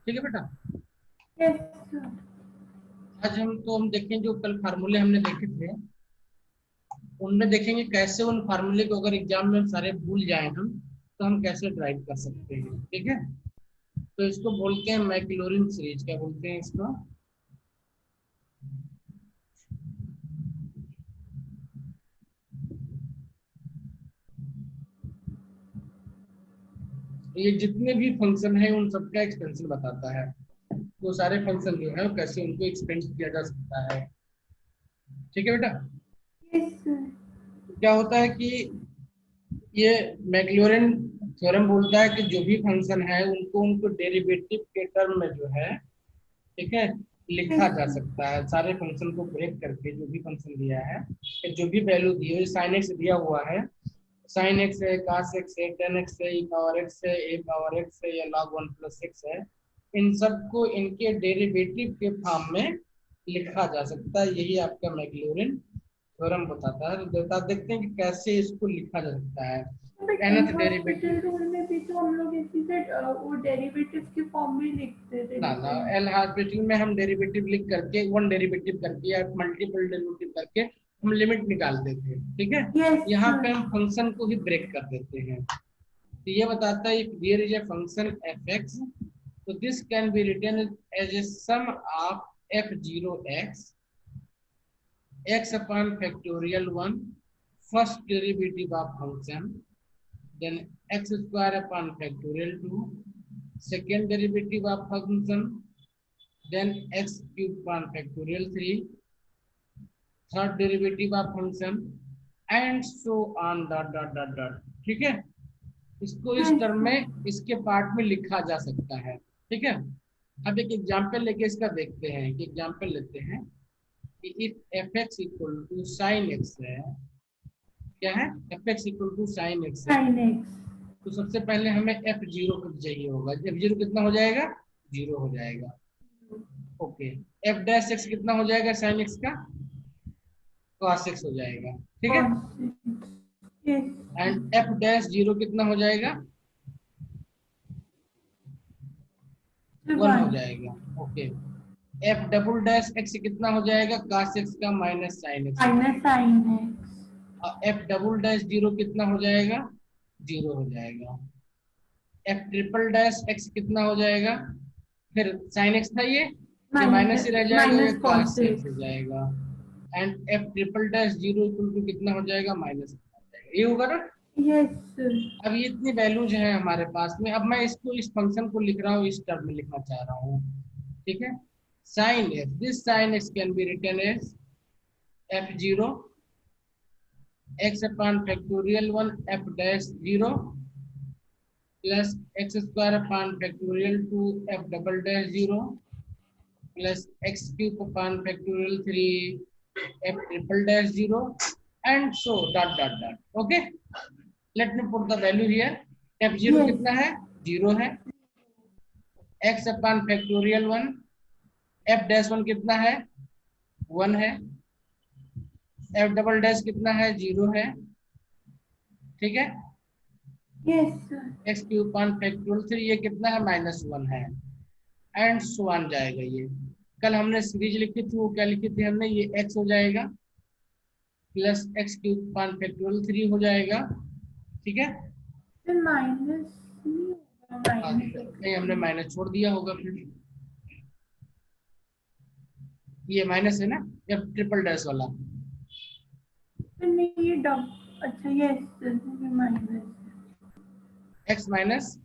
ठीक है बेटा। Yes sir. आज हम देखें जो कल फार्मूले हमने देखे थे, उनमें देखेंगे कैसे उन फार्मूले को अगर एग्जाम में सारे भूल जाए हम, तो हम कैसे ड्राइव कर सकते हैं। ठीक है, तो इसको बोलते हैं मैक्लॉरिन सीरीज। क्या बोलते हैं इसको? ये जितने भी फंक्शन है उन सबका एक्सपेंशन बताता है। वो सारे फंक्शन जो है कैसे उनको एक्सपेंड किया जा सकता है। ठीक है बेटा। Yes sir. क्या होता है कि ये मैक्लॉरिन थ्योरम बोलता है कि जो भी फंक्शन है उनको उनको डेरिवेटिव के टर्म में जो है, ठीक है, लिखा जा सकता है। सारे फंक्शन को ब्रेक करके जो भी फंक्शन दिया है, जो भी वैल्यू दी है, साइन एक्स दिया हुआ है, साइन एक्स है, कास एक्स है, टेन एक्स है, ई पावर एक्स है, ए पावर एक्स है या log 1 प्लस एक्स है, इन सबको इनके डेरिवेटिव के फॉर्म में लिखा जा सकता है। यही आपका मैक्लॉरिन थ्योरम बताता है। तो देता देखते हैं कि कैसे इसको लिखा जा सकता है। But L nth hospital derivative rule में भी तो हम लोग इसी से वो डेरिवेटिव के फॉर्म में लिखते थे ना ना, डिफरेंट। एल हॉस्पिटल में हम डेरिवेटिव लिख करके, वन डेरिवेटिव करके या मल्टीपल डेरिवेटिव करके हम लिमिट निकालते थे। ठीक है, यस यहाँ पे सर। हम फंक्शन को ही ब्रेक कर देते हैं। तो ये बताता है if there is a function f x, तो this can be written as a sum of f zero x upon factorial one, first derivative of function, then x square upon factorial two, second derivative of function, then x cube upon factorial three, third derivative of function, and so on dot dot dot dot. ठीक है, इसको इस yes term sir. में इसके part में लिखा जा सकता है। ठीक है, अब एक एग्जांपल लेके इसका देखते हैं कि एग्जांपल लेते हैं कि if f x equal to sine x है, क्या है, f x equal to sine x है, साइन एक्स। तो सबसे पहले हमें एफ जीरो चाहिए होगा। एफ जीरो कितना हो जाएगा? जीरो हो जाएगा। ओके, एफ डैश एक्स कितना हो जाएगा साइन एक्स का? कॉस एक्स हो जाएगा। ठीक है, yes and F dash zero कितना हो जाएगा? सर। वन हो वन। जाएगा। Okay, F double dash x कितना हो जाएगा? कॉस एक्स का माइनस साइन एक्स हो माइनस जाएगा। Sine x. और एफ डबल डैश जीरो कितना हो जाएगा? जीरो हो जाएगा। एफ ट्रिपल डैश एक्स कितना हो जाएगा? फिर साइन एक्स था ये माइनस ही माइनस रह जाएगा, ये माइनस कॉस कॉस एक्स हो एक्स। जाएगा। And f triple dash zero equal to कितना हो जाएगा? माइनस हो जाएगा। ये होगा ना। Yes sir. अब ये इतनी वैल्यूज हैं हमारे पास में, अब मैं इसको इस फंक्शन को लिख रहा हूँ, इस टर्म में लिखना चाह रहा हूँ। ठीक है, sine x, this sine x can be written as f zero x upon factorial one f dash zero plus x square upon factorial two f double dash zero plus x cube upon factorial three f triple dash zero and so dot dot dot. Okay, let me put the value here. F zero yes. कितना है? Zero है। X upon factorial one, f dash one कितना है? One है। F double dash कितना है? Zero है। ठीक है, yes sir. X cube upon factorial three ये कितना है? माइनस वन है। एंड सो ऑन जाएगा ये। कल हमने सीरीज लिखी थी, वो क्या लिखी थी हमने? ये एक्स हो जाएगा plus x cube upon factorial three हो जाएगा। ठीक है, फिर माइनस नहीं होगा, माइनस नहीं एक्स। हमने माइनस छोड़ दिया होगा फिर। ये माइनस है ना, या ट्रिपल डैश वाला? फिर नहीं ये डब। अच्छा यस सर, ये minus. X minus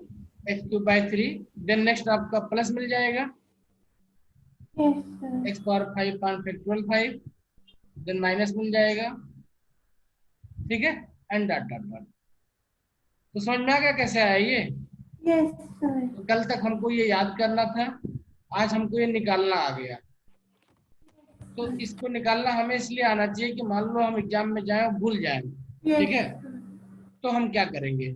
x cube by three, then next आपका प्लस मिल जाएगा yes sir. X power five upon factorial five, then minus मिल जाएगा। ठीक है, एंड डॉट डॉट डॉट। तो समझ में आ गया कैसे आया ये? Yes sir. तो कल तक हमको ये याद करना था, आज हमको ये निकालना आ गया। तो इसको निकालना हमें इसलिए आना चाहिए कि मान लो हम एग्जाम में जाएं और भूल जाएं। ठीक यस है, सर। तो हम क्या करेंगे?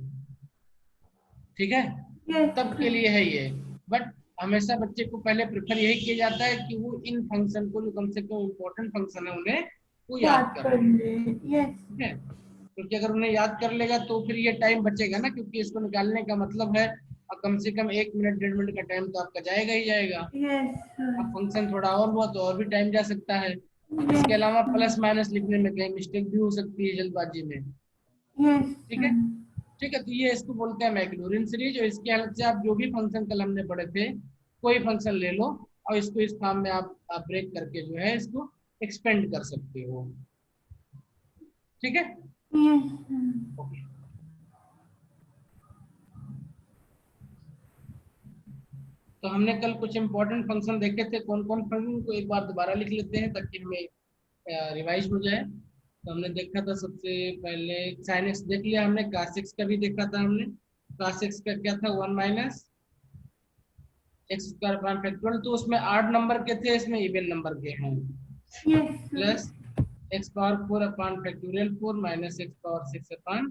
ठीक है, यस तब के सर। लिए है ये। बट हमेशा बच्चे को पहले प्रेफर यही किया जाता है कि वो इन फंक्शन को, जो कम से कम इम्पोर्टेंट फंक्शन है उन्हें वो याद याद कर कर ले। ले। यस। ठीक है, क्योंकि अगर उन्हें याद कर लेगा तो फिर ये टाइम बचेगा ना, क्योंकि इसको निकालने का मतलब है और कम से कम 1 मिनट 1.5 मिनट का टाइम तो आपका जाएगा ही जाएगा। यस अब सर। फंक्शन थोड़ा और हुआ तो और भी टाइम जा सकता है। यस इसके अलावा सर। प्लस माइनस लिखने में कहीं मिस्टेक भी हो सकती है जल्दबाजी में। यस ठीक है। सर। ठीक है, तो ये इसको बोलते हैं मैक्लॉरिन सीरीज। और इसके अलग से आप जो भी फंक्शन कल हमने पढ़े थे, कोई फंक्शन ले लो और इसको इस फॉर्म में आप ब्रेक करके जो है इसको एक्सपेंड कर सकते हो। ठीक है। Yes sir. ओके, तो हमने कल कुछ इंपॉर्टेंट फंक्शन देखे थे। कौन कौन फंक्शन को एक बार दोबारा लिख लेते हैं ताकि हमें रिवाइज हो जाए। तो हमने देखा था सबसे पहले साइन एक्स देख लिया हमने, cos x का भी देखा था हमने। cos x का क्या था, 1 minus x square upon factorial. तो उसमें 8 नंबर के थे, इसमें इवन नंबर के हैं। Yes sir. Plus x power 4 upon factorial 4 minus x power 6 upon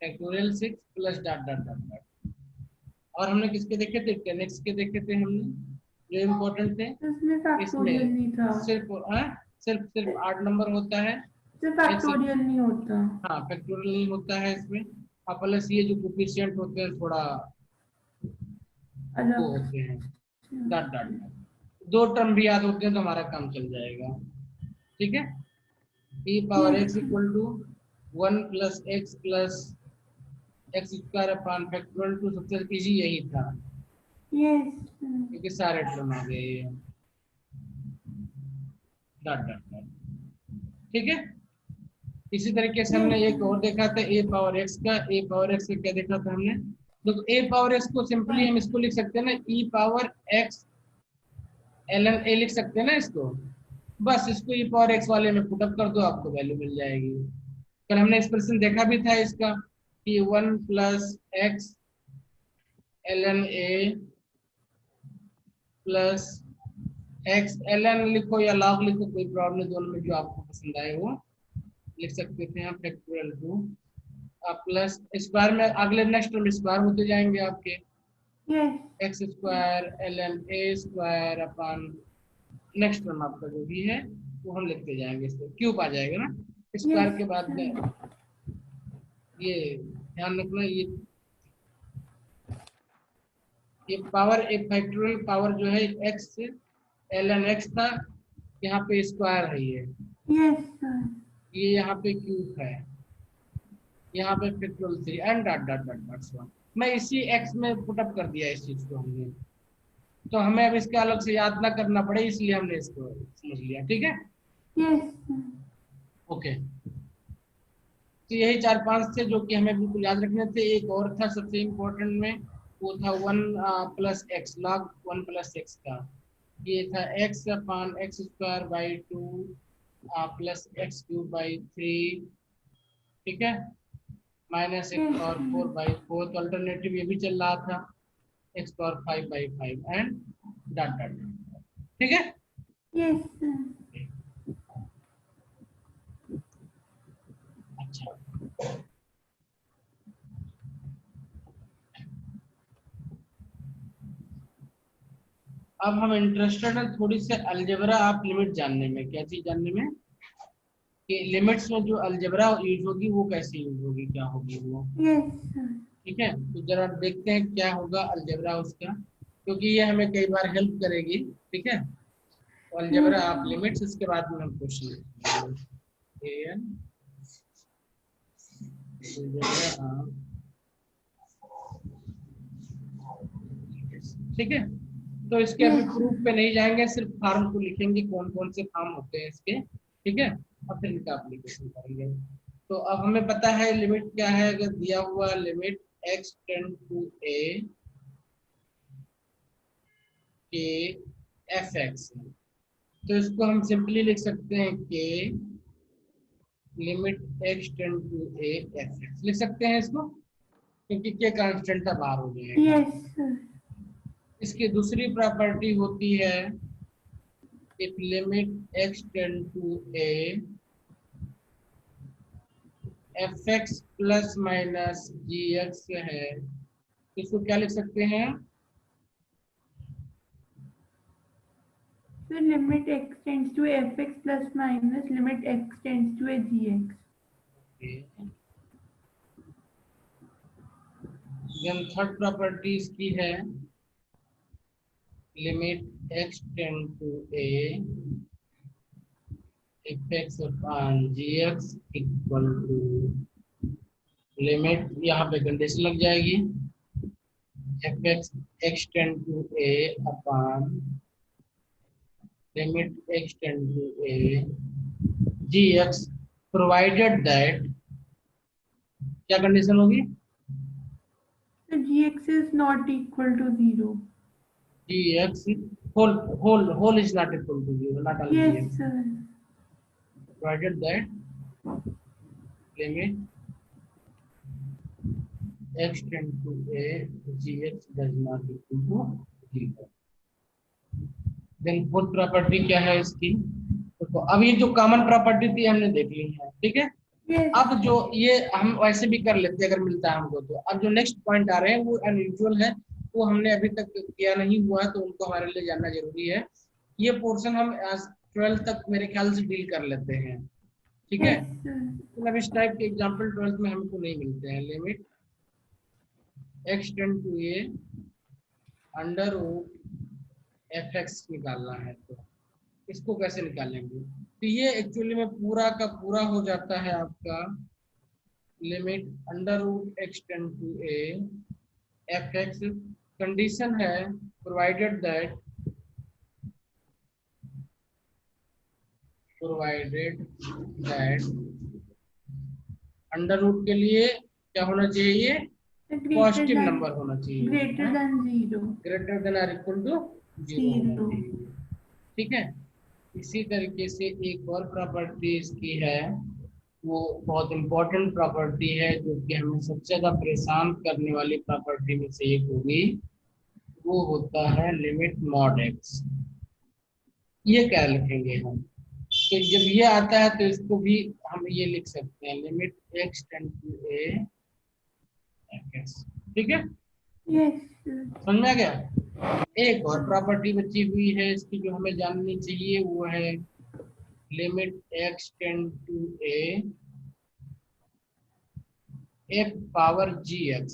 factorial 6 plus dot dot dot dot. और हमने किसके देखे थे, 10x के देखे थे हमने, जो इम्पोर्टेंट थे। इसमें फैक्टोरियल इसमें नहीं था। सिर्फ सिर्फ सिर्फ 8 नंबर होता है। सिर्फ एक्स, फैक्टोरियल नहीं होता। हाँ फैक्टोरियल नहीं होता है इसमें। प्लस ये जो कोफिशिएंट होते हैं थोड़ा वो अलग होते हैं, डॉट डॉट से। डॉट। 2 टर्म भी याद होते हैं तो हमारा काम चल जाएगा। ठीक है। e power yes x equal to 1 plus x square upon factorial 2। सबसे इजी यही था यस क्योंकि सारे टर्म आ गए ये, डॉट डॉट डॉट। ठीक है। इसी तरीके से हमने एक और देखा था ए पावर एक्स का। ए पावर एक्स का क्या देखा था हमने, तो ए पावर एक्स को सिंपली हम इसको लिख सकते हैं ना, ई पावर एक्स ln a लिख सकते हैं ना इसको। बस इसको ई पावर एक्स वाले में पुटअप कर दो, आपको वैल्यू मिल जाएगी। कल हमने एक्सप्रेशन देखा भी था इसका कि 1 plus x ln a plus x ln लिखो या लॉग लिखो, कोई प्रॉब्लम नहीं, दोनों में जो आपको पसंद आए वो लिख सकते थे आप। फैक्टोरियल 2 प्लस स्क्वायर में अगले नेक्स्ट टर्म स्क्वायर होते जाएंगे आपके, yes x square ln a square upon next term आपका जो भी है वो हम लिखते जाएंगे। इसको क्यूब आ जाएगा ना स्क्वायर यस के बाद में। ये ध्यान रखना, ये पावर एक फैक्टोरियल पावर जो है एक्स ln x था, यहाँ पे स्क्वायर है यस सर। ये यहाँ पे क्यूब है, यहाँ पे factorial 3 and dot dot dot dot so on. मैं इसी x में पुटअप कर दिया इस चीज को हमने, तो हमें अब इसका अलग से याद ना करना पड़े, इसलिए हमने इसको समझ लिया। ठीक है। यस ओके, तो यही 4-5 थे जो कि हमें बिल्कुल याद रखने थे। एक और था सबसे इम्पोर्टेंट में, वो था 1 plus x, log 1 plus x का। ये था x upon x square by 2 plus x cube by 3। ठीक है, minus x yes power 4 by 4। तो अल्टरनेटिव ये भी चल रहा था x power 5 by 5 and dot dot. ठीक है। Yes sir. अच्छा, अब हम इंटरेस्टेड हैं थोड़ी सी अलजेब्रा आप लिमिट जानने में। क्या चीज जानने में, कि लिमिट्स में जो अलजेब्रा यूज होगी वो कैसे यूज होगी, क्या होगी वो। Yes sir. ठीक है, तो जरा देखते हैं क्या होगा अलजेब्रा उसका, क्योंकि ये हमें कई बार हेल्प करेगी। ठीक है, तो अलजेब्रा आप लिमिट्स, इसके बाद में हम क्वेश्चन। ठीक है, तो इसके अभी यस प्रूफ पे नहीं जाएंगे, सिर्फ फार्म को लिखेंगे कौन कौन से फार्म होते हैं इसके। ठीक है, और फिर इनका एप्लीकेशन करेंगे। तो अब हमें पता है लिमिट क्या है। अगर दिया हुआ limit x tend to a के एफ एक्स है, तो इसको हम सिंपली लिख सकते हैं कि limit x tend to a f x लिख सकते हैं इसको, क्योंकि के कांस्टेंट का बाहर हो जाएगा। Yes sir. इसकी दूसरी प्रॉपर्टी होती है if limit x tend to a fx plus minus gx है, इसको क्या लिख सकते हैं। फिर limit x tends to fx plus minus limit x tends to a gx। Then third property इसकी है limit x tend to a fx upon gx equal to limit, यहाँ पे कंडीशन लग जाएगी fx x tend to a upon limit x tend to a gx provided that, क्या condition होगी? So gx is not equal to 0. gx whole is not equal to 0, not only Yes, gx, sir. provided that limit x tend to a gx does not equal to 0. Then fourth property क्या है इसकी? तो अब ये जो common property थी हमने देख ली है, ठीक है। Yes. अब जो ये हम वैसे भी कर लेते हैं अगर मिलता है हमको, तो अब जो नेक्स्ट पॉइंट आ रहे हैं वो अनयूजुअल है, वो हमने अभी तक किया नहीं हुआ है, तो उनको हमारे लिए जानना जरूरी है। ये पोर्शन हम 12th तक मेरे ख्याल से डील कर लेते हैं, ठीक है। Yes, sir. मतलब इस टाइप के एग्जांपल 12th में हमको नहीं मिलते हैं। Limit x tend to a under root fx निकालना है, तो इसको कैसे निकालेंगे? तो ये एक्चुअली में पूरा का पूरा हो जाता है आपका limit under root x tend to a fx, condition है प्रोवाइडेड दैट अंडर रूट के लिए क्या होना चाहिए? पॉजिटिव नंबर होना चाहिए, greater than 0. Greater than or equal to 0 होना चाहिए, ठीक है। इसी तरीके से एक और प्रॉपर्टी इसकी है, वो बहुत इंपॉर्टेंट प्रॉपर्टी है, जो कि हमें सबसे ज्यादा परेशान करने वाली प्रॉपर्टी में से एक होगी, वो होता है लिमिट मॉड एक्स। ये क्या लिखेंगे हम? तो जब ये आता है तो इसको भी हम ये लिख सकते हैं limit x tend to a fx, ठीक है। Yes, sir. समझ में आ गया? एक और प्रॉपर्टी बची हुई है इसकी जो हमें जाननी चाहिए, वो है limit x tend to a f power gx।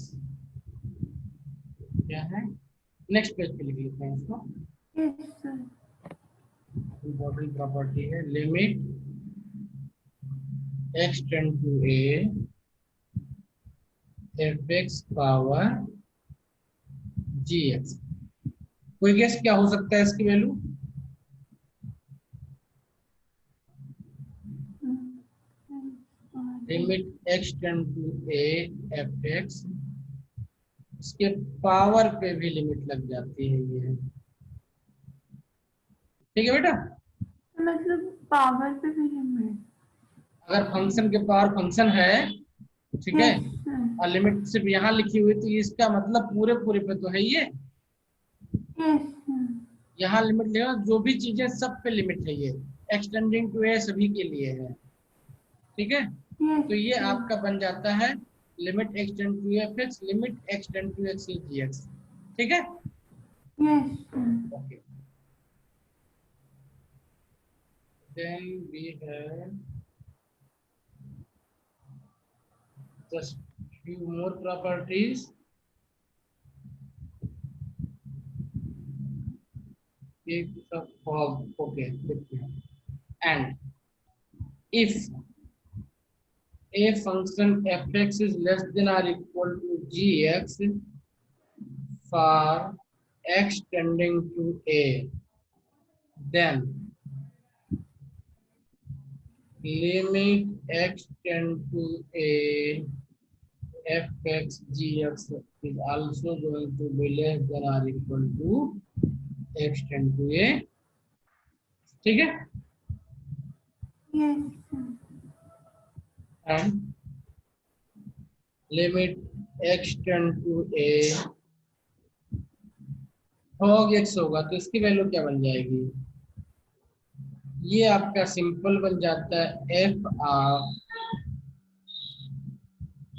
क्या है? नेक्स्ट पेज पे लिख लेते हैं इसको। Yes, sir. इंपॉर्टेंट प्रॉपर्टी है limit x tend to a fx power gx। कोई गेस क्या हो सकता है इसकी value? Limit x tend to a fx, इसके पावर पे भी लिमिट लग जाती है ये, ठीक है बेटा। मतलब पावर पे भी लिमिट। अगर फंक्शन के पावर फंक्शन है, ठीक है, Yes, sir. और लिमिट सिर्फ यहाँ लिखी हुई, तो इसका मतलब पूरे पूरे पे तो है ये। Yes, sir. यहाँ लिमिट लेगा, जो भी चीजें सब पे लिमिट है, ये एक्सटेंडिंग टू ए सभी के लिए है, ठीक है। Yes, तो ये sir. आपका बन जाता है limit x tend to f x limit x tend to x g x, ठीक है। Yes, sir. Okay, then we have just few more properties. एक सब फॉग, ओके देखते हैं। And if a function fx is less than or equal to gx for x tending to a, then limit x tend to a fx gx is also going to be less than or equal to x tend to a, ठीक है। Yes, sir. and limit x tend to a log x होगा, तो इसकी value क्या बन जाएगी? ये आपका सिंपल बन जाता है f of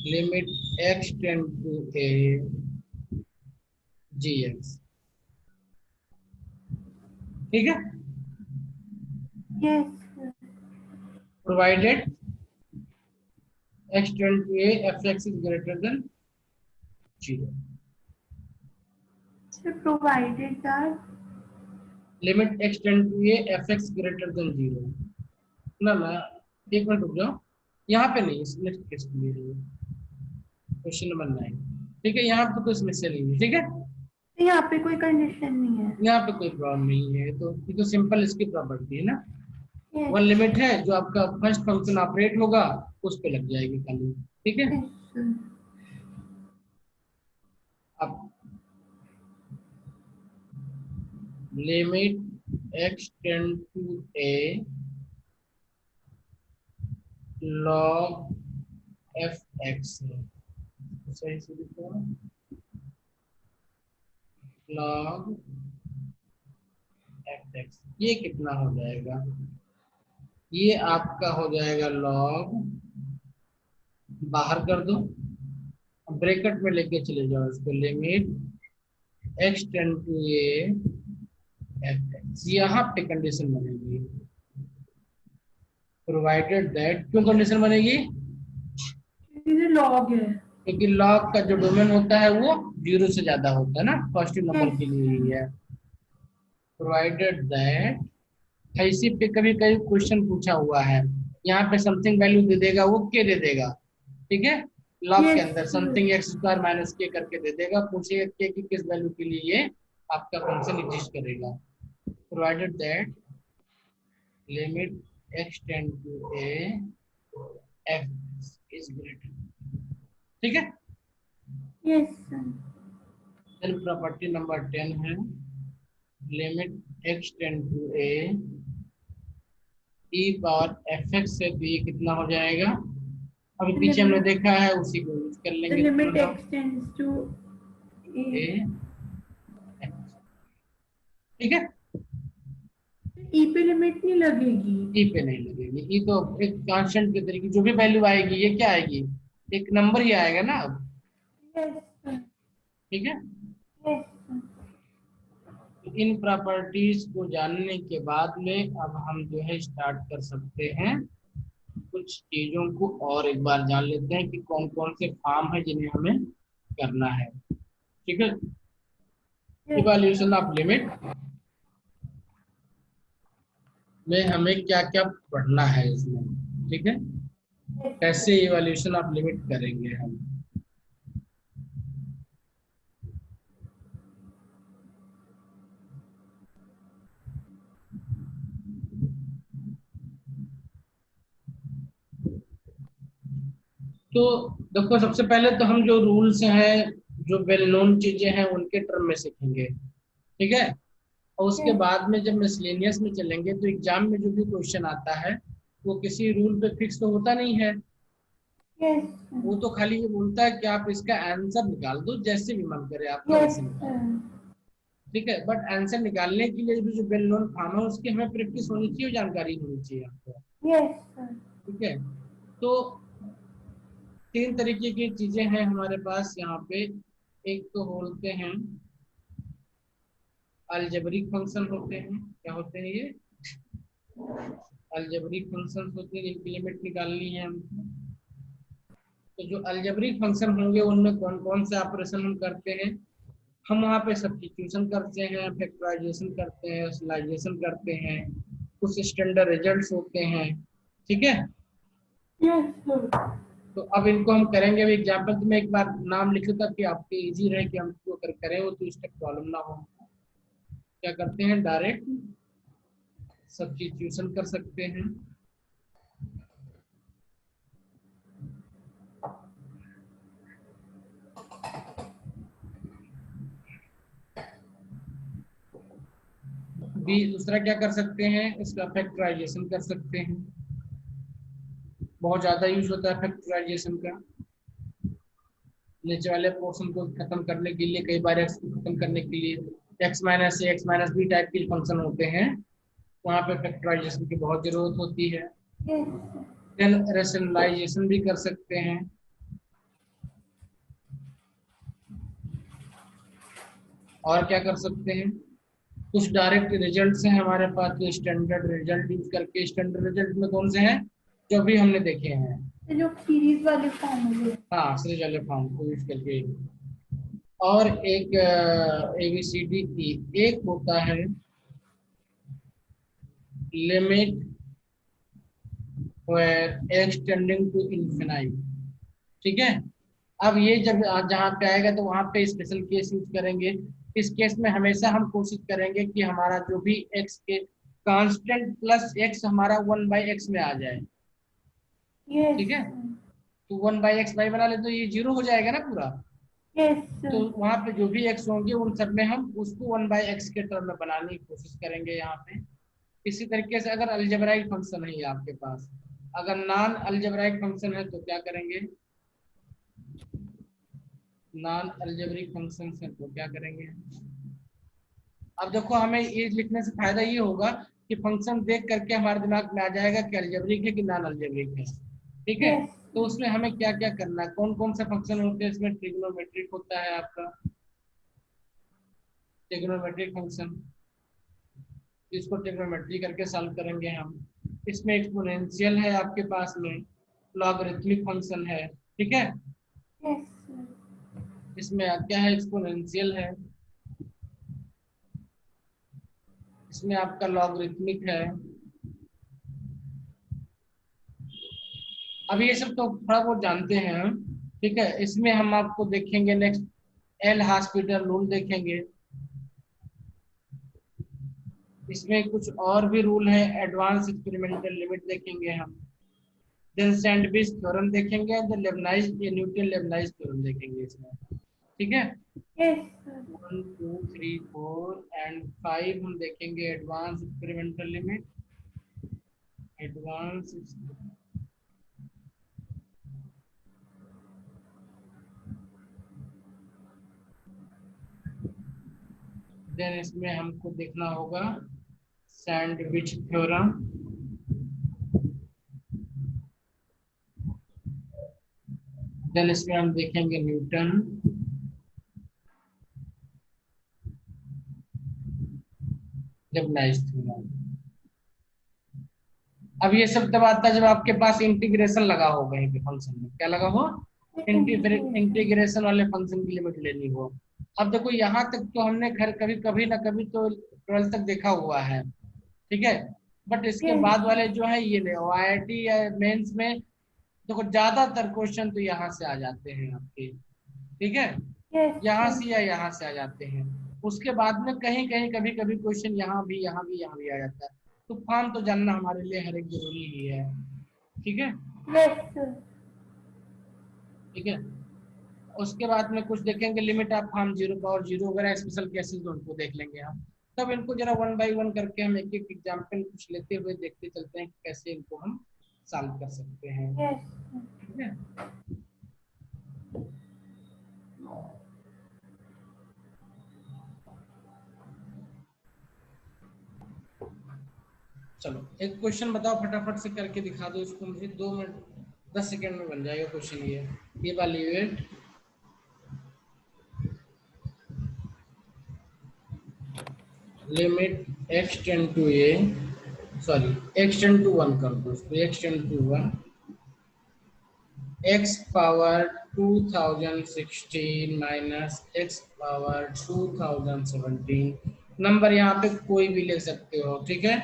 limit x tend to a gx, ठीक है। Yes, sir. Provided x tend to a fx is greater than 0। Provided that limit x tend to a f x greater than 0। ना ना, एक minute रुक जाओ, यहाँ पे नहीं, इस नेक्स्ट केस के लिए क्वेश्चन नंबर 9। ठीक है, यहाँ पे कोई समस्या नहीं है। ठीक है, यहाँ पे कोई कंडीशन नहीं है। यहाँ पे कोई प्रॉब्लम नहीं है, तो ये तो सिंपल इसकी प्रॉपर्टी है ना। Yes, वन लिमिट है, जो आपका फर्स्ट फंक्शन ऑपरेट होगा उस पे लग जाएगी खाली। ठीक है, yes, अब limit x tend to a log f x है, सही से लिखो, log f x। ये कितना हो जाएगा, ये आपका हो जाएगा log, बाहर कर दो, ब्रैकेट में लेके चले जाओ इसको, limit x tend to a f x। यहाँ पे कंडीशन बनेगी प्रोवाइडेड दैट, क्यों कंडीशन बनेगी, ये लॉग है। क्योंकि लॉग का जो डोमेन होता है वो 0 से ज्यादा होता है ना, पॉजिटिव नंबर Yes. के लिए ही है। प्रोवाइडेड दैट, इसी पे कभी कभी क्वेश्चन पूछा हुआ है, यहाँ पे समथिंग वैल्यू दे देगा, वो के दे देगा। ठीक है, लॉग के Yes. अंदर समथिंग एक्स स्क्वायर माइनस के करके दे देगा, पूछेगा के की किस वैल्यू के लिए ये आपका फंक्शन एग्जिस्ट करेगा। Provided that limit x tend to a f is greater. ठीक है, Yes, sir. Then property number 10 है, limit x tend to a e power fx है, तो ये कितना हो जाएगा, अभी पीछे हमने देखा है उसी को यूज कर The लेंगे। limit extends to a a. ठीक है, E पे लिमिट नहीं लगेगी। ई पे नहीं लगेगी, ई तो एक कांस्टेंट के तरीके, जो भी वैल्यू आएगी ये क्या आएगी, एक नंबर ही आएगा ना अब। Yes, sir. ठीक है, Yes, sir. इन प्रॉपर्टीज को जानने के बाद में अब हम जो है स्टार्ट कर सकते हैं, कुछ चीजों को और एक बार जान लेते हैं कि कौन कौन से फॉर्म है जिन्हें हमें करना है। ठीक है, Yes. इवैल्यूएशन ऑफ लिमिट में हमें क्या क्या पढ़ना है इसमें। ठीक है, कैसे इवैल्यूएशन ऑफ लिमिट करेंगे हम। तो देखो, सबसे पहले तो हम जो रूल्स हैं, जो वेल नोन चीजें हैं, उनके टर्म में सीखेंगे। ठीक है, और उसके बाद में जब मिसलेनियस में चलेंगे तो एग्जाम में जो भी क्वेश्चन आता है वो किसी रूल पे फिक्स तो होता नहीं है, Yes, वो तो खाली ये बोलता है कि आप इसका आंसर निकाल दो, जैसे भी मन करे आपका yes, वैसे निकाल sir. दो। ठीक है, बट आंसर निकालने के लिए भी जो वेल नोन फॉर्म है उसकी हमें प्रैक्टिस होनी चाहिए, जानकारी होनी चाहिए आपको। Yes, sir. ठीक है, तो 3 तरीके की चीजें हैं हमारे पास यहाँ पे। एक तो बोलते हैं अलजेब्रिक फंक्शन होते हैं, क्या होते हैं ये, अलजेब्रिक फंक्शन होते हैं जिनकी लिमिट निकालनी है हमको। तो जो अलजेब्रिक फंक्शन होंगे उनमें कौन कौन से ऑपरेशन हम करते हैं, हम वहाँ पे सब्स्टिट्यूशन करते हैं, फैक्टराइजेशन करते हैं, रेशनलाइजेशन करते हैं, कुछ स्टैंडर्ड रिजल्ट्स होते हैं। ठीक है, Yes, sir. तो अब इनको हम करेंगे। अभी एग्जाम्पल तो मैं एक बार नाम लिख देता कि आपके इजी रहे कि हम इसको अगर करें वो तो इसका प्रॉब्लम ना हो। क्या करते हैं, डायरेक्ट सब्स्टिट्यूशन कर सकते हैं। भी दूसरा क्या कर सकते हैं, इसका फैक्टराइजेशन कर सकते हैं। बहुत ज्यादा यूज होता है फैक्टराइजेशन का, नीचे वाले पोर्शन को खत्म करने के लिए, कई बार एक्स को खत्म करने के लिए एक्स माइनस ए एक्स माइनस बी टाइप के फंक्शन होते हैं, वहाँ पे फैक्टराइजेशन की बहुत जरूरत होती है। Yes, sir. देन रेशनलाइजेशन भी कर सकते हैं। और क्या कर सकते हैं, कुछ डायरेक्ट रिजल्ट्स हैं हमारे पास, तो स्टैंडर्ड रिजल्ट यूज करके, स्टैंडर्ड रिजल्ट में कौन से हैं, जो भी हमने देखे हैं। जो सीरीज वाले फॉर्म हुए। हाँ, सीरीज वाले फॉर्म को यूज करके और एक ABCD एक होता है limit x tending to infinite. ठीक है, अब ये जब जहाँ पे आएगा तो वहां पे स्पेशल केस यूज करेंगे। इस केस में हमेशा हम कोशिश करेंगे कि हमारा जो भी एक्स के कांस्टेंट प्लस एक्स हमारा 1/x में आ जाए। यस ठीक है, तो 1/x वाई बना ले तो ये 0 हो जाएगा ना पूरा। यस तो वहां पे जो भी एक्स होंगे उन सब में हम उसको 1/x के टर्म में बनाने की कोशिश करेंगे यहाँ पे। इसी तरीके से अगर अलजेब्राइक फंक्शन है आपके पास, अगर नॉन अलजेब्राइक फंक्शन है तो क्या करेंगे, नॉन अलजेब्रिक फंक्शन है तो क्या करेंगे। अब देखो हमें ये लिखने से फायदा ये होगा कि फंक्शन देख करके हमारे दिमाग में आ जाएगा कि अलजेब्रिक है कि नॉन अलजेब्रिक है। ठीक है, यस तो उसमें हमें क्या क्या करना है, कौन कौन सा फंक्शन होते हैं इसमें। ट्रिग्नोमेट्रिक होता है आपका ट्रिग्नोमेट्रिक फंक्शन, इसको ट्रिग्नोमेट्री करके सॉल्व करेंगे हम। इसमें एक्सपोनेंशियल है आपके पास में, लॉगरिथमिक फंक्शन है। ठीक है, यस इसमें क्या है, एक्सपोनेंशियल है, इसमें आपका लॉगरिथमिक है। अब ये सब तो थोड़ा बहुत जानते हैं हम। ठीक है, इसमें हम आपको देखेंगे नेक्स्ट एल हॉस्पिटल रूल देखेंगे। इसमें कुछ और भी रूल है, एडवांस एक्सपेरिमेंटल लिमिट देखेंगे हम। देन सैंडविच थ्योरम देखेंगे, देन लेबनाइज ये न्यूटन लेबनाइज थ्योरम देखेंगे इसमें। ठीक है, यस 1 2 3 4 एंड 5 हम देखेंगे advance experimental limit. Advance then इसमें हमको देखना होगा सैंडविच थ्योरम। देन इसमें हम देखेंगे न्यूटन। लेबनाइज थ्योरम। अब ये सब तब आता है जब आपके पास इंटीग्रेशन लगा हो कहीं पे फंक्शन में, क्या लगा हो, इंटीग्रेशन इंटीग्रेशन वाले फंक्शन की लिमिट लेनी हो। अब देखो यहाँ तक तो हमने घर कभी कभी ना कभी तो 12th तक देखा हुआ है। ठीक है, बट इसके यस बाद वाले जो है ये नहीं, IIT या मेंस में देखो ज्यादातर क्वेश्चन तो यहाँ से आ जाते हैं आपके। ठीक है, यहाँ यस से या यहाँ से आ जाते हैं। उसके बाद में कहीं कहीं कभी कभी क्वेश्चन यहाँ भी यहाँ भी यहाँ भी आ जाता है। तो फॉर्म तो जानना हमारे लिए हर एक जरूरी ही है। ठीक है, यस ठीक है, उसके बाद में कुछ देखेंगे लिमिट ऑफ फॉर्म 0 वगैरह स्पेशल केसेस उनको देख लेंगे हम। तब इनको जरा 1 बाई 1 करके हम एक एक एग्जाम्पल कुछ लेते हुए देखते चलते हैं कि कैसे इनको हम सॉल्व कर सकते हैं। यस ठीक है, चलो एक क्वेश्चन बताओ फटाफट से करके दिखा दो इसको मुझे, 2 मिनट 10 सेकेंड में बन जाएगा क्वेश्चन। ये evaluate limit x tend to a, sorry x tend to 1 कर दो उसको, x tend to 1 x power 2016 minus x power 2017, number यहाँ पे कोई भी ले सकते हो। ठीक है,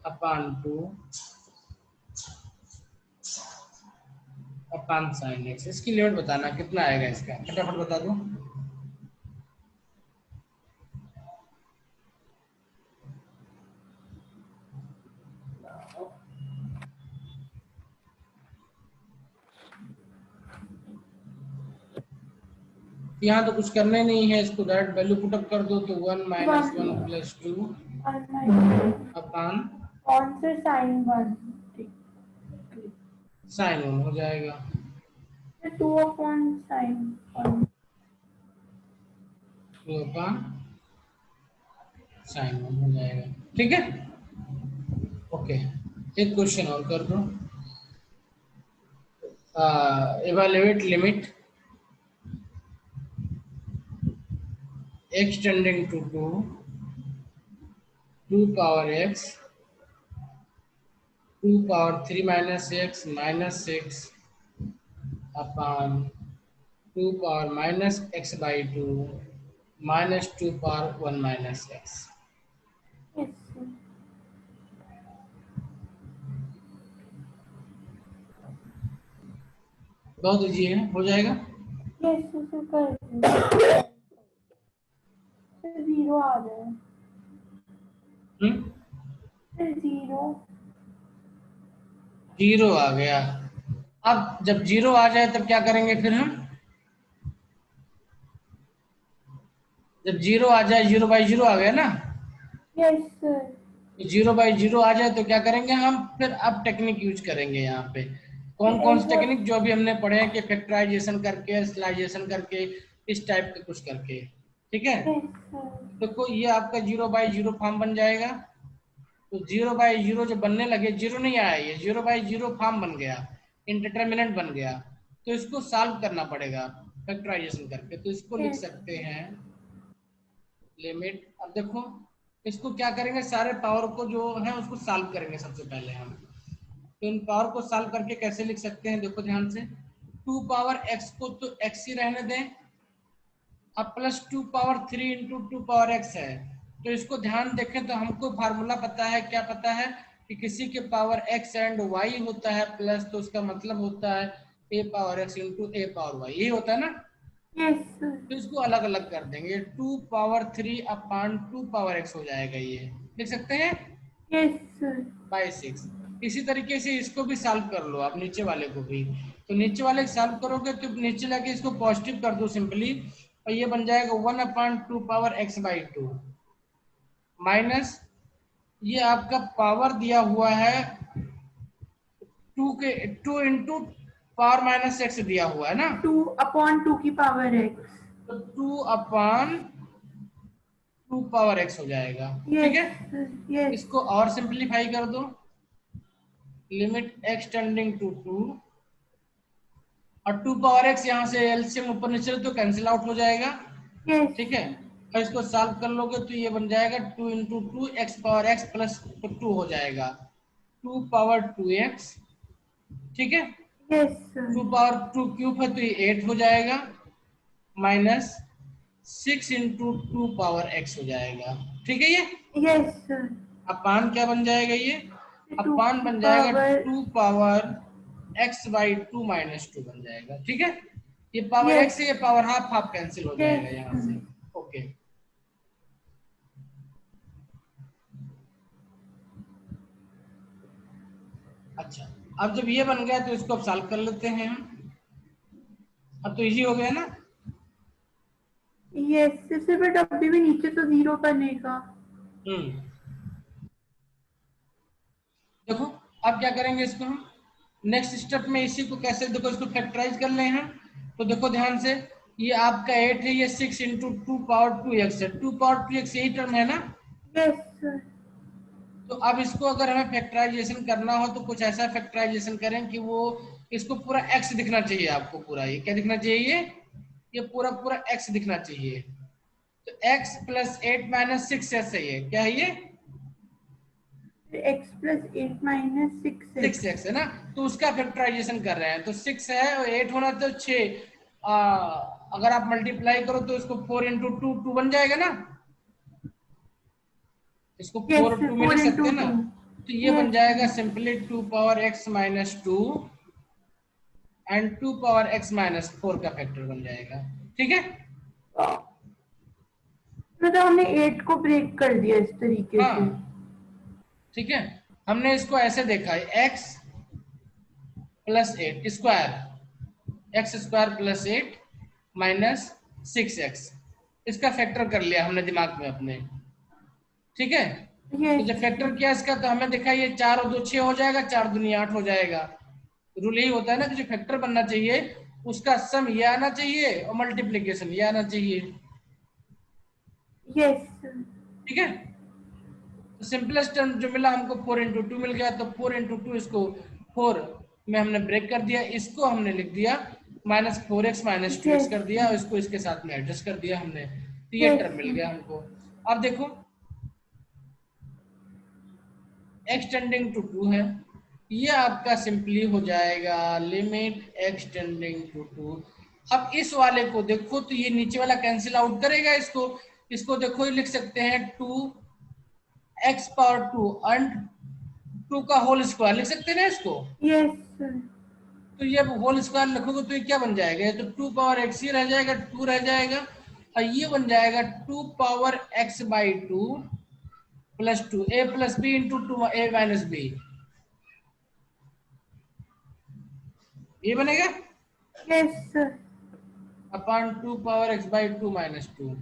अपान 2 अपान साइन एक्स। इसकी लिमिट बताना कितना आएगा, इसका फटाफट बता दो। यहाँ तो कुछ करने नहीं है, इसको डायरेक्ट वैल्यू पुटअप कर दो तो 1 माइनस 1 प्लस 2 अपान कौन से साइन 1 साइन 1 हो जाएगा। 2 अपॉन साइन 1 2 अपान साइन 1 हो जाएगा। ठीक है, ओके, एक क्वेश्चन और कर दो। Evaluate limit x tending to 2 power x 2 power 3 minus x minus 6 upon 2 power minus x by 2 minus 2 power 1 minus x. Yes sir. बहुत इजी है, हो जाएगा। यस सर कर दीजिए। सर जीरो आ जाए। हम्म, सर जीरो। जीरो आ गया। अब जब जीरो आ जाए तब क्या करेंगे फिर हम? जब जीरो आ जाए, जीरो बाई जीरो आ गया ना, yes sir. Zero by zero आ जाए तो क्या करेंगे हम फिर? अब टेक्निक यूज करेंगे यहाँ पे। कौन कौन सी वो टेक्निक? जो अभी हमने पढ़े हैं कि फैक्टराइजेशन करके, स्लाइजेशन करके, इस टाइप के कुछ करके। ठीक है, यस सर। देखो ये आपका जीरो बाई जीरो फॉर्म बन जाएगा। तो जीरो बाई जीरो जब बनने लगे, जीरो नहीं आया, ये जीरो बाई जीरो फॉर्म बन गया, इंडिटरमिनेंट बन गया। तो इसको सॉल्व करना पड़ेगा फैक्टराइजेशन करके। तो इसको लिख यस सकते हैं लिमिट। अब देखो इसको क्या करेंगे, सारे पावर को जो है उसको सॉल्व करेंगे सबसे पहले हम। तो इन पावर को सॉल्व करके कैसे लिख सकते हैं, देखो ध्यान से। 2 पावर x को तो x ही रहने दें, अब plus 2 power 3 into 2 power x है। तो इसको ध्यान देखें तो हमको फार्मूला पता है, क्या पता है कि किसी के पावर x एंड y होता है प्लस, तो उसका मतलब होता है a power x into a power y, यही होता है ना। Yes sir. तो इसको अलग अलग कर देंगे, 2 पावर 3 अपान 2 पावर x हो जाएगा, ये लिख सकते हैं यस सर। बाई 6। इसी तरीके से इसको भी सॉल्व कर लो आप, नीचे वाले को भी। तो नीचे वाले सॉल्व करोगे तो नीचे लाके इसको पॉजिटिव कर दो सिंपली, और ये बन जाएगा 1/2 पावर x बाई 2 माइनस, ये आपका पावर दिया हुआ है 2 के 2 इंटू पावर माइनस एक्स दिया हुआ है ना। 2/2 की पावर एक्स। तो 2/2 पावर x हो जाएगा। ठीक यस है, सर। यस। इसको और सिंप्लीफाई कर दो, लिमिट x टेंडिंग टू 2, और 2 पावर x यहाँ से एलसीएम ऊपर नीचे तो कैंसिल आउट हो जाएगा। यस। ठीक है, और इसको सॉल्व कर लोगे तो ये बन जाएगा 2 into 2 x power x plus 2 हो जाएगा, 2 पावर 2x। ठीक है, यस सर। 2 पावर 2 क्यूब है तो ये 8 हो जाएगा, माइनस 6 इंटू 2 पावर x हो जाएगा। ठीक है, ये यस सर। अपान क्या बन जाएगा, ये 2 अपान की बन जाएगा power. 2 power x by 2 minus 2 बन जाएगा। ठीक है, ये पावर x यस। है, ये पावर हाफ हाफ कैंसिल हो यस जाएगा यहाँ सर। से। ओके, अच्छा, अब जब ये बन गया तो इसको अब सॉल्व कर लेते हैं हम। अब तो इजी हो गया ना। यस सर, बट अभी भी नीचे तो जीरो बनेगा। हम्म, देखो अब क्या करेंगे इसको हम नेक्स्ट स्टेप में, इसी को कैसे, देखो इसको फैक्टराइज कर ले हम। तो देखो ध्यान से, ये आपका 8 है, ये 6 इंटू 2 पावर 2x है, 2 पावर 2x यही टर्म है ना। Yes sir. तो अब इसको अगर हमें फैक्टराइजेशन करना हो तो कुछ ऐसा फैक्टराइजेशन करें कि वो, इसको पूरा x दिखना चाहिए आपको, पूरा ये क्या दिखना चाहिए, ये पूरा पूरा x दिखना चाहिए। तो x प्लस 8 माइनस 6 है, ये क्या है, ये एक्स प्लस 8 माइनस 6 6x है ना। तो उसका फैक्टराइजेशन कर रहे हैं, तो 6 है और 8 होना तो 6, अगर आप मल्टीप्लाई करो तो इसको 4 इंटू 2 2 बन जाएगा ना, इसको 4 यस और सर। 2 में लिख 4 सकते इंटू हैं ना। 2। तो ये बन यस जाएगा sir. Simply 2 power x minus 2 and 2 power x minus 4 का फैक्टर बन जाएगा। ठीक है, मतलब हमने 8 को ब्रेक कर दिया इस तरीके हाँ से। ठीक है, हमने इसको ऐसे देखा है, x plus 8 square, x square plus 8 minus 6x, इसका फैक्टर कर लिया हमने दिमाग में अपने। ठीक है, तो यस जब फैक्टर सर। किया इसका तो हमें दिखा ये 4 और 2 6 हो जाएगा, 4 दूनी 8 हो जाएगा। रूल यही होता है ना कि जो फैक्टर बनना चाहिए उसका सम ये आना चाहिए और मल्टीप्लीकेशन ये आना चाहिए। Yes sir. ठीक है, तो सिंपलेस्ट टर्म जो मिला हमको 4 इंटू 2 मिल गया, तो 4 इंटू 2 इसको 4 में हमने ब्रेक कर दिया, इसको हमने लिख दिया minus 4x minus 2x yes कर दिया, और इसको इसके साथ में एडजस्ट कर दिया हमने, तो ये यस टर्म मिल सर। गया हमको। अब देखो x टेंडिंग टू 2 है, ये आपका सिंपली हो जाएगा लिमिट x टेंडिंग टू 2 अब इस वाले को देखो तो ये नीचे वाला कैंसिल आउट करेगा इसको। इसको देखो ये लिख सकते हैं 2x⁻2 एंड 2 का होल स्क्वायर लिख सकते हैं ना इसको। Yes sir. तो ये होल स्क्वायर लिखोगे तो ये क्या बन जाएगा, ये तो 2 पावर x ही रह जाएगा, 2 रह जाएगा, और ये बन जाएगा 2 power x/2 plus 2 a plus b into 2 a minus b, ये बनेगा yes sir. Upon 2 power x/2 minus 2।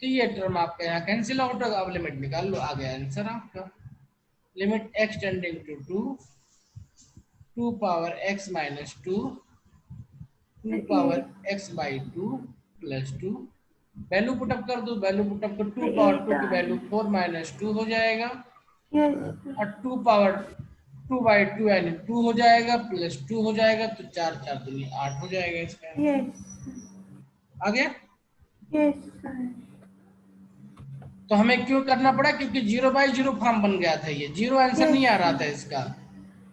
तो ये टर्म आपका यहाँ कैंसिल आउट होगा। अब लिमिट निकाल लो, आ गया आंसर आपका। Limit x tending to 2 power x minus 2 2 power x/2 plus 2, value put up कर दो, वैल्यू पुटअप कर 2 पावर 2 की वैल्यू 4 माइनस 2 हो जाएगा, यस और 2 पावर 2/2 यानी 2 हो जाएगा, प्लस 2 हो जाएगा, तो 4 4 दूनी 8 हो जाएगा इसका। आ गया। Yes sir. तो हमें क्यों करना पड़ा, क्योंकि 0/0 फॉर्म बन गया था, ये जीरो आंसर नहीं आ रहा था इसका।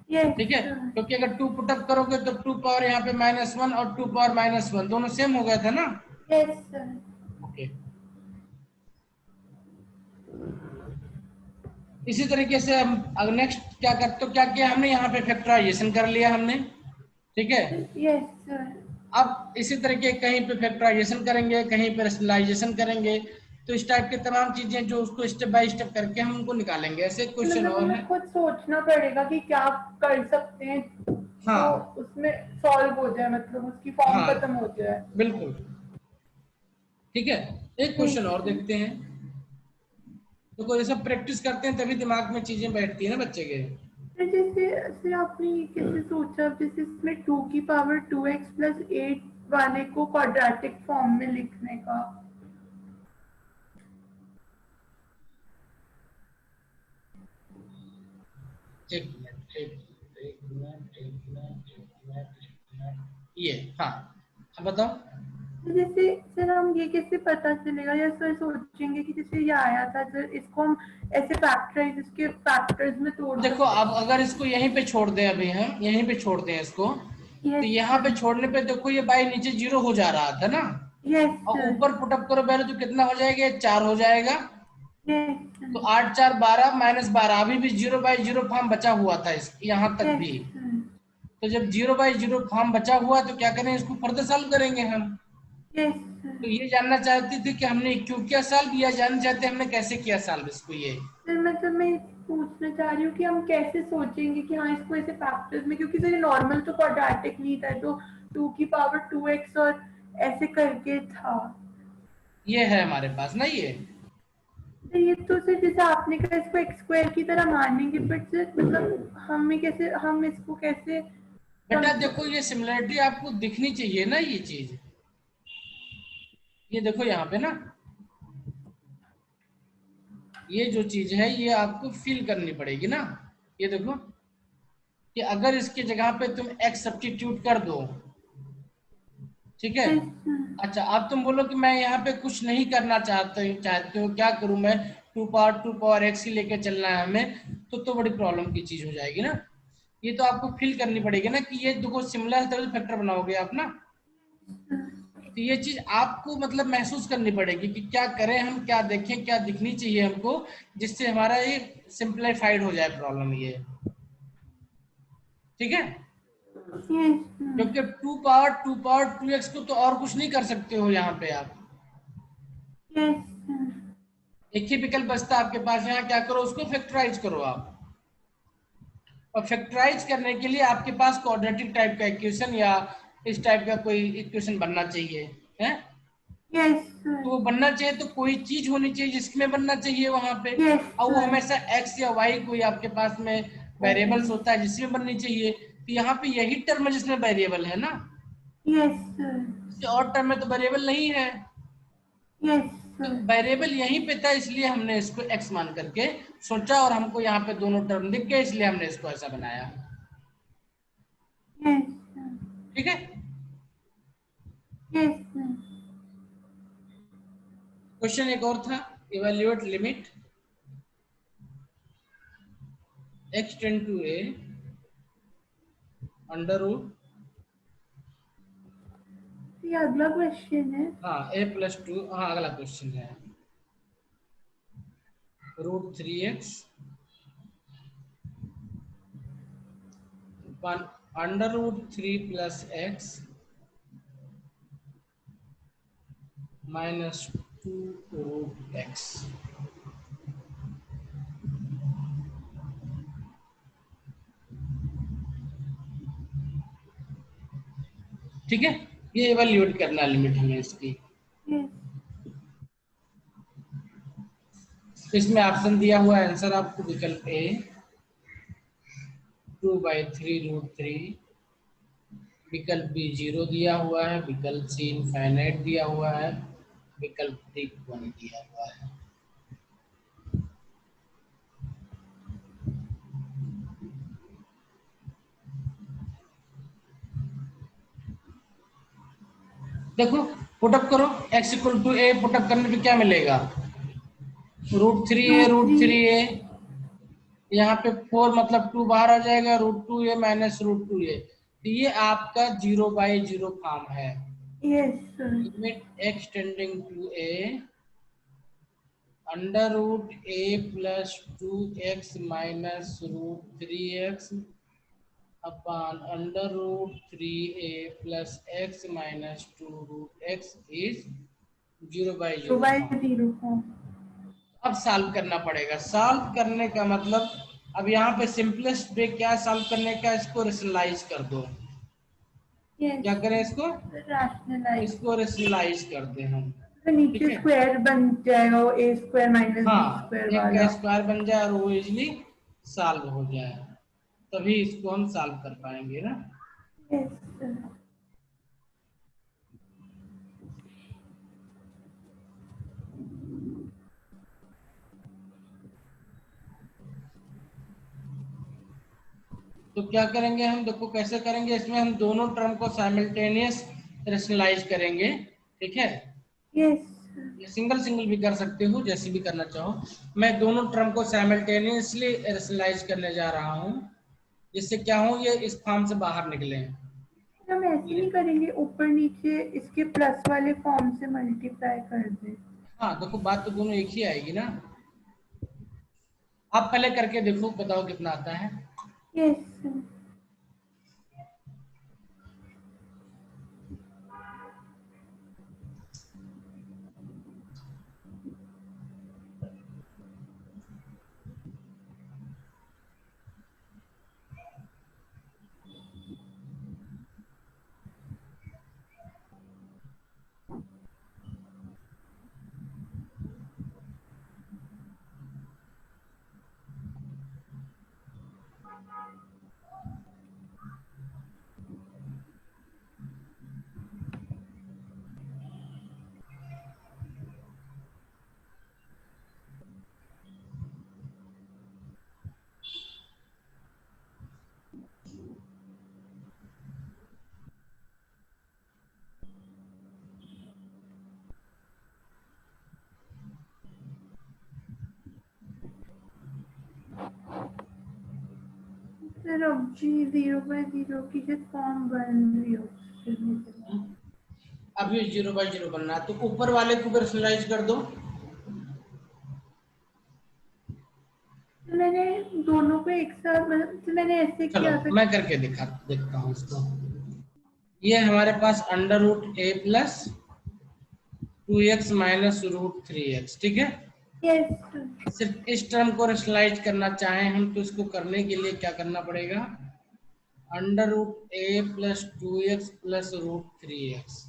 यस ठीक है, सर। क्योंकि अगर 2 पुटअप करोगे तो 2 पावर यहाँ पे -1 और 2 पावर -1 दोनों सेम हो गया था ना। Yes sir. ओके, इसी तरीके से हम अगर नेक्स्ट क्या करते, तो क्या किया हमने, यहाँ पे फैक्टराइजेशन कर लिया हमने। ठीक है, यस सर। अब इसी तरीके कहीं पे फैक्टराइजेशन करेंगे, कहीं पे रेशनलाइजेशन करेंगे, तो इस टाइप की तमाम चीजें जो उसको स्टेप बाय स्टेप करके हम उनको निकालेंगे। ऐसे क्वेश्चन मतलब और हमें है। खुद सोचना पड़ेगा कि क्या कर सकते हैं तो हाँ उसमें सॉल्व हो जाए, मतलब उसकी फॉर्म हाँ खत्म हो जाए। बिल्कुल। ठीक है, एक क्वेश्चन और देखते हैं। तो कोई सब प्रैक्टिस करते हैं तभी दिमाग में चीजें बैठती है ना बच्चे के। तो जैसे फिर आपने ये कैसे सोचा, जैसे इसमें 2 की पावर 2x प्लस 8 वाले को क्वाड्रेटिक फॉर्म में लिखने का। एक मिनट, एक मिनट, एक मिनट, एक मिनट, एक मिनट, ये हाँ, अब बताओ। तो जैसे सर हम ये कैसे पता चलेगा, या सर सोचेंगे कि जैसे ये आया था सर, इसको हम ऐसे फैक्टराइज, इसके फैक्टर्स में तोड़ देखो सकते अब अगर इसको यहीं पे छोड़ दें, अभी हम यहीं पे छोड़ दें इसको, हैं। तो यस यहाँ पे सर। छोड़ने पे देखो ये बाई नीचे 0 हो जा रहा था ना, यस और सर। ऊपर पुटअप करो वैल्यू तो कितना हो जाएगा, 4 हो जाएगा। यस तो सर। 8 4 12 -12, अभी भी 0/0 फॉर्म बचा हुआ था इस यहाँ तक यस भी। सर। तो जब 0/0 फॉर्म बचा हुआ तो क्या करें, इसको फर्दर सॉल्व करेंगे हम। Yes sir. तो ये जानना चाहती थी कि हमने क्यों किया सॉल्व, या जानना चाहते हमने कैसे किया सॉल्व इसको ये। सर मतलब मैं पूछना चाह रही हूँ कि हम कैसे सोचेंगे कि हाँ इसको ऐसे फैक्टर्स में, क्योंकि सर नॉर्मल तो क्वाड्रेटिक नहीं था, तो 2 की पावर 2x और ऐसे करके था। ये है हमारे पास ना ये। तो ये तो सर जैसे आपने कहा इसको एक्स स्क्वायर की तरह मानेंगे, बट सर मतलब हमें कैसे, हम इसको कैसे बेटा समझ देखो ये सिमिलरिटी आपको दिखनी चाहिए ना, ये चीज, ये देखो यहाँ पे ना, ये जो चीज है ये आपको फील करनी पड़ेगी ना। ये देखो कि अगर इसकी जगह पे तुम x सब्स्टिट्यूट कर दो, ठीक है। अच्छा अब तुम बोलो कि मैं यहाँ पे कुछ नहीं करना चाहते हो, क्या करूं मैं, 2 पावर x ही लेके चलना है हमें, तो बड़ी प्रॉब्लम की चीज हो जाएगी ना। ये तो आपको फील करनी पड़ेगी ना कि ये देखो सिमिलर है तभी फैक्टर बनाओगे आप ना। तो ये चीज आपको मतलब महसूस करनी पड़ेगी कि क्या करें हम, क्या देखें, क्या दिखनी चाहिए हमको, जिससे हमारा ये सिंप्लीफाइड हो जाए प्रॉब्लम ये। ठीक है, क्योंकि 2 पावर 2x को तो और कुछ नहीं कर सकते हो यहाँ पे आप। एक ही विकल्प बचता है आपके पास, यहाँ क्या करो, उसको फैक्टराइज करो आप। और फैक्टराइज करने के लिए आपके पास क्वाड्रेटिक टाइप का इक्वेशन या इस टाइप का कोई इक्वेशन बनना चाहिए है। यस तो वो बनना चाहिए तो कोई चीज होनी चाहिए जिसमें बनना चाहिए वहां पे। यस और वो सर। हमेशा x या y कोई आपके पास में वेरिएबल्स होता है जिसमें बननी चाहिए। तो यहाँ पे यही टर्म है जिसमें वेरिएबल है ना, यस सर। किसी और टर्म में तो वेरिएबल नहीं है। यस तो सर। वेरिएबल यहीं पे था, इसलिए हमने इसको x मान करके सोचा, और हमको यहाँ पे दोनों टर्म दिख गए इसलिए हमने इसको ऐसा बनाया। Yes sir. ठीक है, यस सर। क्वेश्चन एक और था, evaluate limit x tend to a under root ये अगला क्वेश्चन है। हाँ a+2, हाँ अगला क्वेश्चन है √3x √3 + x -2√x। ठीक है, ये इवैल्यूएट करना है लिमिट हमें इसकी। यस तो इसमें ऑप्शन दिया हुआ है आंसर आपको विकल्प ए 2/3√3, विकल्प बी 0 दिया हुआ है, विकल्प सी इनफाइनाइट दिया हुआ है, विकल्प डी 1 दिया हुआ है। देखो पुटअप करो, x = a, पुटअप करने पे क्या मिलेगा √3a √3a, यहाँ पे 4 मतलब 2 बाहर आ जाएगा, √2a -√2a। तो ये आपका 0/0 फॉर्म है। Yes sir limit x tending to a √a + 2x -√3x upon √3a + x -2√x is 0/0 form. 2/0 form. अब सॉल्व करना पड़ेगा। सॉल्व करने का मतलब अब यहाँ पे सिंपलेस्ट वे क्या सॉल्व करने का, इसको रेशनलाइज कर दो। यस क्या करें इसको रैशनलाइज। रेशनलाइज करते हैं हम। तो ठीक नीचे है, स्क्वायर बन जाएगा वो a² - हाँ b² एक का वाला। स्क्वायर बन जाए और वो इजली सॉल्व हो जाए, तभी इसको हम सॉल्व कर पाएंगे ना। यस सर तो क्या करेंगे हम, देखो कैसे करेंगे, इसमें हम दोनों टर्म को साइमल्टेनियस रेशनलाइज करेंगे। ठीक है, यस ये सिंगल सिंगल भी कर सकते हो, जैसे भी करना चाहो। मैं दोनों टर्म को साइमल्टेनियसली रेशनलाइज करने जा रहा हूँ, जिससे क्या हो ये इस फॉर्म से बाहर निकले। हम ऐसे नहीं करेंगे, ऊपर नीचे इसके प्लस वाले फॉर्म से मल्टीप्लाई कर दे। हाँ देखो बात तो दोनों एक ही आएगी ना। आप पहले करके देखो, बताओ कितना आता है। यस सर अब भी 0/0 की जो फॉर्म बन रही हो अभी 0/0 बनना है, तो ऊपर वाले को रेशनलाइज कर दो। तो मैंने दोनों को एक साथ तो मैंने ऐसे चलो किया था। मैं करके देखता हूँ इसको। ये हमारे पास √a + 2x -√3x, ठीक है। यस सिर्फ इस टर्म को रेशनलाइज करना चाहें हम, तो इसको करने के लिए क्या करना पड़ेगा, √a + 2x +√3x,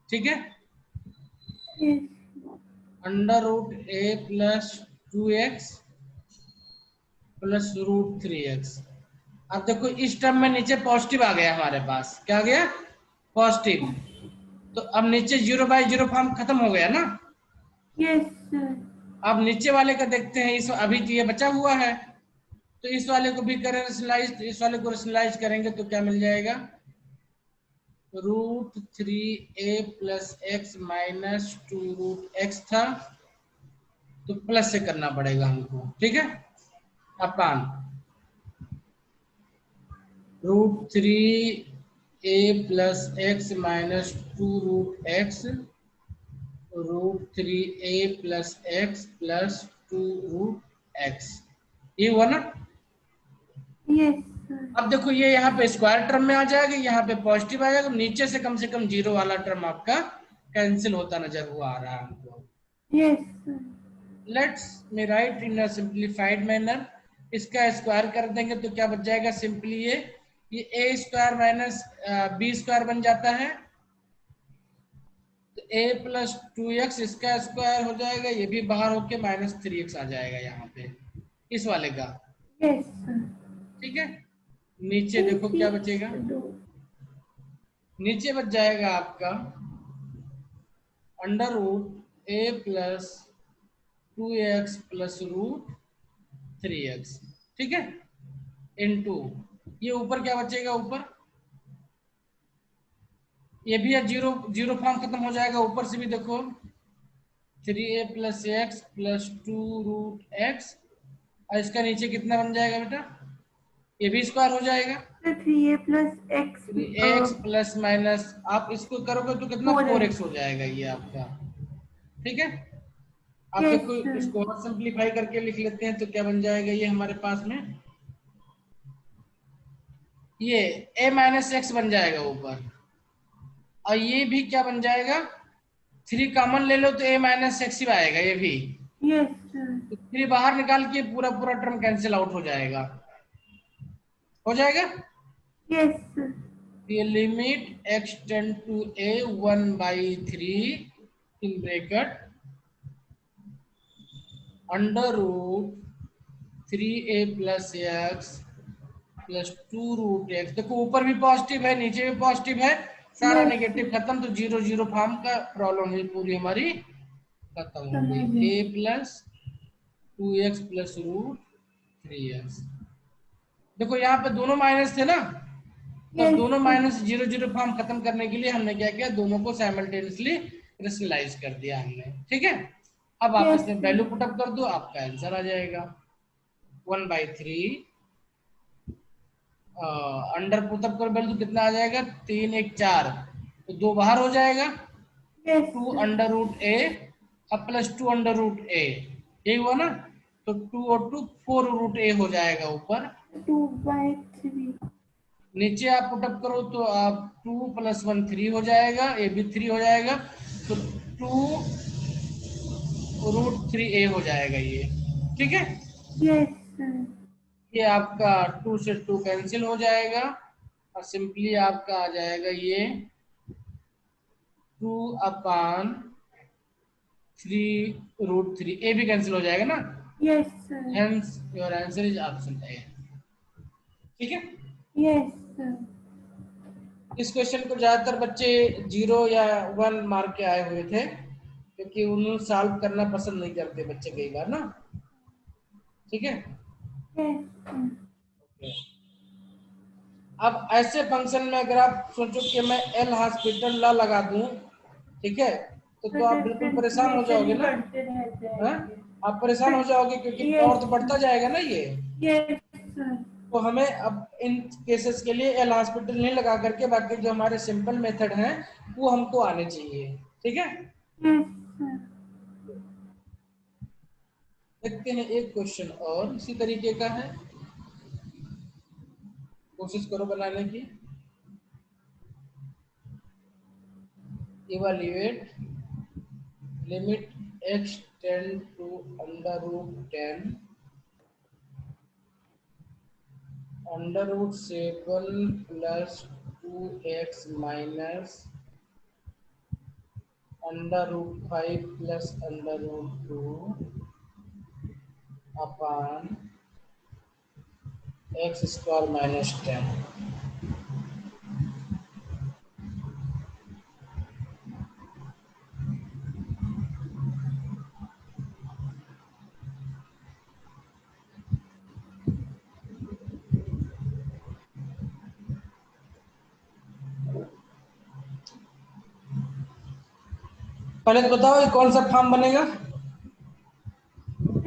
ठीक है। Yes √a + 2x +√3x। अब देखो इस टर्म में नीचे पॉजिटिव आ गया हमारे पास, क्या आ गया, पॉजिटिव। तो अब नीचे 0/0 फॉर्म खत्म हो गया ना। यस अब नीचे वाले का देखते हैं, इस अभी तो ये बचा हुआ है, तो इस वाले को भी करें रेशनलाइज। इस वाले को रेशनलाइज करेंगे तो क्या मिल जाएगा, √3a + x -2√x था, तो प्लस से करना पड़ेगा हमको, ठीक है। Upon √3 a plus x minus 2 root x root 3 a plus x plus 2 root x, ये हुआ ना। Yes sir. अब देखो ये यहाँ पे स्क्वायर टर्म में आ जाएगा, यहाँ पे पॉजिटिव आ जाएगा, नीचे से कम जीरो वाला टर्म आपका कैंसिल होता नजर हुआ आ रहा है हमको। Yes sir. Let's me right in a simplified manner, इसका स्क्वायर कर देंगे तो क्या बच जाएगा, सिंपली ये ए स्क्वायर माइनस बी स्क्वायर बन जाता है, तो ए प्लस 2x इसका स्क्वायर हो जाएगा, ये भी बाहर होके माइनस 3x आ जाएगा यहाँ पे इस वाले का। Yes sir. ठीक है, नीचे देखो क्या बचेगा, नीचे बच जाएगा आपका under root a plus 2x plus root 3x, ठीक है, इनटू ये ऊपर क्या बचेगा, ऊपर ये भी है जीरो, जीरो फॉर्म खत्म हो जाएगा, ऊपर से भी देखो 3a plus x plus 2 root x, और इसका नीचे कितना बन जाएगा बेटा, ये भी स्क्वायर हो जाएगा, 3a plus x 3x plus minus आप इसको करोगे तो कितना 4x 4x। हो जाएगा ये आपका। ठीक है, आप यस देखो सर। इसको और सिंप्लीफाई करके लिख लेते हैं तो क्या बन जाएगा ये हमारे पास में, ये a माइनस एक्स बन जाएगा ऊपर, और ये भी क्या बन जाएगा, 3 कॉमन ले लो तो a माइनस एक्स ही आएगा ये भी, यस सर। तो 3 बाहर निकाल के पूरा पूरा टर्म कैंसिल आउट हो जाएगा, हो जाएगा। Yes sir. ये limit x tend to a 1/3 in bracket under root 3a plus x plus 2 root x, देखो ऊपर भी पॉजिटिव है नीचे भी पॉजिटिव है, सारा नेगेटिव खत्म, तो जीरो जीरो फॉर्म का प्रॉब्लम हुई पूरी हमारी खत्म हो गई, a plus 2x plus root 3x। देखो यहाँ पे दोनों माइनस थे ना, तो यस दोनों sir. Minus zero zero form खत्म करने के लिए हमने क्या किया, दोनों को साइमल्टेनियसली रेशनलाइज कर दिया हमने। ठीक है, अब आप यस इसमें सर। वैल्यू पुटअप कर दो, आपका आंसर आ जाएगा 1/3 अंडर पुटअप कर वैल्यू कितना आ जाएगा, 3 1 4, तो 2 बाहर हो जाएगा, यस 2 सर। अंडर रूट ए अब प्लस 2 अंडर रूट ए, यही हुआ ना, तो 2 और 2 4 रूट ए हो जाएगा ऊपर, 2/3। नीचे आप पुटअप करो तो आप 2 प्लस 1 3 हो जाएगा, ए भी 3 हो जाएगा, तो 2 रूट 3 ए हो जाएगा ये। ठीक है, यस सर। ये आपका 2 से 2 कैंसिल हो जाएगा, और सिंपली आपका आ जाएगा ये 2 अपान 3 रूट 3, ए भी कैंसिल हो जाएगा ना, yes sir. Hence your answer is option A. ठीक है, यस सर। इस क्वेश्चन को ज्यादातर बच्चे 0 या 1 मार्क के आए हुए थे, क्योंकि उन्हें सॉल्व करना पसंद नहीं करते बच्चे कई बार ना। ठीक है, यस सर। अब ऐसे फंक्शन में अगर आप सोचो कि मैं एल हॉस्पिटल ला लगा दूं, ठीक है, तो आप बिल्कुल परेशान हो जाओगे डिफरेंशिएशन ना, बढ़ते रह हाँ, जाएंगे। आप परेशान हो जाओगे क्योंकि और तो बढ़ता जाएगा ना ये। Yes sir. तो हमें अब इन केसेस के लिए एल हॉस्पिटल नहीं लगा करके बाकी जो हमारे सिंपल मेथड हैं वो हमको आने चाहिए। ठीक है, यस सर। देखते हैं एक क्वेश्चन और इसी तरीके का है, कोशिश करो बनाने की। Evaluate limit x tend to under root 10 under root 7 plus 2x minus under root 5 plus under root 2 upon x square minus 10। पहले तो बताओ ये कौन सा फॉर्म बनेगा।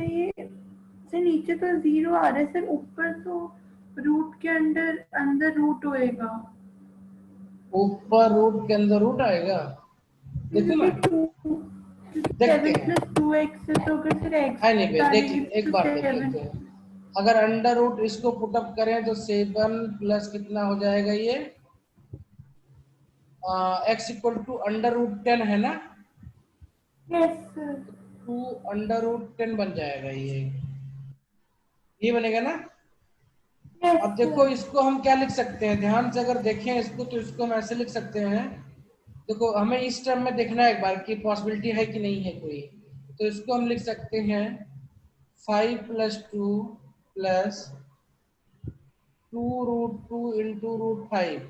ये सर नीचे तो 0 आ रहा है सर, ऊपर तो रूट के अंदर अंदर रूट होएगा। ऊपर रूट के अंदर रूट आएगा, देखो ना, देखते सेवन हैं। प्लस टू एक्स है तो अगर फिर एक्स है नहीं भाई, डालेंगे देखिए एक तो बार देख सेवन। लेते हैं। अगर अंडर रूट इसको पुटअप करें तो 7 प्लस कितना हो जाएगा ये, x equal to under root 10 है ना, यस सर। 2 अंडर रूट 10 बन जाएगा ये बनेगा ना। यस अब देखो सर। इसको हम क्या लिख सकते हैं, ध्यान से अगर देखें इसको तो इसको हम ऐसे लिख सकते हैं। देखो हमें इस टर्म में देखना है एक बार कि पॉसिबिलिटी है कि नहीं है कोई, तो इसको हम लिख सकते हैं 5 प्लस 2 प्लस 2√2 इंटू √5,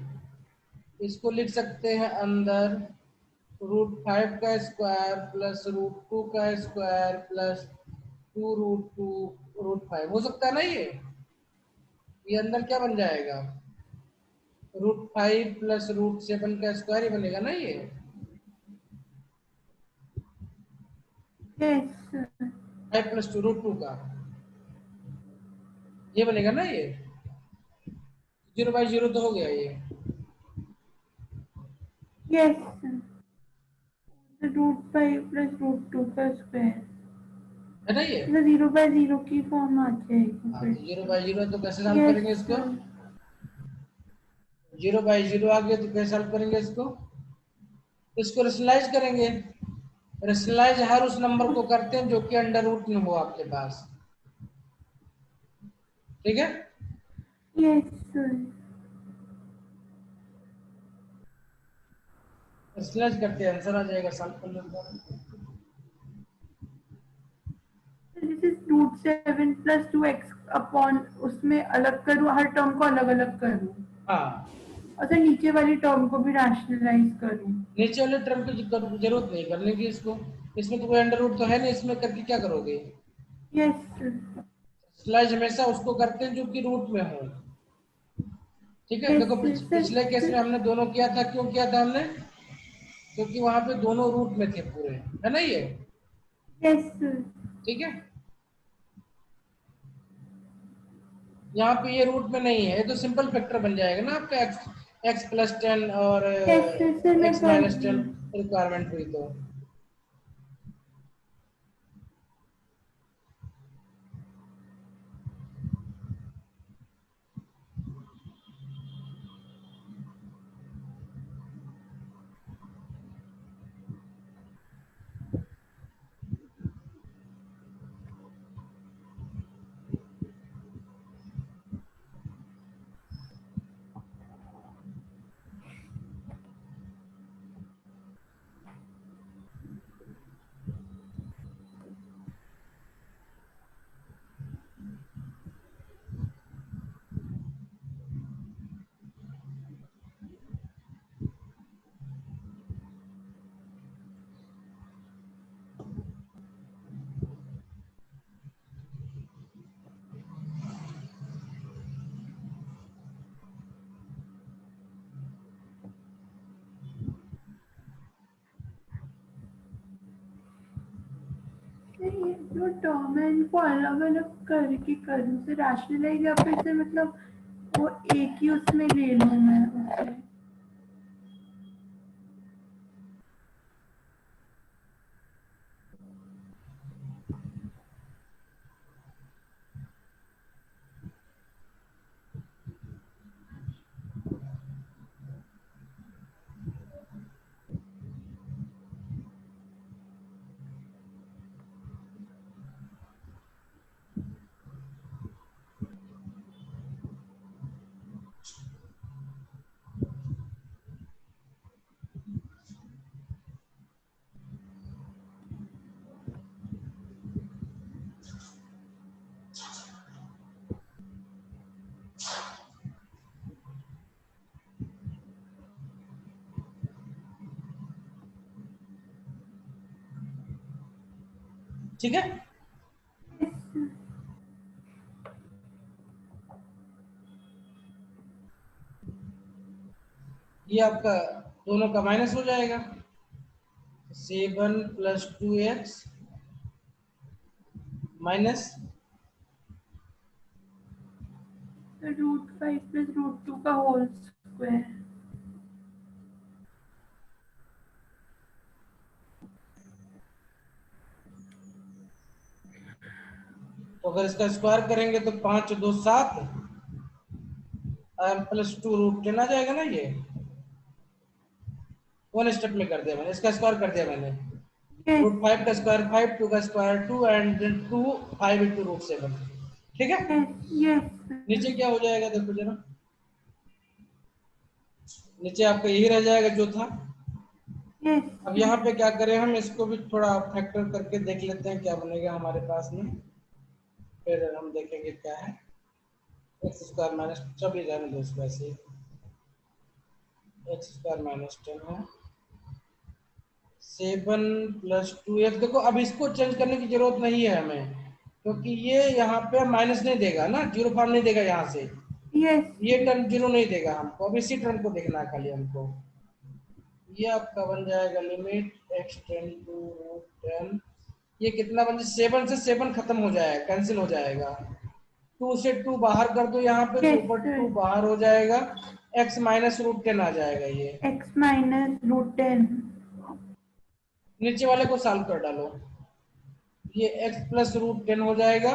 इसको लिख सकते हैं अंदर √5 का स्क्वायर प्लस √2 का स्क्वायर प्लस 2√2 √5 हो सकता है ना ये अंदर क्या बन जाएगा, √5 प्लस √7 का स्क्वायर ही बनेगा ना ये। Yes sir. 5 प्लस 2 √2 का ये बनेगा ना ये, 0/0 तो हो गया ये। Yes sir. √5 प्लस √2 का स्क्वायर है ना ये। मतलब 0/0 की फॉर्म आ जाएगी हाँ फिर तो से। 0/0 तो कैसे सॉल्व यस करेंगे इसको, सर। 0/0 आ गया तो कैसे सॉल्व करेंगे इसको रेशनलाइज करेंगे। रेशनलाइज हर उस नंबर को करते हैं जो कि अंडर रूट में हो आपके पास, ठीक है। Yes sir. रेशनलाइज करते हैं आंसर आ जाएगा, सॉल्व कर लेते जैसे √7 प्लस 2x अपॉन उसमें अलग करूँ, हर टर्म को अलग अलग करूँ हाँ, और फिर नीचे वाली टर्म को भी रैशनलाइज करूँ। नीचे वाले टर्म की जरूरत नहीं करने की इसको, इसमें तो कोई अंडर रूट तो है नहीं, इसमें करके क्या करोगे। Yes sir. स्लाइज हमेशा उसको करते हैं जो कि रूट में हो, ठीक है। यस देखो सर पिछले केस में सर। हमने दोनों किया था, क्यों किया था हमने, क्योंकि वहां पे दोनों रूट में थे पूरे, है ना ये, यस सर। ठीक है। यहाँ पे ये रूट में नहीं है, ये तो सिंपल फैक्टर बन जाएगा ना आपका, x+10 और यस सर सर मैं कर रही x-10 हूँ। रिक्वायरमेंट हुई तो। नहीं, ये जो टर्म है इनको अलग अलग करके करूँ से रैशनलाइज या फिर से मतलब वो एक ही उसमें ले लूँ मैं उसे। ठीक है, ये आपका दोनों का माइनस हो जाएगा, 7 + 2x माइनस √5 प्लस √2 का होल स्क्वायर। अगर इसका स्क्वायर करेंगे तो 5 2 7 प्लस 2 रूट 10 आ जाएगा ना। ये वन स्टेप में कर दिया मैंने, इसका स्क्वायर कर दिया मैंने। यस रूट 5 का स्क्वायर 5, 2 का square 2 and then 2 5 into root 7। ठीक है, यस नीचे क्या हो जाएगा देखो जरा, नीचे आपका यही रह जाएगा जो था। यस अब यहाँ पे क्या करें, हम इसको भी थोड़ा फैक्टर करके देख लेते हैं क्या बनेगा हमारे पास में, फिर हम देखेंगे क्या है। एक्स स्क्वायर माइनस, चलिए रहने दो इसको ऐसे ही, एक्स स्क्वायर माइनस 10 है 7 प्लस 2x। देखो अब इसको चेंज करने की जरूरत नहीं है हमें, क्योंकि ये यहाँ पे माइनस नहीं देगा ना, जीरो फॉर्म नहीं देगा यहाँ से, यस ये टर्म जीरो नहीं देगा हमको। अब इसी टर्म को देखना है खाली हमको। ये आपका बन जाएगा limit x tend to root 10, ये कितना बन जाए, 7 से 7 खत्म हो जाएगा, कैंसिल हो जाएगा। 2 से 2 बाहर कर दो यहाँ पे, तो यस ऊपर सर 2 बाहर हो जाएगा, x माइनस रूट 10 आ जाएगा ये। एक्स माइनस रूट 10 नीचे वाले को सॉल्व कर डालो, ये x प्लस रूट 10 हो जाएगा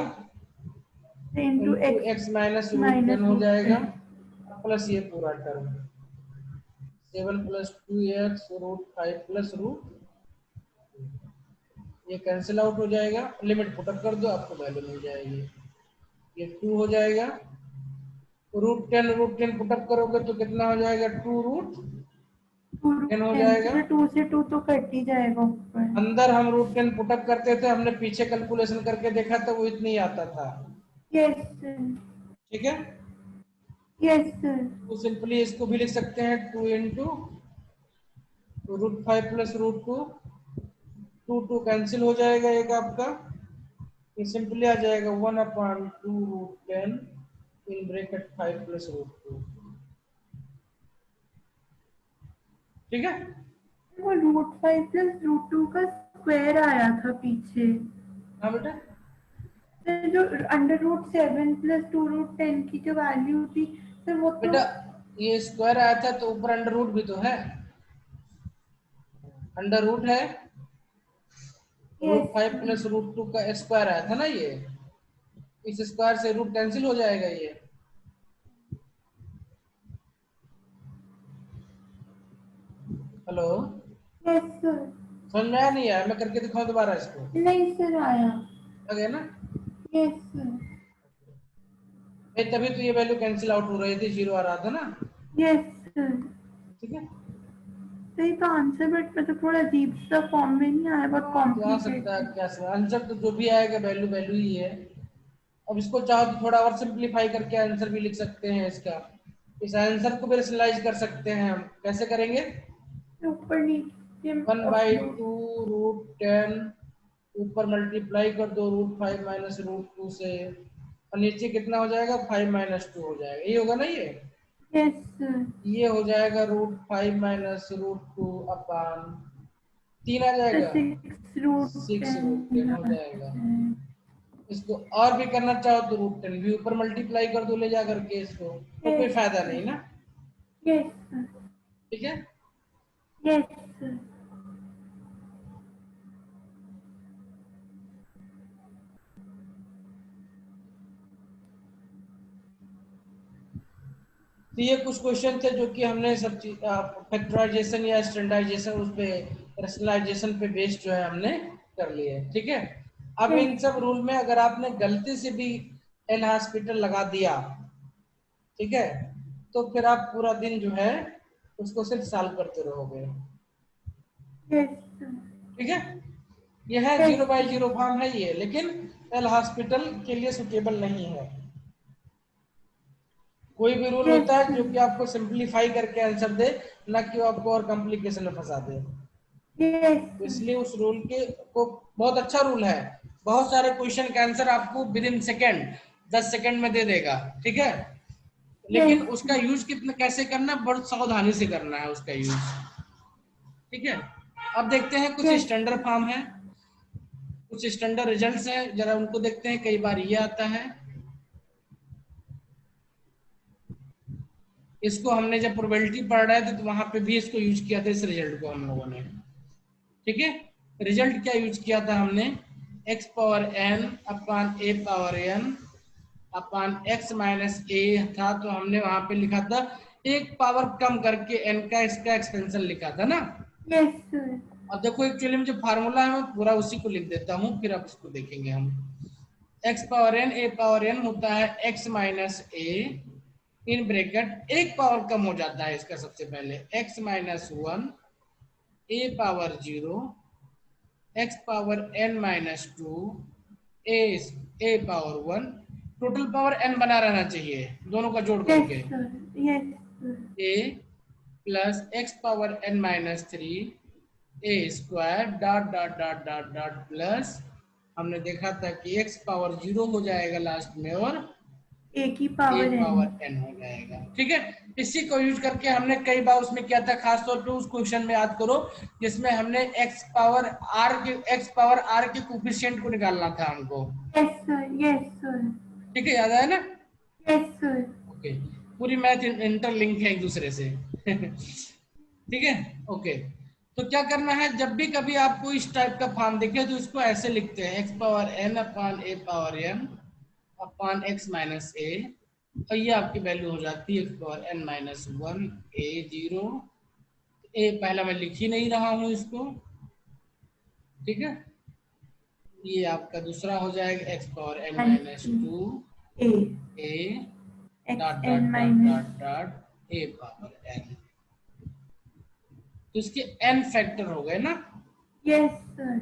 into into x x minus root 10 minus हो रूट जाएगा, 10 प्लस ये पूरा term 7 plus 2x root 5 plus root, ये कैंसिल आउट हो जाएगा। लिमिट पुटअप कर दो, आपको वैल्यू मिल जाएगी, ये 2 हो जाएगा। रूट 10 पुटअप करोगे तो कितना हो जाएगा, 2 रूट 10 हो 10 जाएगा। से 2 से 2 तो कट ही जाएगा ऊपर। अंदर हम रूट 10 पुटअप करते थे, हमने पीछे कैलकुलेशन करके देखा था, वो इतनी आता था। यस सर ठीक है, यस सर तो सिंपली इसको भी लिख सकते हैं 2 into root 5 plus root 2, 2 cancel हो जाएगा एक आपका, ये सिंपली आ जाएगा 1/2 root 10 in bracket 5 plus root 2। ठीक है, वो रूट 5 प्लस रूट 2 का स्क्वायर आया था पीछे। हाँ बेटा, सर जो अंडर रूट 7 प्लस 2 रूट 10 की जो वैल्यू थी सर वो तो बेटा ये स्क्वायर आया था तो ऊपर अंडर रूट भी तो है, अंडर रूट है, रूट यस 5 प्लस रूट 2 का स्क्वायर आया था ना ये, इस स्क्वायर से रूट कैंसिल हो जाएगा ये। हेलो, यस सर समझ में आया नहीं आया, मैं करके दिखाऊं दोबारा इसको, नहीं सर आया। आ गया ना। यस सर तभी तो ये वैल्यू कैंसिल आउट हो रही थी, जीरो आ रहा था ना। यस सर ठीक है, सही तो आंसर बट मतलब थोड़ा अजीब सा फॉर्म में नहीं आया, बहुत तो आ सकता है कॉम्प्लिकेटेड। क्या, आंसर तो जो भी आएगा वैल्यू वैल्यू ही है। अब इसको चाहो तो थोड़ा और सिंप्लीफाई करके आंसर भी लिख सकते हैं इसका, इस आंसर को भी रेशनलाइज कर सकते हैं हम, कैसे करेंगे, ऊपर नीचे 1/2 अपलोड रूट 10, ऊपर मल्टीप्लाई कर दो रूट 5 माइनस रूट 2 से, और नीचे कितना हो जाएगा 5 माइनस 2 हो जाएगा, ये होगा ना यस सर ये हो जाएगा रूट 5 माइनस रूट 2 अपान 3 आ जाएगा, 6 रूट 6 रूट 10 10 हो जाएगा। इसको और भी करना चाहो तो रूट 10 भी ऊपर मल्टीप्लाई कर दो ले जा करके इसको, तो कोई फायदा नहीं ना। यस सर ठीक है, यस सर तो ये कुछ क्वेश्चन थे जो कि हमने सब चीज फैक्टराइजेशन या स्टैंडर्डाइजेशन उस पे रैशनलाइजेशन पे बेस्ड जो है हमने कर लिए। ठीक है, अब इन सब रूल में अगर आपने गलती से भी एल हॉस्पिटल लगा दिया, ठीक है, तो फिर आप पूरा दिन जो है उसको सिर्फ सॉल्व करते रहोगे। यस सर ठीक है, ये है 0/0 फॉर्म है ये, लेकिन एल हॉस्पिटल के लिए सुटेबल नहीं है। कोई भी रूल यस होता है जो कि आपको सिंप्लीफाई करके आंसर दे, ना कि वो आपको और कॉम्प्लिकेशन में फंसा दे। तो यस इसलिए उस रूल के को बहुत अच्छा रूल है, बहुत सारे क्वेश्चन का आंसर आपको विद इन सेकेंड 10 सेकेंड में दे देगा। ठीक है, लेकिन उसका यूज कितना कैसे करना, बहुत सावधानी से करना है उसका यूज। ठीक है, अब देखते हैं कुछ स्टैंडर्ड फॉर्म है, कुछ स्टैंडर्ड रिजल्ट्स हैं, जरा उनको देखते हैं। कई बार ये आता है, इसको हमने जब प्रोबेबिलिटी पढ़ रहे थे तो वहां पे भी इसको यूज किया था, इस रिजल्ट को हम लोगों ने। ठीक है, रिजल्ट क्या यूज किया था हमने, x power n upon a power n upon x minus a था, तो हमने वहां पे लिखा था एक पावर कम करके n का इसका एक्सपेंशन लिखा था ना। Yes sir. अब देखो एक्चुअली में जो फार्मूला है मैं पूरा उसी को लिख देता हूँ, फिर आप इसको देखेंगे हम। x power n a power n होता है x minus a in bracket, एक पावर कम हो जाता है इसका सबसे पहले, x minus 1 a power 0 x power n minus 2 a power 1, total power n बना रहना चाहिए दोनों का जोड़ यस करके, sir. Yes sir. a plus x power n minus 3 a square dot dot dot dot dot plus, हमने देखा था कि x पावर 0 हो जाएगा लास्ट में और ए की a power n. Power n हो जाएगा। ठीक है, इसी को यूज करके हमने कई बार उसमें किया था, खास तौर पे उस क्वेश्चन में याद करो जिसमें हमने x पावर r के कोफिशिएंट को निकालना था हमको। Yes sir. Yes sir. ठीक है, याद आया ना? Yes sir. ओके, पूरी मैथ इंटरलिंक है एक दूसरे से। ठीक है, ओके। तो क्या करना है, जब भी कभी आपको इस टाइप का फॉर्म दिखे तो इसको ऐसे लिखते हैं, x power n upon a power n upon x minus a, और ये आपकी वैल्यू हो जाती है x power n minus 1 a 0, a पहला मैं लिख ही नहीं रहा हूँ इसको। ठीक है, ये आपका दूसरा हो जाएगा x power n minus 2 a a x dot n dot dot minus. Dot dot a power n, तो इसके n फैक्टर हो गए ना। Yes sir.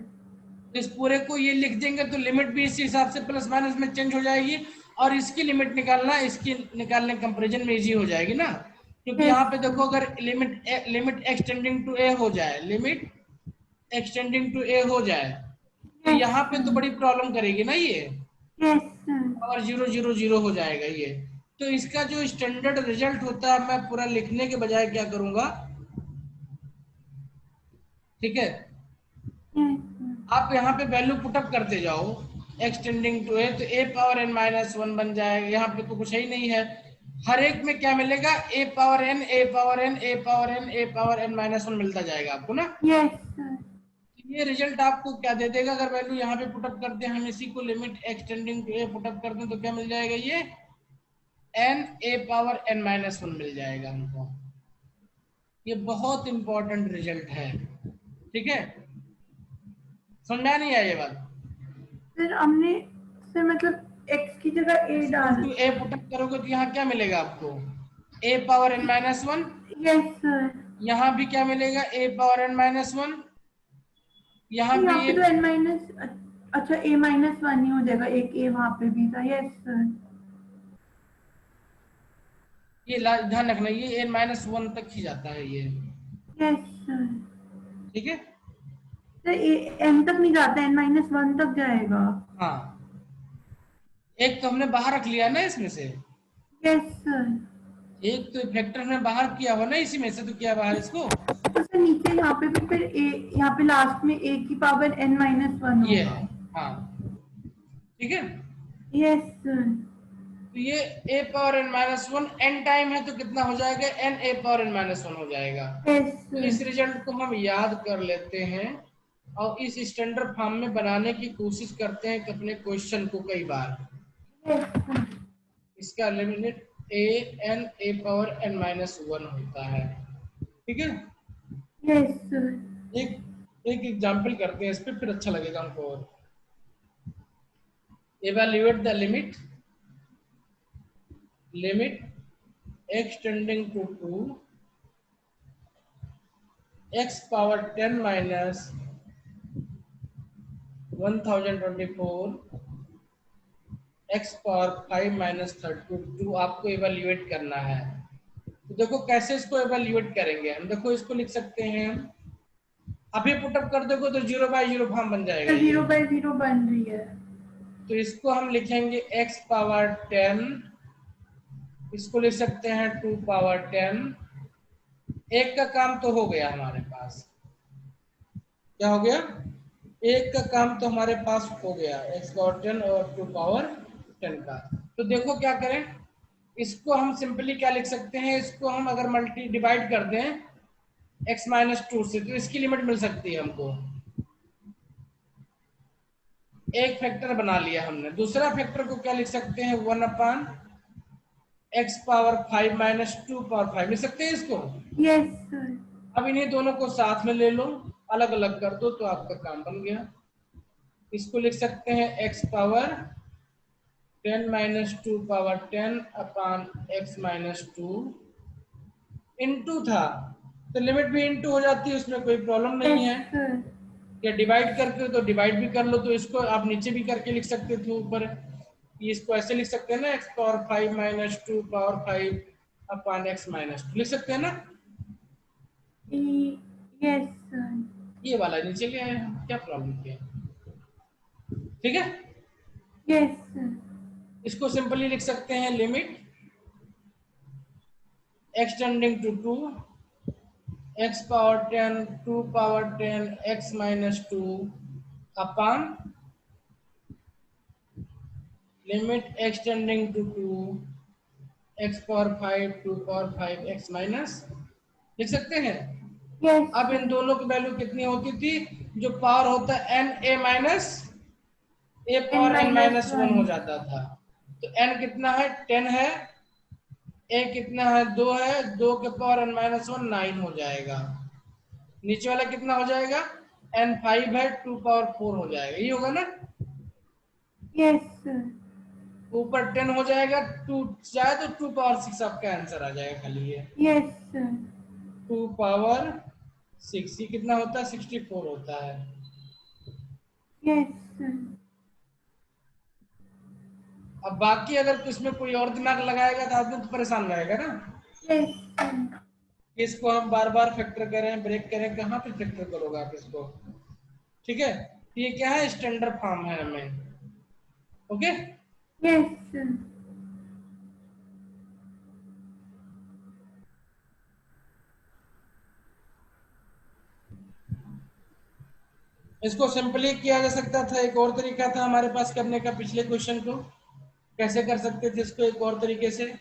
तो इस पूरे को ये लिख देंगे तो लिमिट भी इसी हिसाब से प्लस माइनस में चेंज हो जाएगी, और इसकी लिमिट निकालना इसकी निकालने कंपैरिजन में इजी हो जाएगी ना, क्योंकि यहाँ पे देखो अगर लिमिट एक्सटेंडिंग टू ए हो जाए, लिमिट एक्सटेंडिंग टू ए हो जाए तो यहाँ पे तो बड़ी प्रॉब्लम करेगी ना ये, यस सर। और 0 0 0 हो जाएगा ये। तो इसका जो स्टैंडर्ड रिजल्ट होता है, मैं पूरा लिखने के बजाय क्या करूंगा, ठीक है, आप यहाँ पे वैल्यू पुटअप करते जाओ एक्सटेंडिंग टू ए, तो ए पावर एन माइनस 1 बन जाएगा। यहाँ पे तो कुछ ही नहीं है, हर एक में क्या मिलेगा, a power n a power n a power n a power n minus 1 मिलता जाएगा आपको ना। Yes sir. ये रिजल्ट आपको क्या दे देगा, अगर वैल्यू यहाँ पे पुटअप करते हैं हम, इसी को limit x tending to a put up करते हैं तो क्या मिल जाएगा, ये n a power n minus 1 मिल जाएगा हमको। ये बहुत इंपॉर्टेंट रिजल्ट है। ठीक है, समझा नहीं आया ये बात? सर हमने सर मतलब एक्स की जगह ए डाल। टू ए पुटअप करोगे तो यहाँ क्या मिलेगा आपको, a power n minus 1, yes sir. यहाँ भी क्या मिलेगा, ए पावर एन माइनस 1, यहाँ भी यहाँ पे तो एन माइनस, अच्छा ए माइनस 1 ही हो जाएगा, एक ए वहाँ पे भी था। Yes sir. ये ध्यान रखना, ये एन माइनस 1 तक ही जाता है ये। Yes sir. ठीक है, सर एन तक नहीं जाता, एन माइनस 1 तक जाएगा। हाँ, एक तो हमने बाहर रख लिया ना इसमें से, यस सर। एक तो फैक्टर हमने बाहर किया हो ना, इसी में से तो किया बाहर इसको, तो सर नीचे यहाँ पे भी फिर ए, यहाँ पे लास्ट में ए की पावर एन माइनस 1 ये होगा। है, हाँ, ठीक है। Yes sir. तो ये a power n minus 1 n time है तो कितना हो जाएगा, n a power n minus 1 हो जाएगा। यस तो इस सर। रिजल्ट को हम याद कर लेते हैं और इस स्टैंडर्ड फॉर्म में बनाने की कोशिश करते हैं कि अपने क्वेश्चन को कई बार। Yes sir. इसका limit a n a power n minus 1 होता है। ठीक है, यस सर। एक एग्जाम्पल करते हैं इस पे, फिर अच्छा लगेगा हमको। और evaluate the limit extending to 2 x power 10 minus 1024 x power 5 minus 32 आपको इवेल्युएट करना है। तो देखो कैसे इसको इवेल्युएट करेंगे हम, देखो इसको लिख सकते हैं हम, अभी पुटअप कर दोगे तो 0/0 फॉर्म बन जाएगा, 0/0 बन रही है। तो इसको हम लिखेंगे x पावर 10, इसको लिख सकते हैं 2 पावर 10, एक का काम तो हो गया हमारे पास, क्या हो गया, एक का काम तो हमारे पास हो गया, x पावर 10 और 2 पावर 10 का। तो देखो क्या करें, इसको हम सिंपली क्या लिख सकते हैं, इसको हम अगर मल्टी डिवाइड कर दें x माइनस 2 से तो इसकी लिमिट मिल सकती है हमको, एक फैक्टर बना लिया हमने। दूसरा फैक्टर को क्या लिख सकते हैं, 1/x पावर 5 माइनस 2 पावर 5 लिख सकते हैं इसको। Yes sir. अब इन्हीं दोनों को साथ में ले लो, अलग अलग कर दो तो आपका काम बन गया। इसको लिख सकते हैं x पावर 10 माइनस 2 पावर 10 अपान x माइनस 2 इंटू था तो लिमिट भी इंटू हो जाती है, उसमें कोई प्रॉब्लम नहीं यस है। सर। या डिवाइड करके तो डिवाइड भी कर लो, तो इसको आप नीचे भी करके लिख सकते थे ऊपर। इसको ऐसे लिख सकते हैं ना, x पावर 5 माइनस 2 पावर 5 अपान x माइनस 2 लिख सकते हैं ना। Yes sir. ये वाला नीचे ले आए हम, क्या प्रॉब्लम किया, ठीक है। Yes sir. इसको सिंपली लिख सकते हैं limit x tending to 2 x power 10 2 power 10 x minus 2 upon limit x tending to 2 x power 5 2 power 5 x minus लिख सकते हैं। यस अब इन दोनों की वैल्यू कितनी होती थी, जो पावर होता है n a minus a n power n minus minus 1 one. हो जाता था। तो n कितना है, 10 है, a कितना है, 2 है, 2 के पावर n माइनस 1 9 हो जाएगा। नीचे वाला कितना हो जाएगा, n 5 है, 2 पावर 4 हो जाएगा, ये होगा ना। Yes sir. ऊपर 10 हो जाएगा, 2 जाए तो 2 पावर 6 आपका आंसर आ जाएगा खाली ये। Yes sir. 2 पावर 6 ये कितना होता है, 64 होता है। Yes sir. अब बाकी अगर इसमें कोई और दिमाग लगाएगा तो आदमी तो परेशान रहेगा ना। Yes sir. इसको हम बार बार फैक्टर करें, ब्रेक करें, कहाँ पे फैक्टर करोगे आप इसको, ठीक है। ये क्या है, स्टैंडर्ड फॉर्म है हमें, ओके। Yes sir. इसको सिंपली किया जा सकता था, एक और तरीका था हमारे पास करने का, पिछले क्वेश्चन को कैसे कर सकते थे इसको एक और तरीके से।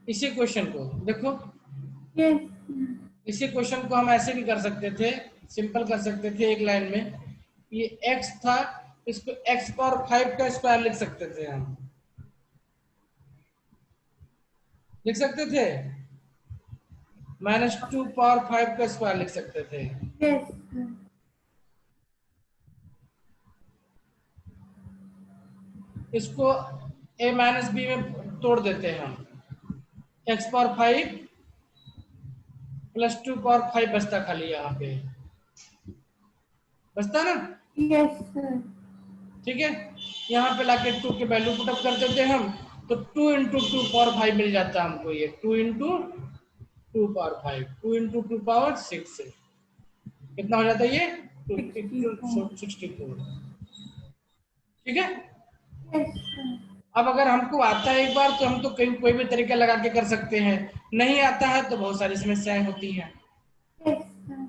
इसी क्वेश्चन को देखो, यस इसी क्वेश्चन को हम ऐसे भी कर सकते थे, सिंपल कर सकते थे एक लाइन में। ये x था, इसको x पावर 5 का स्क्वायर लिख सकते थे हम, लिख सकते थे, माइनस 2 पावर 5 का स्क्वायर लिख सकते थे। Yes sir. इसको a माइनस बी में तोड़ देते हैं हम, x पावर 5 प्लस 2 पावर 5 बचता खाली यहाँ पे, बचता ना, यस सर। ठीक है। यहाँ पे लाके 2 के वैल्यू पुट अप कर देते हैं हम, तो 2 इंटू 2 पावर 5 मिल जाता है हमको, ये 2 इंटू 2 पावर 5 2 इंटू 2 पावर 6 कितना हो जाता है ये 64, ठीक है। Yes sir. अब अगर हमको आता है एक बार तो हम तो कहीं कोई भी तरीका लगा के कर सकते हैं, नहीं आता है तो बहुत सारी समस्याएं होती हैं। Yes sir.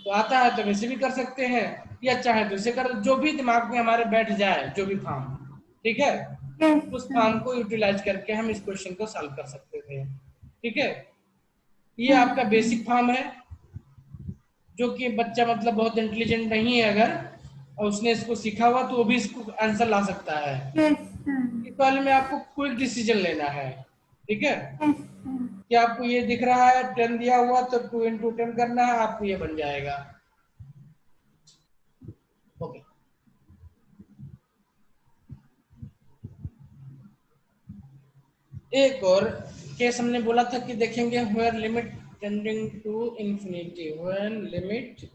तो आता है तो वैसे भी कर सकते हैं, या चाहे तो इसे कर, जो भी दिमाग में हमारे बैठ जाए, जो भी फॉर्म, ठीक है, यस उस सर। फॉर्म को यूटिलाइज करके हम इस क्वेश्चन को सॉल्व कर सकते थे, ठीक है। ये यस आपका बेसिक फॉर्म है, जो कि बच्चा मतलब बहुत इंटेलिजेंट नहीं है अगर, और उसने इसको सीखा हुआ तो वो भी इसको आंसर ला सकता है। Yes sir. इस वाले में आपको क्विक डिसीजन लेना है, ठीक है। Yes sir. कि आपको ये दिख रहा है 10 दिया हुआ तो 2 इंटू 10 करना है, आपको ये बन जाएगा, ओके। एक और केस हमने बोला था कि देखेंगे, where limit tending to infinity, when limit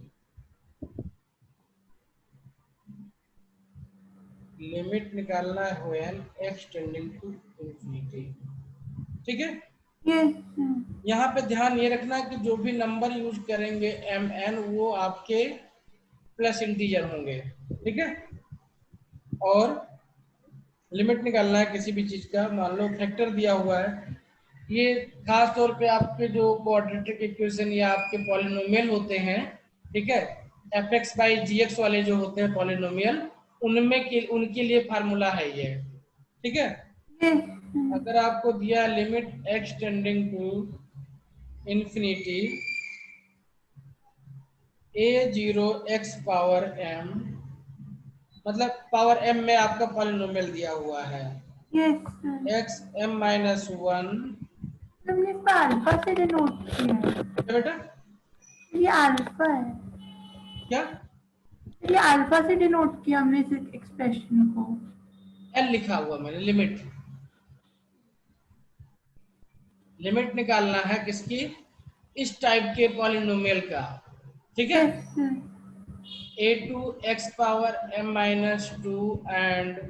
निकालना है when x tending to infinity, ठीक है। Yes sir. यहाँ पे ध्यान ये रखना कि जो भी नंबर यूज करेंगे mn वो आपके प्लस इंटीजर होंगे, ठीक है। और लिमिट निकालना है किसी भी चीज का, मान लो फैक्टर दिया हुआ है, ये खास तौर पे आपके जो क्वाड्रेटिक इक्वेशन या आपके पॉलिनोमियल होते हैं, ठीक है, fx बाई gx वाले जो होते हैं पॉलिनोमियल, उनके लिए फार्मूला है ये, ठीक है। यस अगर आपको दिया limit x tending to infinity a0 x power m, मतलब पावर m में आपका पॉलिनोमियल दिया हुआ है yes sir, x m minus 1। हमने इसको अल्फा से डिनोट किया है। क्या बेटा? ये अल्फा है, क्या? ये अल्फा से डिनोट किया हमने इस एक्सप्रेशन को। l लिखा हुआ मैंने, लिमिट, लिमिट निकालना है किसकी? इस टाइप के पॉलिनोमियल का, ठीक है। Yes sir, a2 x power m minus 2 and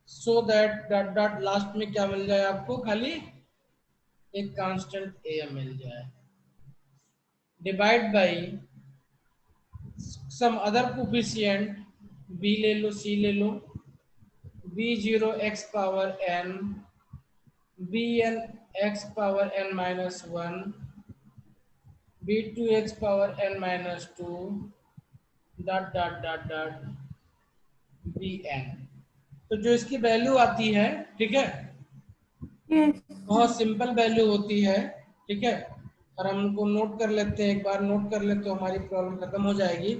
so that dot dot last में क्या मिल जाए आपको? खाली एक कांस्टेंट a मिल जाए, divide by some other coefficient b ले लो, c ले लो, b0 x power n, bn x power n minus 1, b2 x power n minus 2 dot dot dot dot bn। तो जो इसकी वैल्यू आती है, ठीक है, यस बहुत सिंपल वैल्यू होती है, ठीक है। और हम उनको नोट कर लेते हैं, एक बार नोट कर ले तो हमारी प्रॉब्लम खत्म हो जाएगी,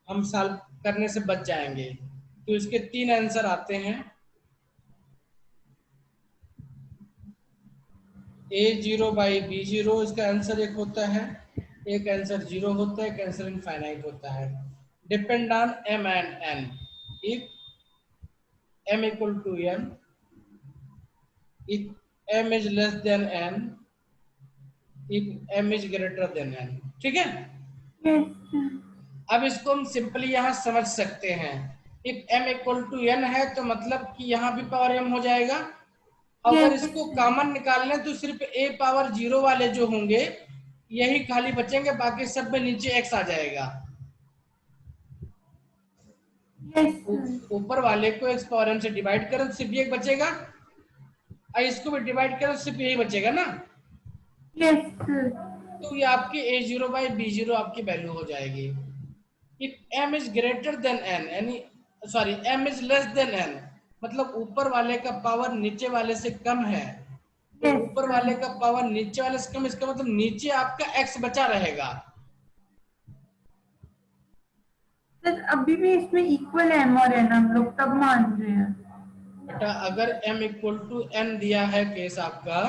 हम सॉल्व करने से बच जाएंगे। तो इसके 3 आंसर आते हैं। a0 बाई b0 इसका आंसर एक होता है, एक आंसर 0 होता है, एक आंसर इनफाइनाइट होता है। Depend on m and n। If m equal to n, if m is less than n, if m is greater than n, ठीक है। यस सर, अब इसको हम सिंपली यहाँ समझ सकते हैं, if m equal to n है तो मतलब कि यहाँ भी पावर m हो जाएगा। अगर यस इसको कॉमन निकालने तो सिर्फ a पावर 0 वाले जो होंगे यही खाली बचेंगे, बाकी सब में नीचे x आ जाएगा। यस सर, ऊपर वाले को x पावर m से डिवाइड करो तो सिर्फ एक बचेगा, और इसको भी डिवाइड करो सिर्फ यही बचेगा ना। यस सर, तो ये आपकी a0 बाई b0 आपकी वैल्यू हो जाएगी। If m is greater than n, यानी sorry m is less than n, मतलब ऊपर वाले का पावर नीचे वाले से कम है, तो यस ऊपर सर। वाले का पावर नीचे वाले से कम, इसका मतलब नीचे आपका x बचा रहेगा। सर अभी भी इसमें इक्वल m और n हम लोग तब मान रहे हैं। बेटा अगर m इक्वल टू n दिया है केस आपका,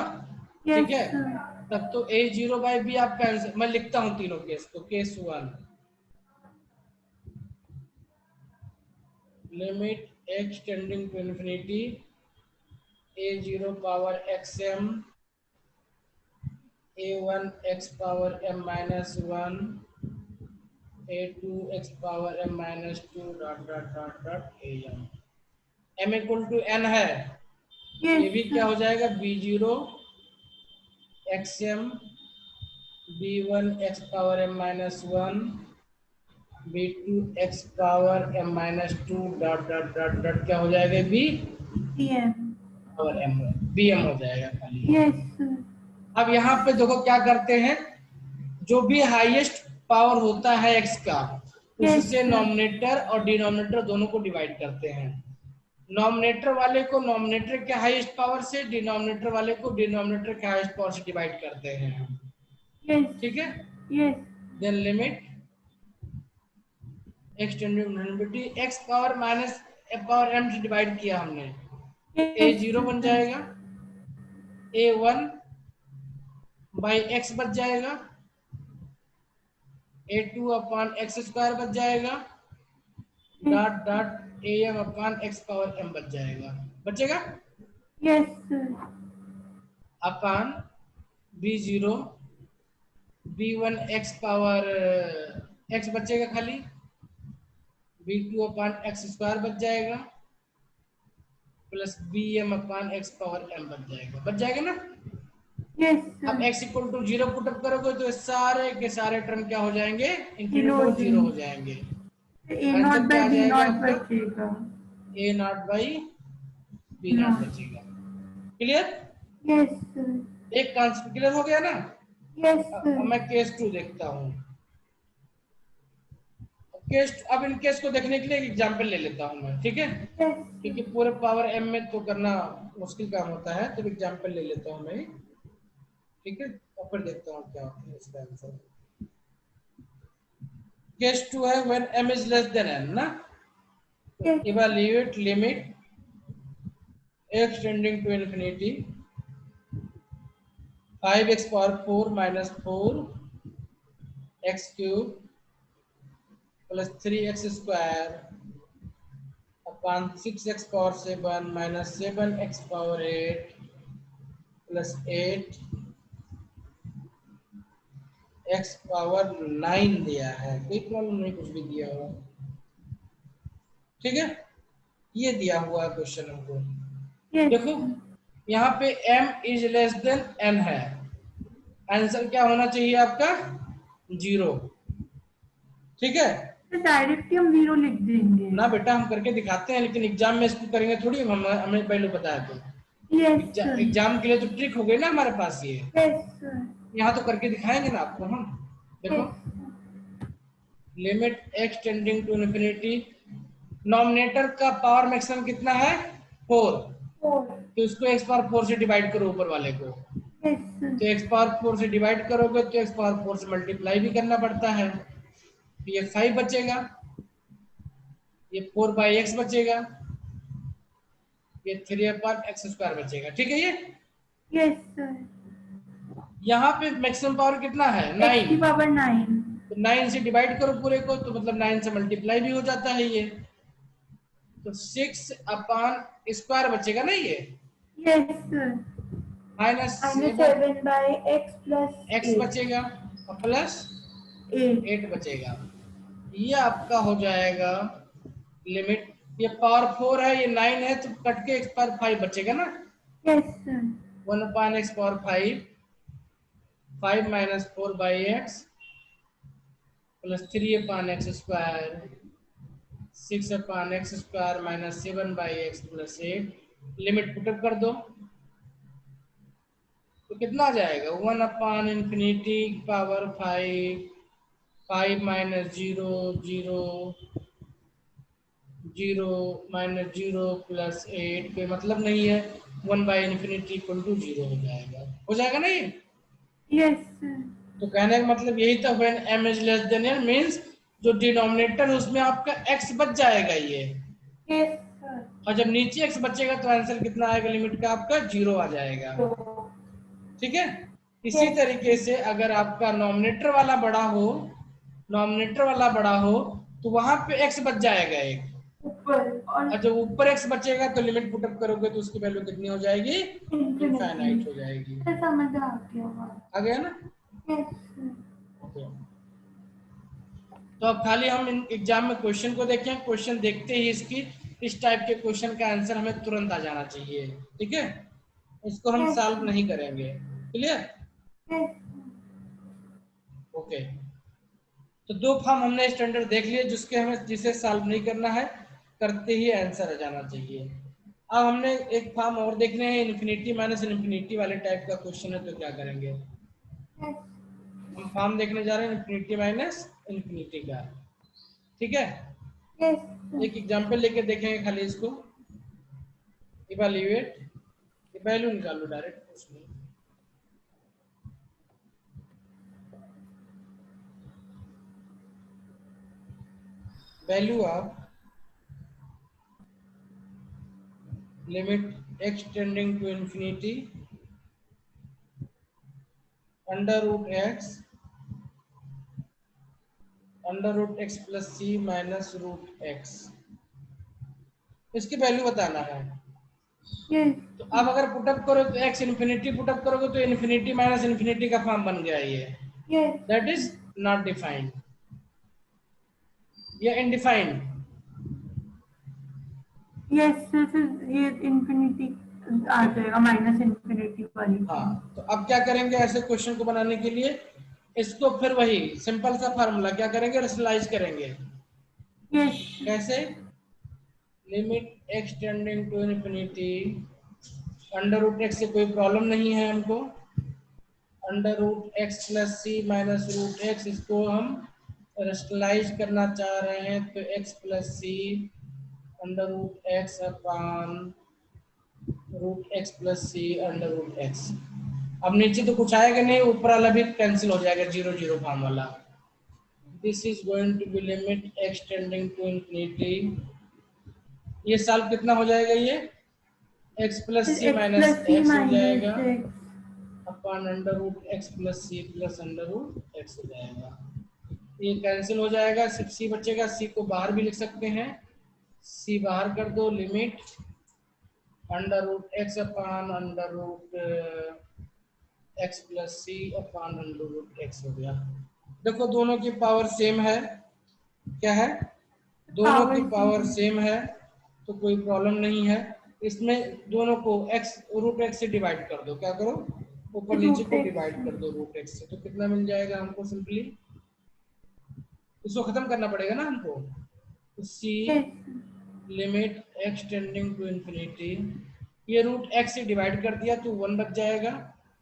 ठीक यस है, सर, तब तो a0 बाई b आपका आंसर। मैं लिखता हूँ तीनों केस को। Case 1, limit x tending to infinity a0 power xm, a1 x power m minus 1, a2 x power m minus 2 dot dot dot dot am। m equal to n है, ये yes भी क्या sir, हो जाएगा? b0 xm, b1 x power m minus 1, b2 x power m minus 2 dot dot dot dot क्या हो जाएगा? b pm, power m, bm हो जाएगा खाली। यस सर, अब यहाँ पे देखो क्या करते हैं, जो भी हाईएस्ट पावर होता है x का, यस उससे सर, नॉमिनेटर और डिनोमिनेटर दोनों को डिवाइड करते हैं। नॉमिनेटर वाले को नॉमिनेटर के हाईएस्ट पावर से, डिनोमिनेटर वाले को डिनोमिनेटर के हाईएस्ट पावर से डिवाइड करते हैं, यस, ठीक है। Yes, then limit x tending to infinity, x power minus power m से डिवाइड किया हमने, यस a0 बन सर, जाएगा, a1 बाई x बच जाएगा, a2 अपॉन x स्क्वायर बच जाएगा, dot dot am upon x power m बच जाएगा, बचेगा yes sir, upon b0, b1 x power x बचेगा खाली, b2 अपॉन x स्क्वायर बच जाएगा, plus bm upon x power m बच जाएगा, बच जाएगा ना। यस अब sir, x equal to 0 put up करोगे तो सारे के सारे टर्म क्या हो जाएंगे? जीरो हो इंक्रीमेंट हो 0 हो जाएंगे, जाएंगे। ए आंसर नॉट क्या बाई आ बी जाएगा नॉट आपका? बचेगा, a not by b not not, बचेगा। क्लियर? यस सर, एक कॉन्सेप्ट क्लियर हो गया ना। यस अब सर, मैं केस 2 देखता हूँ। केस, अब इन केस को देखने के लिए एग्जांपल ले लेता हूँ मैं, ठीक है, यस क्योंकि सर, पूरे पावर m में तो करना मुश्किल काम होता है, तो एग्जांपल ले लेता हूँ मैं, ठीक है, और फिर देखता हूँ क्या होता है इसका आंसर। केस 2 है when m is less than n ना, Yes. Evaluate limit x tending to infinity 5x power 4 minus 4 x cube plus 3x square upon 6x power 7 minus 7x power 8 plus 8 x power 9 दिया है, कोई problem नहीं, कुछ भी दिया हुआ, ठीक है। ये दिया हुआ है क्वेश्चन हमको। Yes. देखो यहाँ पे m is less than n है, आंसर क्या होना चाहिए आपका 0, ठीक है डायरेक्टली हम 0 लिख देंगे ना बेटा, हम करके दिखाते हैं, लेकिन एग्जाम में इसको करेंगे थोड़ी, हम हमें पहले बताया तो Yes, sir. एग्जाम के लिए तो ट्रिक हो गई ना हमारे पास ये, Yes, sir. यहाँ तो करके दिखाएंगे ना आपको हम। देखो Yes. Limit x tending to infinity, nominator का पावर मैक्सिमम कितना है 4, 4. तो इसको x पावर 4 से डिवाइड करो ऊपर वाले को, Yes, sir. तो x पावर 4 से डिवाइड करोगे तो x पावर 4 से मल्टीप्लाई भी करना पड़ता है, तो ये 5 बचेगा, ये 4 बाई एक्स बचेगा, ये 3 अपॉन एक्स स्क्वायर बचेगा, ठीक है। ये Yes, sir. यहाँ पे मैक्सिमम पावर कितना है X की 9, पावर 9. तो 9 से डिवाइड करो पूरे को, तो मतलब 9 से मल्टीप्लाई भी हो जाता है ये, तो 6 अपॉन स्क्वायर बचेगा ना ये, Yes, sir. Minus Minus 7 7 by x plus x 8. बचेगा और प्लस 8. 8 बचेगा, ये आपका हो जाएगा लिमिट, ये पावर 4 है, ये 9 है, तो कट के x पावर 5 बचेगा ना, Yes, sir. 1 upon x power 5, 5 minus 4 by x plus 3 upon x square, 6 upon x square minus 7 by x plus 8, limit put up कर दो तो कितना आ जाएगा 1 upon infinity power 5, 5 minus 0 0 0 minus 0 plus 8, कोई मतलब नहीं है, 1 बाई इंफिनिटी इक्वल टू 0 हो जाएगा ना ये। Yes, sir. तो कहने का मतलब यही था, when m is less than n means जो डिनोमिनेटर उसमें आपका x बच जाएगा ये, Yes, sir. और जब नीचे x बचेगा तो आंसर कितना आएगा लिमिट का आपका 0 आ जाएगा, So, ठीक है। इसी Yes. तरीके से अगर आपका नॉमिनेटर वाला बड़ा हो, नॉमिनेटर वाला बड़ा हो तो वहां पे x बच जाएगा एक, ऊपर और और जब ऊपर x बचेगा तो लिमिट पुट अप करोगे तो उसकी वैल्यू कितनी हो जाएगी इनफाइनाइट हो जाएगी, समझ आ गया। आ गया ना। Yes, sir. ओके, तो अब खाली हम एग्जाम में क्वेश्चन को देखें, क्वेश्चन देखते ही इसकी इस टाइप के क्वेश्चन का आंसर हमें तुरंत आ जाना चाहिए, ठीक है, इसको हम Yes. सॉल्व नहीं करेंगे, क्लियर। Yes. ओके, तो दो फॉर्म हमने स्टैंडर्ड देख लिए जिसके हमें जिसे सॉल्व नहीं करना है, करते ही आंसर आ जाना चाहिए। अब हमने एक फॉर्म और देखने हैं, इन्फिनिटी माइनस इन्फिनिटी वाले टाइप का क्वेश्चन है, तो क्या करेंगे, Yes. हम फॉर्म देखने जा रहे हैं इन्फिनिटी माइनस इन्फिनिटी का, ठीक है। Yes. एक एग्जांपल लेके देखेंगे खाली इसको, इवैल्यूएट, वैल्यू निकालो डायरेक्ट उसमें, value of limit x tending to infinity under root x plus c minus root x, इसकी वैल्यू बताना है। Yes. तो अब अगर पुटअप करो तो x इन्फिनिटी पुटअप करोगे तो इन्फिनिटी माइनस इन्फिनिटी का फॉर्म बन गया ये, Yes. That is not defined या इनडिफाइंड। Yes, sir. ये इंफिनिटी आ जाएगा, माइनस इंफिनिटी वाली। हाँ, तो अब क्या करेंगे ऐसे क्वेश्चन को बनाने के लिए, इसको फिर वही सिंपल सा फार्मूला क्या करेंगे, रेशनलाइज करेंगे। Yes. कैसे, limit x tending to infinity under root x से कोई प्रॉब्लम नहीं है हमको, under root x plus c minus root x, इसको हम रेशनलाइज करना चाह रहे हैं तो x plus c under root x upon root x plus c under root x. अब नीचे तो कुछ आएगा नहीं, ऊपर वाला भी कैंसिल हो जाएगा, 0 0 फॉर्म वाला, this is going to be limit x tending to infinity. ये सॉल्व कितना हो जाएगा, ये x plus c x minus plus c x हो जाएगा minus x. Upon under root x plus c plus under root x हो जाएगा। ये कैंसिल हो जाएगा, सिर्फ सी बचेगा। सी को बाहर भी लिख सकते हैं, सी बाहर कर दो, limit under root x upon under root x plus c upon under root x हो गया। देखो दोनों की पावर सेम है, क्या है, दोनों की पावर पावर सी। सेम है, तो कोई प्रॉब्लम नहीं है। इसमें दोनों को x रूट एक्स से डिवाइड कर दो, क्या करो, ऊपर नीचे रूट को एक्स। डिवाइड कर दो रूट एक्स से, तो कितना मिल जाएगा हमको, सिंपली इसको खत्म करना पड़ेगा ना हमको। तो c yes limit x tending to infinity, ये रूट x से डिवाइड कर दिया तो 1 बच जाएगा।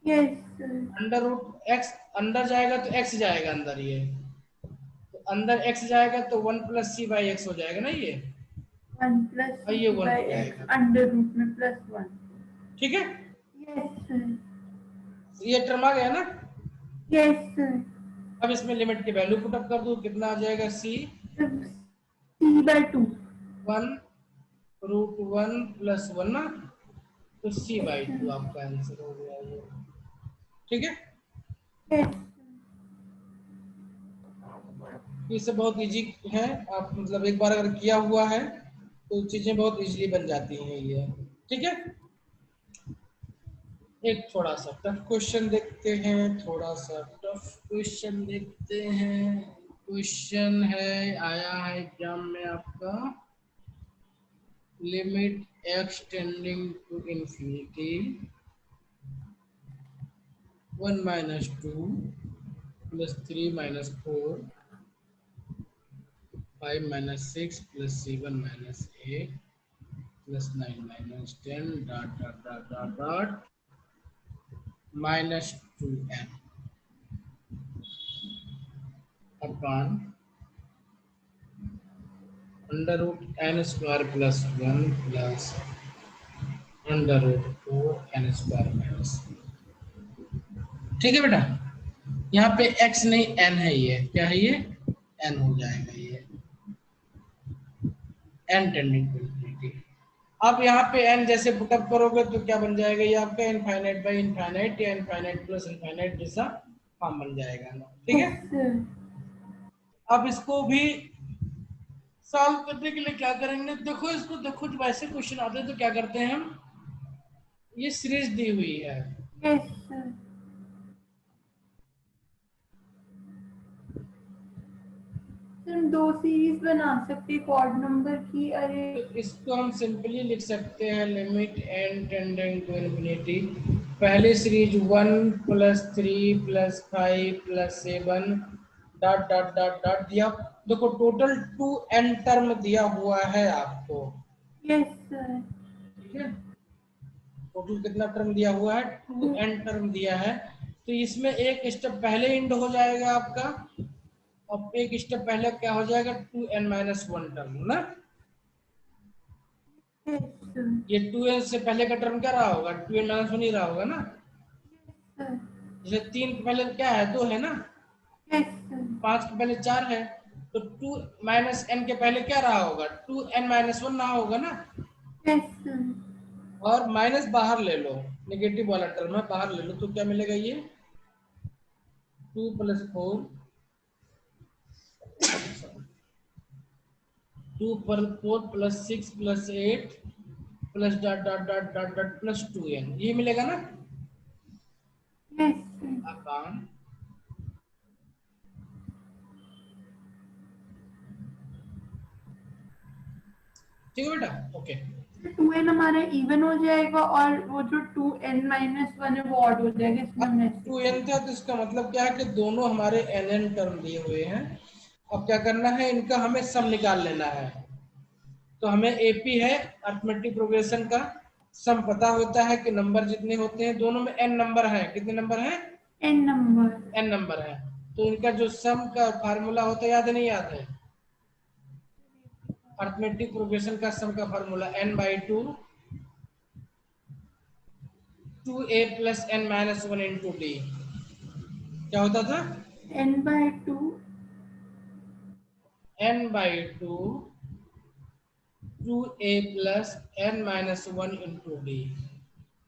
यस अंडर रूट x अंदर जाएगा तो x जाएगा अंदर, ये तो अंदर x जाएगा तो 1 प्लस सी बाई एक्स हो जाएगा ना ये, 1 प्लस और ये सी 1 बाई हो एक्स जाएगा। अंडर रूट में प्लस 1। ठीक है, यस सर। ये टर्म आ गया ना। Yes sir. अब इसमें लिमिट की वैल्यू पुट अप कर दो, कितना आ जाएगा, सी सी बाई 2। 1 रूट 1 प्लस 1 ना, तो सी यस बाई सर। 2 आपका आंसर हो गया ये। ठीक है, यस ये सब बहुत इजी है, आप मतलब एक बार अगर किया हुआ है तो चीजें बहुत इजीली बन जाती हैं ये। ठीक है, एक थोड़ा सा टफ क्वेश्चन देखते हैं, थोड़ा सा टफ क्वेश्चन देखते हैं। क्वेश्चन है, आया है एग्जाम में आपका, limit x tending to infinity 1 minus 2 plus 3 minus 4 5 minus 6 plus 7 minus 8 plus 9 minus 10 dot dot dot dot dot minus 2n upon under root n square plus 1 plus under root 4 n square minus 1। ठीक है बेटा, यहाँ पे x नहीं n है, ये क्या है, ये n हो जाएगा, ये n टेंडिंग टू इंफिनिटी। आप यहाँ पे n जैसे पुटअप करोगे तो क्या बन जाएगा, ये आपका इनफाइनाइट बाई इनफाइनाइट या इनफाइनाइट प्लस इनफाइनाइट जैसा फॉर्म बन जाएगा ना। ठीक है, सर। अब इसको भी सॉल्व करने के लिए क्या करेंगे, देखो इसको, देखो जब ऐसे क्वेश्चन आते हैं तो क्या करते हैं हम, ये सीरीज दी हुई है, यस सर। हम दो सीरीज बना सकते हैं कॉर्ड नंबर की। अरे तो इसको हम सिंपली लिख सकते हैं limit n tending to infinity, पहली series 1 plus 3 plus 5 plus 7 dot dot dot dot दिया। देखो टोटल 2n टर्म दिया हुआ है आपको। Yes sir. ठीक है, टोटल कितना टर्म दिया हुआ है, 2n टर्म दिया है। तो इसमें एक स्टेप पहले इंड हो जाएगा आपका, और एक स्टेप पहले क्या हो जाएगा, 2n माइनस 1 टर्म ना। Yes sir. ये 2n से पहले का टर्म क्या रहा होगा, 2n माइनस 1 ही रहा होगा ना। सर। जैसे 3 के पहले क्या है, 2 है ना, यस सर। 5 के पहले 4 है, तो 2 माइनस n के पहले क्या रहा होगा, 2n माइनस 1 रहा होगा ना। Yes sir. और माइनस बाहर ले लो, नेगेटिव वाला टर्म है, बाहर ले लो तो क्या मिलेगा, ये 2 प्लस 4 2 पर 4 plus 6 plus 8 plus dot dot dot dot dot plus 2n, ये मिलेगा ना यस सर। अपॉन ठीक है बेटा, ओके। 2n हमारा इवन हो जाएगा और वो जो 2n माइनस 1 है वो ऑड हो जाएगा, इसमें अब हमने ऐसे 2n था तो इसका मतलब क्या है कि दोनों हमारे nn टर्म दिए हुए हैं। अब क्या करना है, इनका हमें सम निकाल लेना है। तो हमें एपी है अरिथमेटिक प्रोग्रेशन का सम पता होता है कि नंबर जितने होते हैं, दोनों में n नंबर है, कितने नंबर है, n नंबर। n नंबर है। तो इनका जो सम का फार्मूला होता है, याद नहीं, याद है, अरिथमेटिक प्रोग्रेशन का सम का formula n by 2 2a plus n minus 1 into D, क्या होता था, n by 2 n/2 2a plus n minus 1 into d,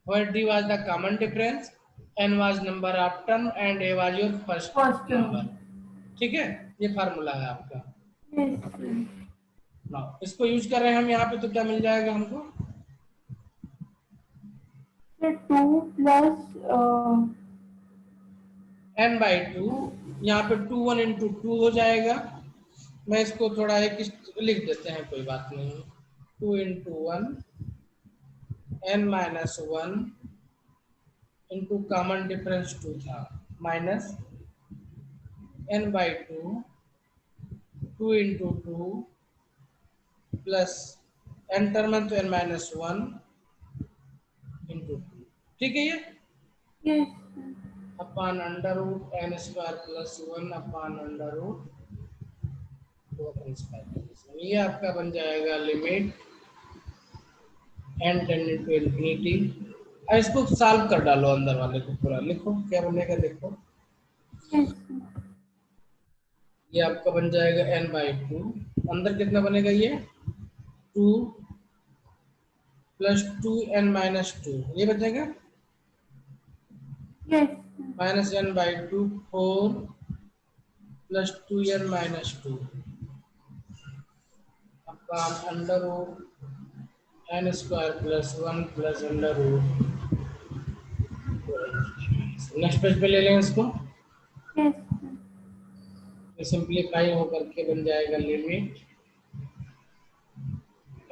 where d was the common difference, n was number of term and a was your first first number. Term. ठीक है, ये formula है आपका। Yes ना इसको यूज कर रहे हैं हम यहाँ पे, तो क्या मिल जाएगा हमको, सर 2 प्लस n/2, यहाँ पे 2 1 इंटू 2 हो जाएगा। मैं इसको थोड़ा एक लिख देते हैं, कोई बात नहीं, 2 into 1 n minus 1 into common difference 2 था, minus n/2 2 into 2 plus n term है तो n माइनस 1 इंटू 2। ठीक है, ये yes upon under root n square plus 1 upon under root 2n square. ये आपका बन जाएगा limit n tending to infinity. इसको सॉल्व कर डालो, अंदर वाले को पूरा लिखो, क्या बनेगा देखो। यस ये आपका बन जाएगा n/2, अंदर कितना बनेगा, ये 2 प्लस 2n माइनस 2, ये बचेगा yes minus n/2 4 plus 2n minus 2 upon under root n square plus 1 plus under root. Next page पे ले लें इसको, यस सिंप्लीफाई होकर के बन जाएगा limit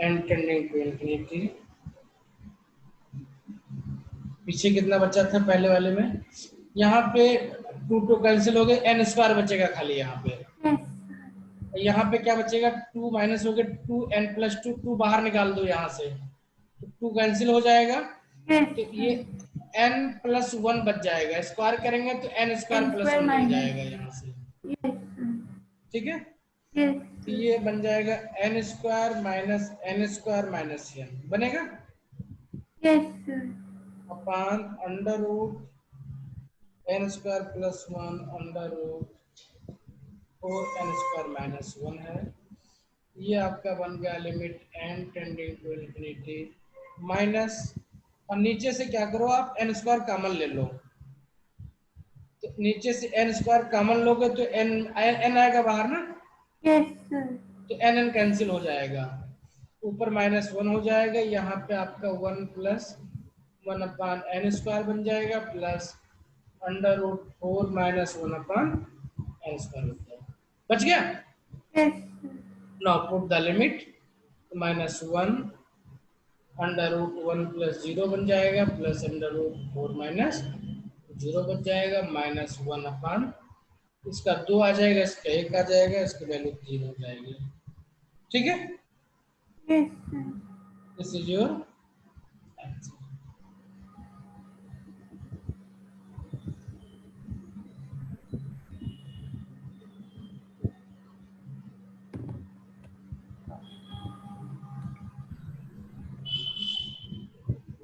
n tending to infinity. पीछे कितना बचा था पहले वाले में, यहाँ पे 2 2 कैंसिल हो गए, n स्क्वायर बचेगा खाली यहाँ पे। यस यहाँ पे क्या बचेगा, 2 माइनस हो गया 2n प्लस 2, 2 बाहर निकाल दो यहाँ से, तो 2 कैंसिल हो जाएगा, तो ये n प्लस 1 बच जाएगा, स्क्वायर करेंगे तो n स्क्वायर प्लस 1 मिल जाएगा यहाँ से। यस ठीक है, यस तो ये बन जाएगा n square minus n square minus n बनेगा yes upon under root n square plus 1 under root 4n square minus 1 है। ये आपका बन गया limit n tending to infinity minus, और नीचे से क्या करो आप n स्क्वायर कॉमन ले लो, तो नीचे से n स्क्वायर कॉमन लोगे तो n आएगा बाहर ना, यस तो n कैंसिल हो जाएगा, ऊपर माइनस 1 हो जाएगा, यहाँ पे आपका 1 प्लस 1 अपान n स्क्वायर बन जाएगा plus under root 4 minus 1 upon n square बन जाएगा। बच गया। Yes now put the limit, minus 1 under root 1 plus 0 बन जाएगा प्लस अंडर रूट 4 माइनस 0 बच जाएगा माइनस 1 अपान, इसका 2 आ जाएगा, इसका 1 आ जाएगा, इसकी वैल्यू 3 हो जाएगी। ठीक है, yes this is your answer.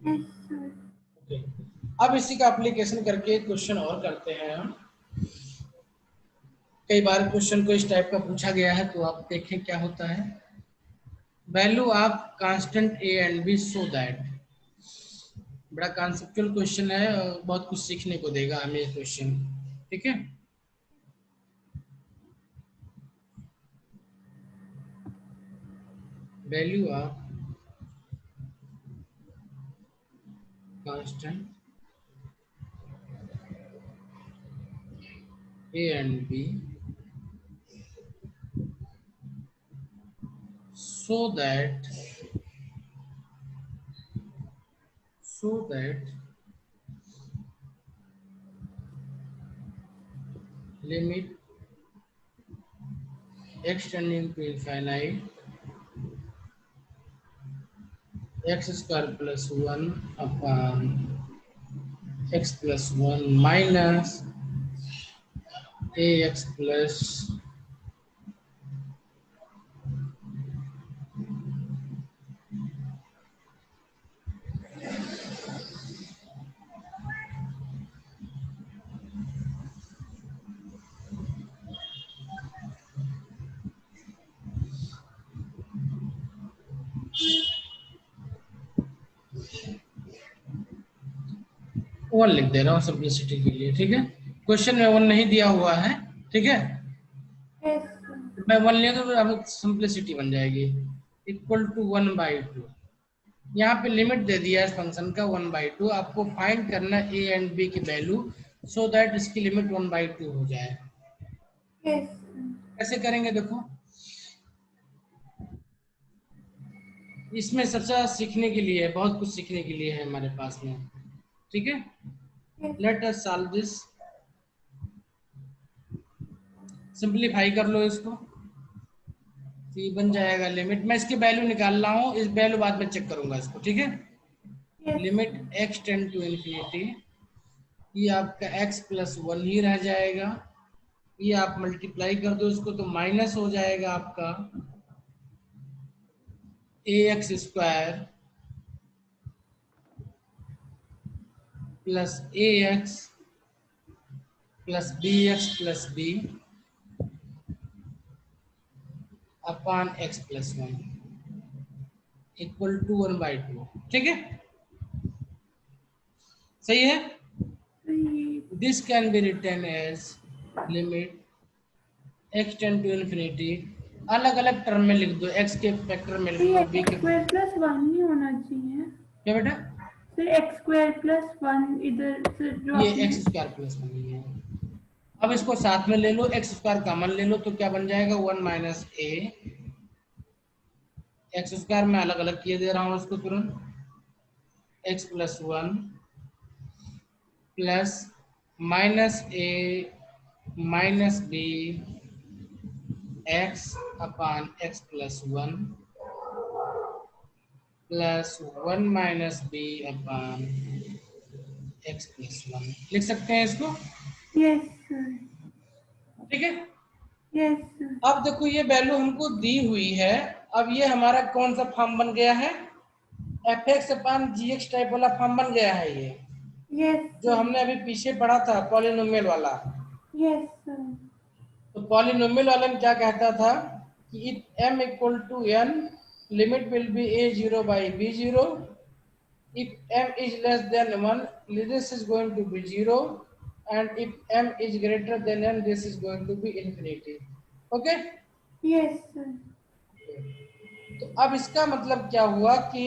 Okay, अब इसी का एप्लीकेशन करके क्वेश्चन और करते हैं हम। कई बार क्वेश्चन को इस टाइप का पूछा गया है, तो आप देखें क्या होता है। Value of constant a and b so that, बड़ा कॉन्सेप्चुअल क्वेश्चन है और बहुत कुछ सीखने को देगा हमें ये क्वेश्चन। ठीक है, value of constant a and b so that limit x tending to infinite x square plus 1 upon x plus 1 minus ax plus one लिख दे रहा हूँ सिंप्लिसिटी के लिए, ठीक है। क्वेश्चन में वन नहीं दिया हुआ है, ठीक है। यस तो मैं वन लिया तो अब सिंप्लिसिटी बन जाएगी इक्वल टू 1/2। यहाँ पे लिमिट दे दिया है फंक्शन का 1/2। आपको फाइंड करना है ए एंड बी की वैल्यू, सो दैट इसकी लिमिट 1/2 हो जाए। यस कैसे करेंगे देखो, इसमें सबसे ज्यादा सीखने के लिए है, बहुत कुछ सीखने के लिए है हमारे पास में, ठीक है। Yes let us solve this. Simplify कर लो इसको, तो ये बन जाएगा लिमिट, मैं इसकी वैल्यू निकाल रहा हूँ, इस वैल्यू बाद में चेक करूंगा इसको, ठीक है। Yes limit x tend to infinity, ये आपका x प्लस वन ही रह जाएगा। ये आप मल्टीप्लाई कर दो इसको तो माइनस हो जाएगा आपका ax square plus ax plus bx plus b upon x plus one equal to 1/2, ठीक है। सही है। This can be written as limit x tend to infinity, अलग अलग टर्म में लिख दो, x के फैक्टर में लिख ये लो, b एक्स के। स्क्वायर प्लस वन ही होना चाहिए क्या बेटा, sir, x square plus one इधर से जो ये आपने एक्स स्क्वायर प्लस वन है। अब इसको साथ में ले लो, एक्स स्क्वायर कॉमन ले लो तो क्या बन जाएगा 1 माइनस ए। एक्स स्क्वायर में अलग अलग किए दे रहा हूँ उसको तुरंत, x plus one plus minus a minus b x upon x plus one plus 1 minus b upon x plus one, लिख सकते हैं इसको, यस सर ठीक है। यस सर अब देखो ये वैल्यू हमको दी हुई है, अब ये हमारा कौन सा फॉर्म बन गया है, एफ एक्स अपॉन जी एक्स टाइप वाला फॉर्म बन गया है ये, यस जो सर हमने अभी पीछे पढ़ा था पॉलिनोमियल वाला। यस सर तो पॉलिनोमियल वाला में क्या कहता था कि if m equal to n limit will be a0 by b0, if m is less than 1 this is going to be 0 and if m is greater than n this is going to be infinity, okay। Yes sir तो अब इसका मतलब क्या हुआ कि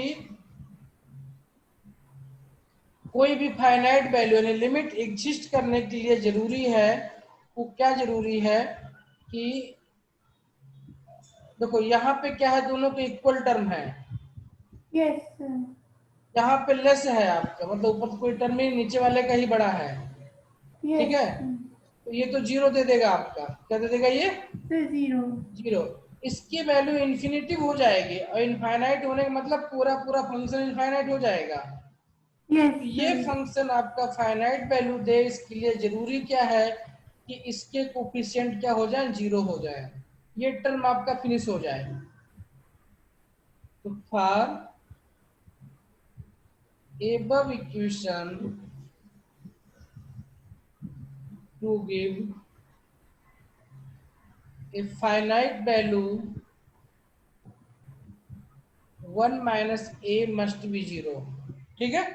कोई भी finite value यानी लिमिट एग्जिस्ट करने के लिए जरूरी है, वो क्या जरूरी है कि देखो यहाँ पे क्या है, दोनों के इक्वल टर्म है, यस सर यहाँ पे लेस है आपका, मतलब ऊपर तो कोई टर्म ही नीचे वाले का ही बड़ा है, ठीक यस है। तो ये तो जीरो दे देगा आपका, क्या दे देगा ये सर जीरो जीरो। इसकी वैल्यू इन्फिनिटी हो जाएगी और इनफाइनाइट होने का मतलब पूरा पूरा फंक्शन इनफाइनाइट हो जाएगा। यस तो ये फंक्शन आपका फाइनाइट वैल्यू दे, इसके लिए जरूरी क्या है कि इसके कोफिशिएंट क्या हो जाए, जीरो हो जाए, ये टर्म आपका फिनिश हो जाए। तो for above equation to give a finite value 1 minus a must be 0, ठीक है।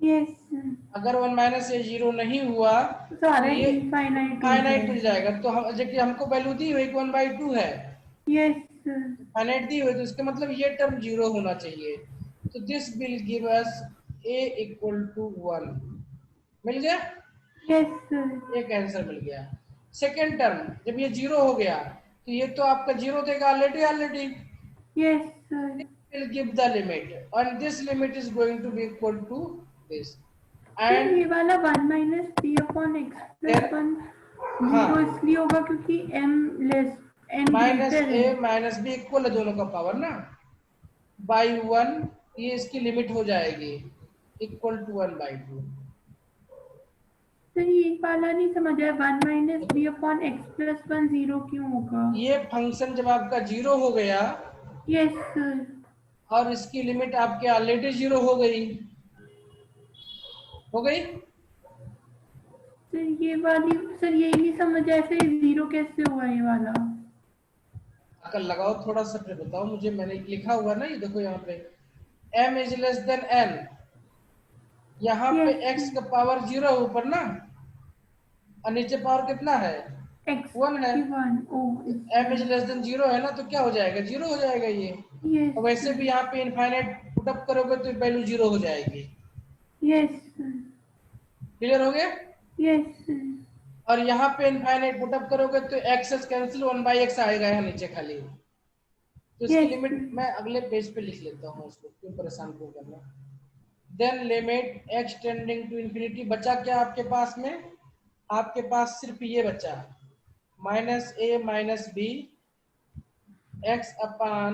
यस सर अगर 1 माइनस ए जीरो नहीं हुआ तो सारा ये इनफाइनाइट हो फाइनाइट हो जाएगा जाएगा। तो हम जबकि हमको वैल्यू दी हुई 1/2 है, यस सर फाइनाइट दी हुई, तो इसका मतलब ये टर्म जीरो होना चाहिए। तो this will give us a equal to 1, मिल गया, यस सर एक आंसर मिल गया। सेकेंड टर्म जब ये जीरो हो गया तो ये तो आपका जीरो देगा already already, yes sir will give the limit and this limit is going to be equal to this sir and ये वाला one minus b upon x plus then one हाँ जीरो इसलिए होगा क्योंकि m less n minus greater a है minus B equal है दोनों का पावर ना, बाई वन, ये इसकी लिमिट हो जाएगी इक्वल टू 1/2। सर ये वाला नहीं समझ आया one minus b upon x plus one zero क्यों होगा ये फंक्शन जब आपका जीरो हो गया यस सर और इसकी लिमिट आपके ऑलरेडी जीरो हो गई, हो गई। सर ये वाली सर यही नहीं समझ आया फिर जीरो कैसे हुआ ये वाला अकल लगाओ थोड़ा सा फिर बताओ मुझे, मैंने लिखा हुआ ना ये देखो यहाँ पे m is less than n, यहाँ पे Yes. x का पावर 0 है ऊपर ना, और नीचे पावर कितना है, X 1 है। 1. Oh, m is less then 0 है ना, तो क्या हो जाएगा, 0 हो जाएगा ये। yes. और वैसे भी यहाँ पे इनफाइनाइट पुटअप करोगे तो वैल्यू 0 हो जाएगी। Yes. क्लियर हो गया। Yes. और यहाँ पे इनफाइनाइट पुटअप करोगे तो एक्स कैंसिल 1/x आएगा यहाँ नीचे खाली। तो इसकी Yes. लिमिट मैं अगले पेज पे लिख लेता हूँ, उसको क्यों परेशान क्यों करना। Then limit x tending to infinity, बचा क्या आपके पास में, आपके पास सिर्फ ये बचा -a - b x upon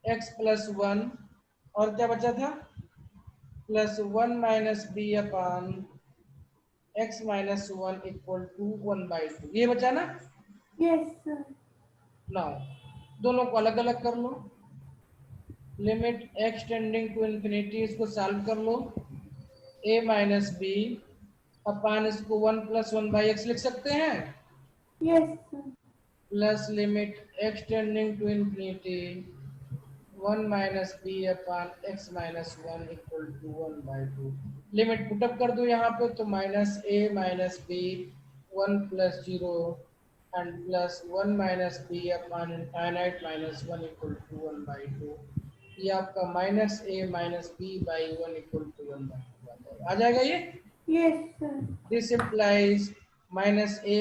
x plus 1, और क्या बचा था, +1 - b upon x - 1 equal to 1/2, ये बचा ना। Yes, sir. नाउ दोनों को अलग अलग कर लो, limit x tending to infinity, इसको सॉल्व कर लो, a - b अपान इसको 1 + 1/x लिख सकते हैं, Yes, sir. Plus limit x tending to infinity 1 - b upon x - 1 equal to 1/2। Limit put up कर दो यहाँ पे, तो -a - b 1 + 0 and plus 1 - b upon infinite -1 equal to 1/2। ये आपका -a - b by 1 equal to 1/2 आ जाएगा ये। Yes, sir. This implies -a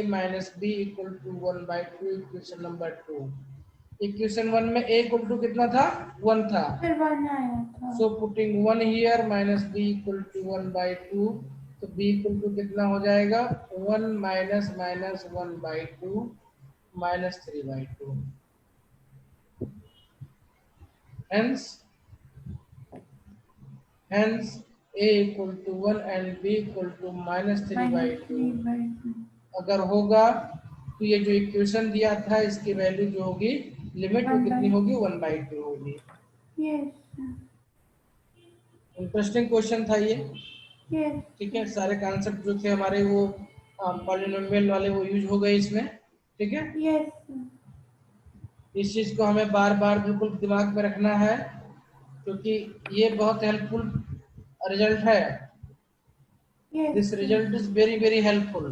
- b equal to 1/2, equation number 2। Equation 1 में a इक्वल टू कितना था, 1 था। फिर 1 आया था. So putting 1 here -b equal to 1/2, तो b इक्वल टू कितना हो जाएगा, 1 - -1/2 -3/2। Hence a equal to 1 and b equal to -3/2 -3/2. अगर होगा तो ये जो इक्वेशन दिया था इसकी वैल्यू जो होगी लिमिट वो कितनी होगी, 1/2 होगी। Yes, sir. इंटरेस्टिंग क्वेश्चन था ये। Yes. ठीक है, सारे कॉन्सेप्ट जो थे हमारे वो पॉलिनोमियल वाले वो यूज हो गए इसमें। ठीक है, Yes, sir. इस चीज को हमें बार बार बिल्कुल दिमाग में रखना है, क्योंकि ये बहुत हेल्पफुल रिजल्ट है। Yes, this sir. Result is very very helpful.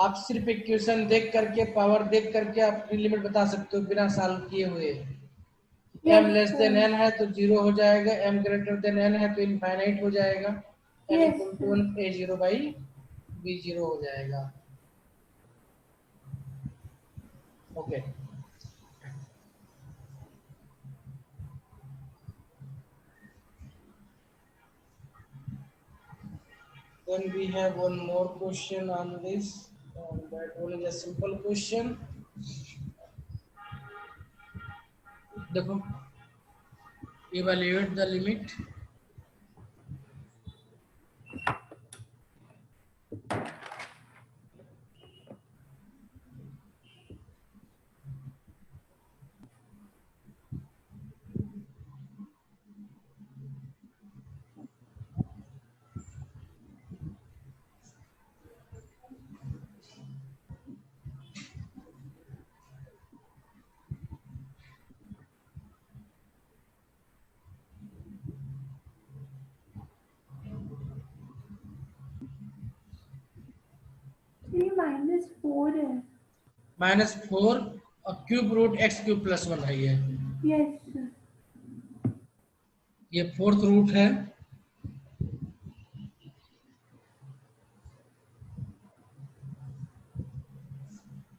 आप सिर्फ इक्वेशन देख करके, पावर देख करके आप अपनी लिमिट बता सकते हो बिना सॉल्व किए हुए। m less Yes, then sir. n है तो 0 हो जाएगा, m ग्रेटर देन n है तो इनफाइनाइट हो जाएगा, n Yes, equal to sir. 1 a0/b0 हो जाएगा। Okay, then we have one more question on this, and that one is a simple question। देखो, evaluate the limit ये -4 है. -4 और क्यूब रूट x³ + 1 है ये। Yes, sir. ये 4th रूट है,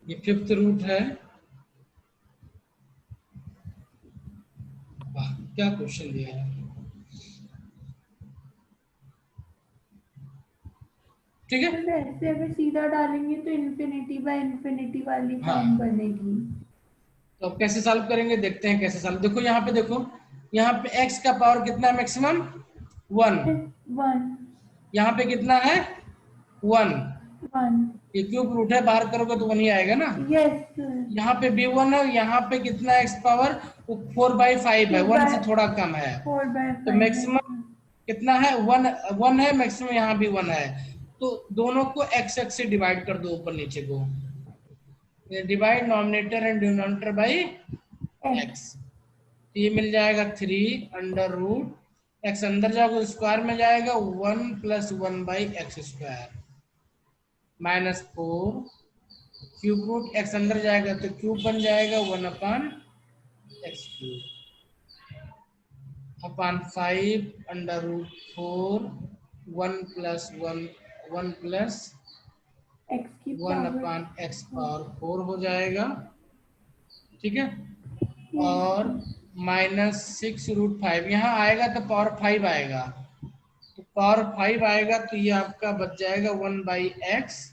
ये 5th रूट है। वाह क्या क्वेश्चन दिया है। ठीक है, तो वैसे अगर सीधा डालेंगे तो इन्फिनिटी बाय इन्फिनिटी वाली हाँ। फॉर्म बनेगी. तो अब कैसे सॉल्व करेंगे, देखते हैं कैसे सॉल्व। देखो यहाँ पे, देखो यहाँ पे x का पावर कितना है, मैक्सिमम 1। 1 यहाँ पे कितना है, 1। 1. ये क्यूब रूट है, बाहर करोगे तो 1 ही आएगा ना। Yes, sir. यहाँ पे भी 1 है, यहाँ पे कितना है x पावर, वो 4/5 है, 1 से थोड़ा कम है। 4/5 तो है. मैक्सिमम कितना है, 1 है, मैक्सिमम यहाँ भी 1 है। तो दोनों को x से डिवाइड कर दो, ऊपर नीचे को divide nominator and denominator by X. x। तो ये मिल जाएगा 3 √3 एक्स अंदर जाओगे स्क्वायर में जाएगा, 1 + 1/x² -4 क्यूब रूट, एक्स अंदर जाएगा तो क्यूब बन जाएगा 1/x³ अपॉन 5 √4 1 + एक्स की 1 पावर अपॉन x⁴ हो जाएगा, ठीक है। यस और -6√5 यहाँ आएगा तो पावर 5 आएगा, तो पावर 5 आएगा तो ये आपका बच जाएगा 1/x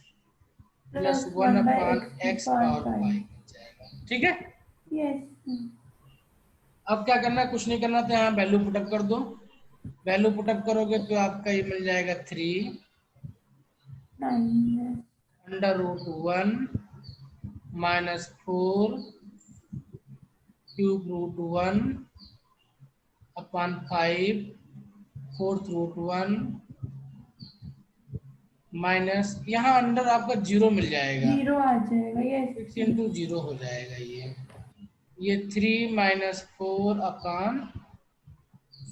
प्लस + 1 अपॉन x की पावर x⁴ 5 5 बच जाएगा, ठीक है। यस अब क्या करना है, कुछ नहीं करना, तो यहाँ वैल्यू पुटअप कर दो। वैल्यू पुटअप करोगे तो आपका ये मिल जाएगा 3 9 √1 -4 cube root 1 upon 5 4th √1 minus यहाँ अंडर आपका 0 मिल जाएगा, 0 आ जाएगा यस 6 × 0 हो जाएगा ये 3 - 4 अपॉन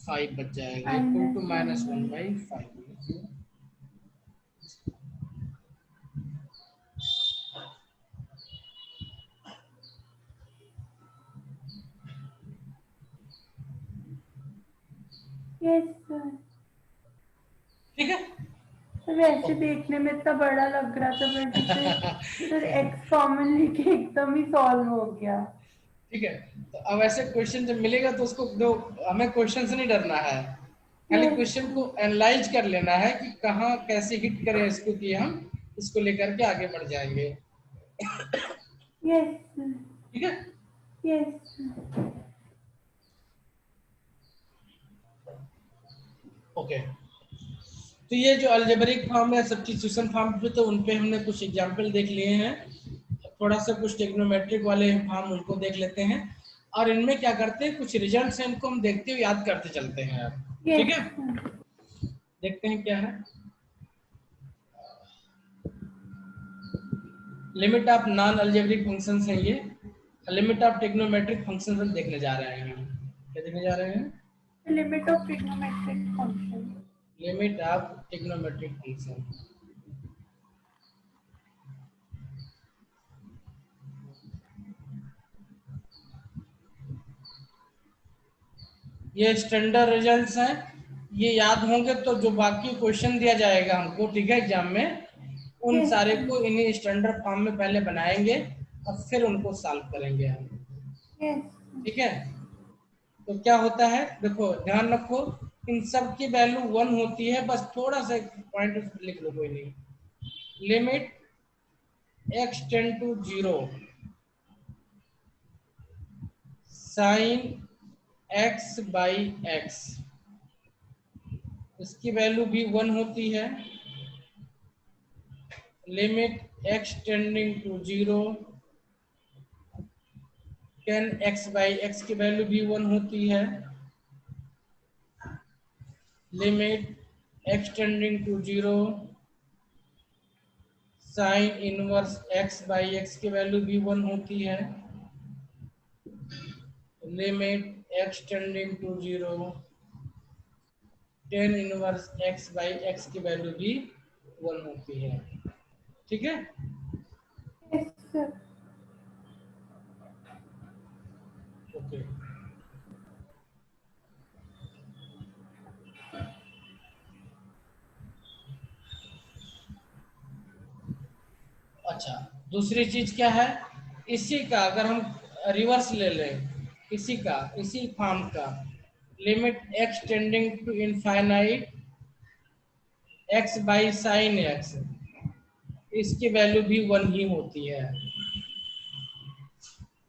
5 बच जाएगा, इक्वल टू -1/5। Yes sir. ठीक है। तो वैसे देखने में इतना बड़ा लग रहा था बट फिर एक्स कॉमन लेके एकदम ही सॉल्व हो गया। ठीक है, तो अब ऐसे क्वेश्चन जब मिलेगा तो उसको दो, हमें क्वेश्चन से नहीं डरना है, खाली यस क्वेश्चन को एनालाइज कर लेना है कि कहाँ कैसे हिट करें इसको, कि हम इसको लेकर के आगे बढ़ जाएंगे, यस ठीक है। यस ओके, तो ये जो अलजेब्रिक फॉर्म है, सब्स्टिट्यूशन फॉर्म पे, तो उन पे हमने कुछ एग्जांपल देख लिए हैं, थोड़ा सा कुछ ट्रिग्नोमेट्रिक वाले फॉर्म उनको देख लेते हैं, और इनमें क्या करते हैं, कुछ रिजल्ट्स हैं इनको हम देखते हुए याद करते चलते हैं अब, ठीक यस है। देखते हैं क्या है, limit of non algebraic functions है ये, लिमिट ऑफ ट्रिग्नोमेट्रिक फंक्शंस हम देखने जा रहे हैं, क्या देखने जा रहे हैं, limit of trigonometric function. Limit of trigonometric function. ये स्टैंडर्ड रिजल्ट्स हैं, ये याद होंगे तो जो बाकी क्वेश्चन दिया जाएगा हमको, ठीक है, एग्जाम में, उन यस सारे को इन्हीं स्टैंडर्ड फॉर्म में पहले बनाएंगे और फिर उनको सॉल्व करेंगे हम, यस ठीक है। तो क्या होता है, देखो ध्यान रखो, इन सब की वैल्यू 1 होती है, बस थोड़ा सा पॉइंट लिख लो, कोई नहीं, limit x tend to 0 sine x/x, इसकी वैल्यू भी 1 होती है, limit x tending to 0 tan x/x की वैल्यू भी 1 होती है, limit x tending to 0 sine inverse x/x की वैल्यू भी 1 होती है, limit x tending to 0 tan inverse x/x की वैल्यू भी 1 होती है, ठीक है। Yes sir. ओके, अच्छा, दूसरी चीज क्या है, इसी का अगर हम रिवर्स ले लें, इसी फॉर्म का, limit x tending to infinite x/sin x, इसकी वैल्यू भी 1 ही होती है,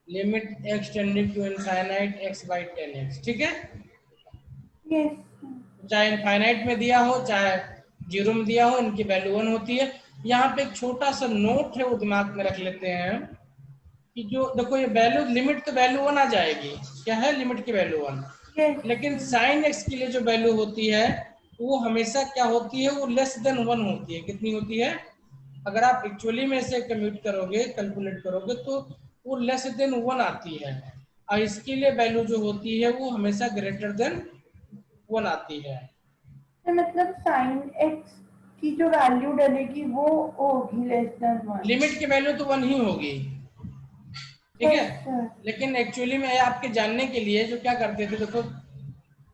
limit x tending to infinite x/10x, ठीक है। यस चाहे इनफाइनाइट में दिया हो चाहे 0 में दिया हो, इनकी वैल्यू 1 होती है। यहाँ पे एक छोटा सा नोट है, वो दिमाग में रख लेते हैं कि जो देखो ये वैल्यू, लिमिट तो वैल्यू 1 आ जाएगी, क्या है, लिमिट की वैल्यू 1, यस लेकिन साइन x के लिए जो वैल्यू होती है वो हमेशा क्या होती है, वो लेस देन 1 होती है, कितनी होती है, अगर आप एक्चुअली में से कम्यूट करोगे, कैलकुलेट करोगे, तो वो लेस देन 1 आती है, और इसके लिए वैल्यू जो होती है वो हमेशा ग्रेटर देन 1 आती है। तो मतलब साइन एक्स की जो वैल्यू डलेगी वो होगी लेस देन 1। लिमिट की वैल्यू तो 1 ही होगी, ठीक है। Yes sir. लेकिन एक्चुअली में आपके जानने के लिए जो क्या करते थे, देखो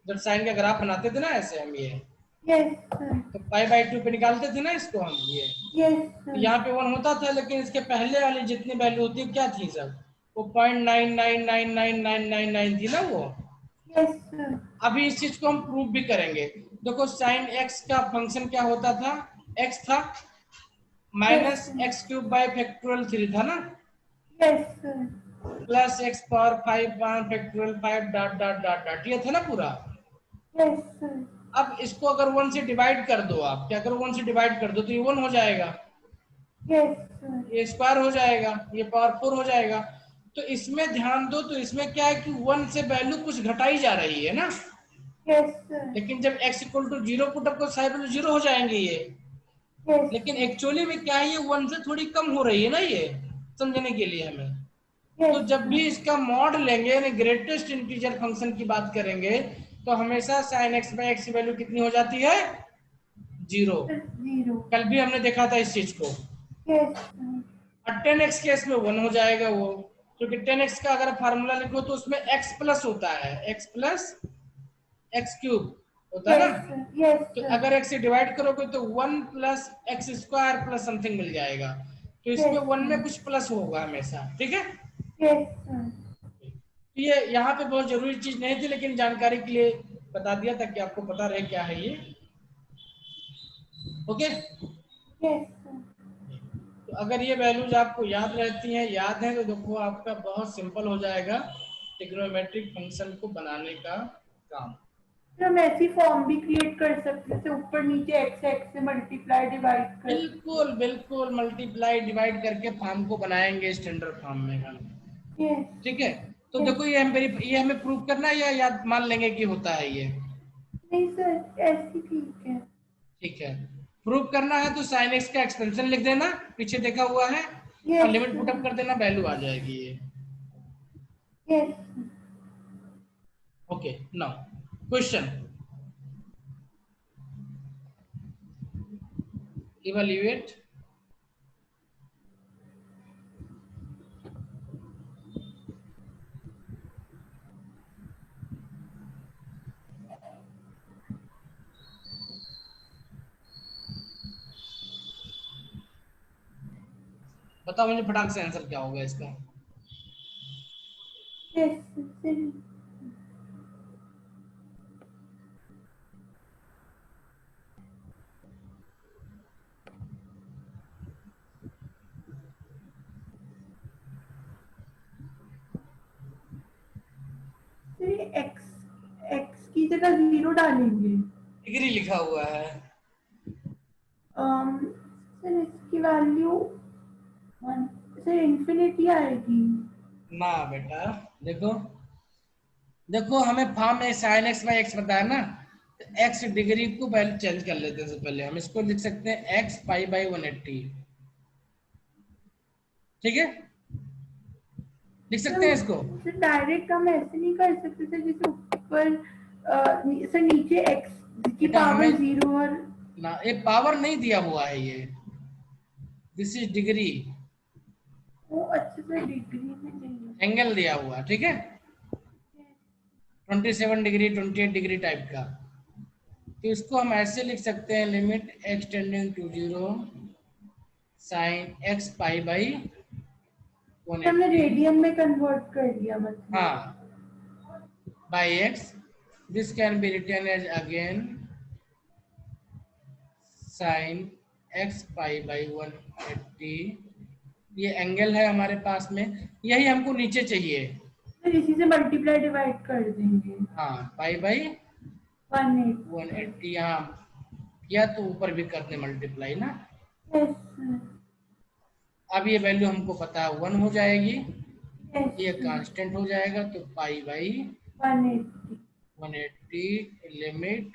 जब साइन का ग्राफ बनाते थे ना ऐसे हम ये, यस सर। तो पाई बाई 2 पे निकालते थे ना इसको हम ये, यस तो सर। यहाँ पे 1 होता था, लेकिन इसके पहले वाली जितनी वैल्यू होती है क्या थी सब, वो 0.999999 थी ना वो। Yes sir. अभी इस चीज को हम प्रूव भी करेंगे। देखो साइन एक्स का फंक्शन क्या होता था, एक्स था yes minus sir. X cube by factorial 3 था ना, yes sir. Plus x power 5 factorial 5 dot dot dot dot, ये था ना पूरा। Yes sir. अब इसको अगर 1 से डिवाइड कर दो, आप क्या करो 1 से डिवाइड कर दो तो ये 1 हो जाएगा, यस सर। ये स्क्वायर हो जाएगा, ये पावर 4 हो जाएगा। तो इसमें ध्यान दो, तो इसमें क्या है कि 1 से वैल्यू कुछ घटाई जा रही है ना, यस सर। लेकिन जब x equal to 0 put up को साइड में 0 हो जाएंगे ये, यस लेकिन एक्चुअली में क्या है, ये 1 से थोड़ी कम हो रही है ना ये, समझने के लिए हमें। तो जब भी सर। इसका मॉड लेंगे यानी ग्रेटेस्ट इंटीजर फंक्शन की बात करेंगे, तो हमेशा साइन एक्स बाई एक्स की वैल्यू कितनी हो जाती है, 0। 0। कल भी हमने देखा था इस चीज को। Yes sir. और 10x केस में 1 हो जाएगा वो, क्योंकि 10x का अगर फार्मूला लिखो तो उसमें x प्लस होता है, x प्लस एक्स क्यूब होता है यस ना। सर। यस तो सर। अगर x से डिवाइड करोगे तो 1 plus x square plus something मिल जाएगा, तो इसमें यस 1 में सर। कुछ प्लस होगा हमेशा, ठीक है। Yes sir. तो ये यहाँ पे बहुत जरूरी चीज नहीं थी, लेकिन जानकारी के लिए बता दिया ताकि आपको पता रहे क्या है ये, ओके। Yes sir. तो अगर ये वैल्यूज आपको याद रहती हैं, याद है, तो देखो आपका बहुत सिंपल हो जाएगा ट्रिग्नोमेट्रिक फंक्शन को बनाने का काम। फिर हम ऐसी फॉर्म भी क्रिएट कर सकते हैं, जैसे ऊपर नीचे एक्स एक्स से मल्टीप्लाई डिवाइड कर। बिल्कुल बिल्कुल, मल्टीप्लाई डिवाइड करके फॉर्म को बनाएंगे स्टैंडर्ड फॉर्म में हम, यस। ठीक है। तो यस। देखो ये हमें प्रूव करना है या याद मान लेंगे कि होता है ये, नहीं सर, ऐसी ठीक है। ठीक है। प्रूव करना है तो साइन एक्स का एक्सपेंशन लिख देना, पीछे देखा हुआ है, और यस लिमिट सर। पुटअप कर देना, वैल्यू आ जाएगी ये, yes. Okay. Now question, evaluate बताओ मुझे फटाक से आंसर क्या होगा इसका। Yes sir. एक्स एक्स की जगह 0 डालेंगे। डिग्री लिखा हुआ है, सर इसकी वैल्यू 1 सर इन्फिनिटी आएगी। ना बेटा, देखो देखो हमें फॉर्म में साइन एक्स बाई एक्स बताया ना, तो एक्स डिग्री को वैल्यू चेंज कर लेते हैं। सबसे पहले हम इसको लिख सकते हैं एक्स पाई बाई 180, ठीक है, लिख सकते हैं इसको। सर डायरेक्ट हम ऐसे नहीं कर सकते सर, जैसे ऊपर सर नीचे एक्स की बेटा पावर हमें 0 और ना, ये पावर नहीं दिया हुआ है ये, दिस इज डिग्री, वो अच्छे से डिग्री में नहीं एंगल दिया हुआ, ठीक है, 27 डिग्री 28 डिग्री टाइप का। तो इसको हम ऐसे लिख सकते हैं, limit x tending to 0 sine x pi by है। हमने 180, रेडियन में कन्वर्ट कर दिया मतलब। हाँ, by x. This can be written as again sin x pi by 180। ये एंगल है हमारे पास में, यही हमको नीचे चाहिए, फिर इसी से मल्टीप्लाई डिवाइड कर देंगे। हाँ, पाई बाई 180। 180 यहाँ किया तो ऊपर भी करते मल्टीप्लाई ना। Yes sir. अब ये वैल्यू हमको पता है 1 हो जाएगी, यस ये सर। कांस्टेंट हो जाएगा, तो pi by 180। 180 limit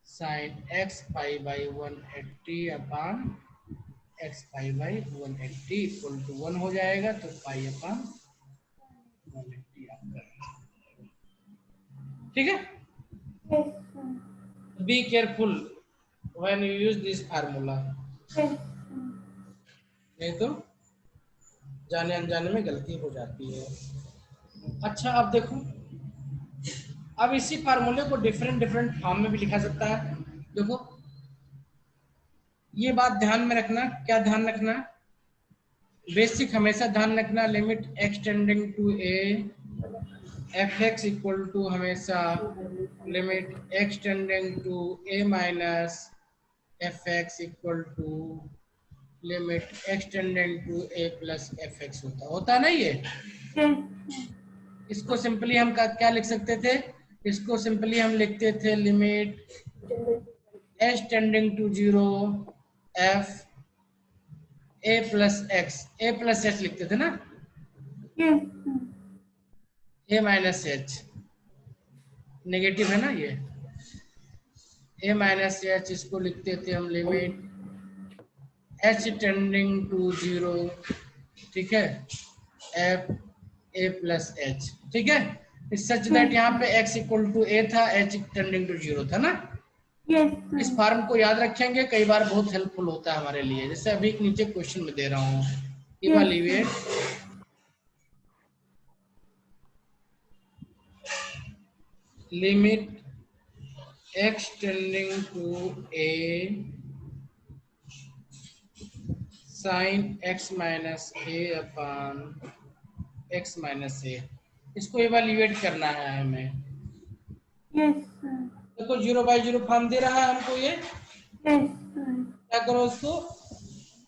sine x pi by 180 upon x pi by 180 equal to 1 हो जाएगा, तो पाई अपॉन 180 आपका, ठीक है। Yes, sir. Be careful when you use this formula, Yes, नहीं तो जाने अनजाने में गलती हो जाती है। अच्छा अब देखो, अब इसी फार्मूले को डिफरेंट डिफरेंट फॉर्म में भी लिखा सकता है। देखो ये बात ध्यान में रखना, क्या ध्यान रखना, बेसिक हमेशा ध्यान रखना, limit x tending to a f x equal to हमेशा limit x tending to a minus f x equal to limit x tending to a plus f x होता है ना ये। yes, इसको सिंपली हम क्या लिख सकते थे, इसको सिंपली हम लिखते थे limit h tending to 0 f a plus h लिखते थे ना, yes, a minus h negative है ना ये, ए माइनस एच इसको लिखते थे हम लिमिट एच टेंडिंग टू 0, ठीक है, एफ ए प्लस एच, ठीक है, सच दैट यहाँ पे x इक्वल टू ए था, h टेंडिंग टू 0 था ना। yes, इस फॉर्म को याद रखेंगे, कई बार बहुत हेल्पफुल होता है हमारे लिए। जैसे अभी एक नीचे क्वेश्चन में दे रहा हूँ, evaluate limit x tending to a sin x minus a upon x minus a, इसको इवैल्यूएट करना है हमें। yes, देखो 0/0 फॉर्म दे रहा है हमको ये, yes, क्या करो उसको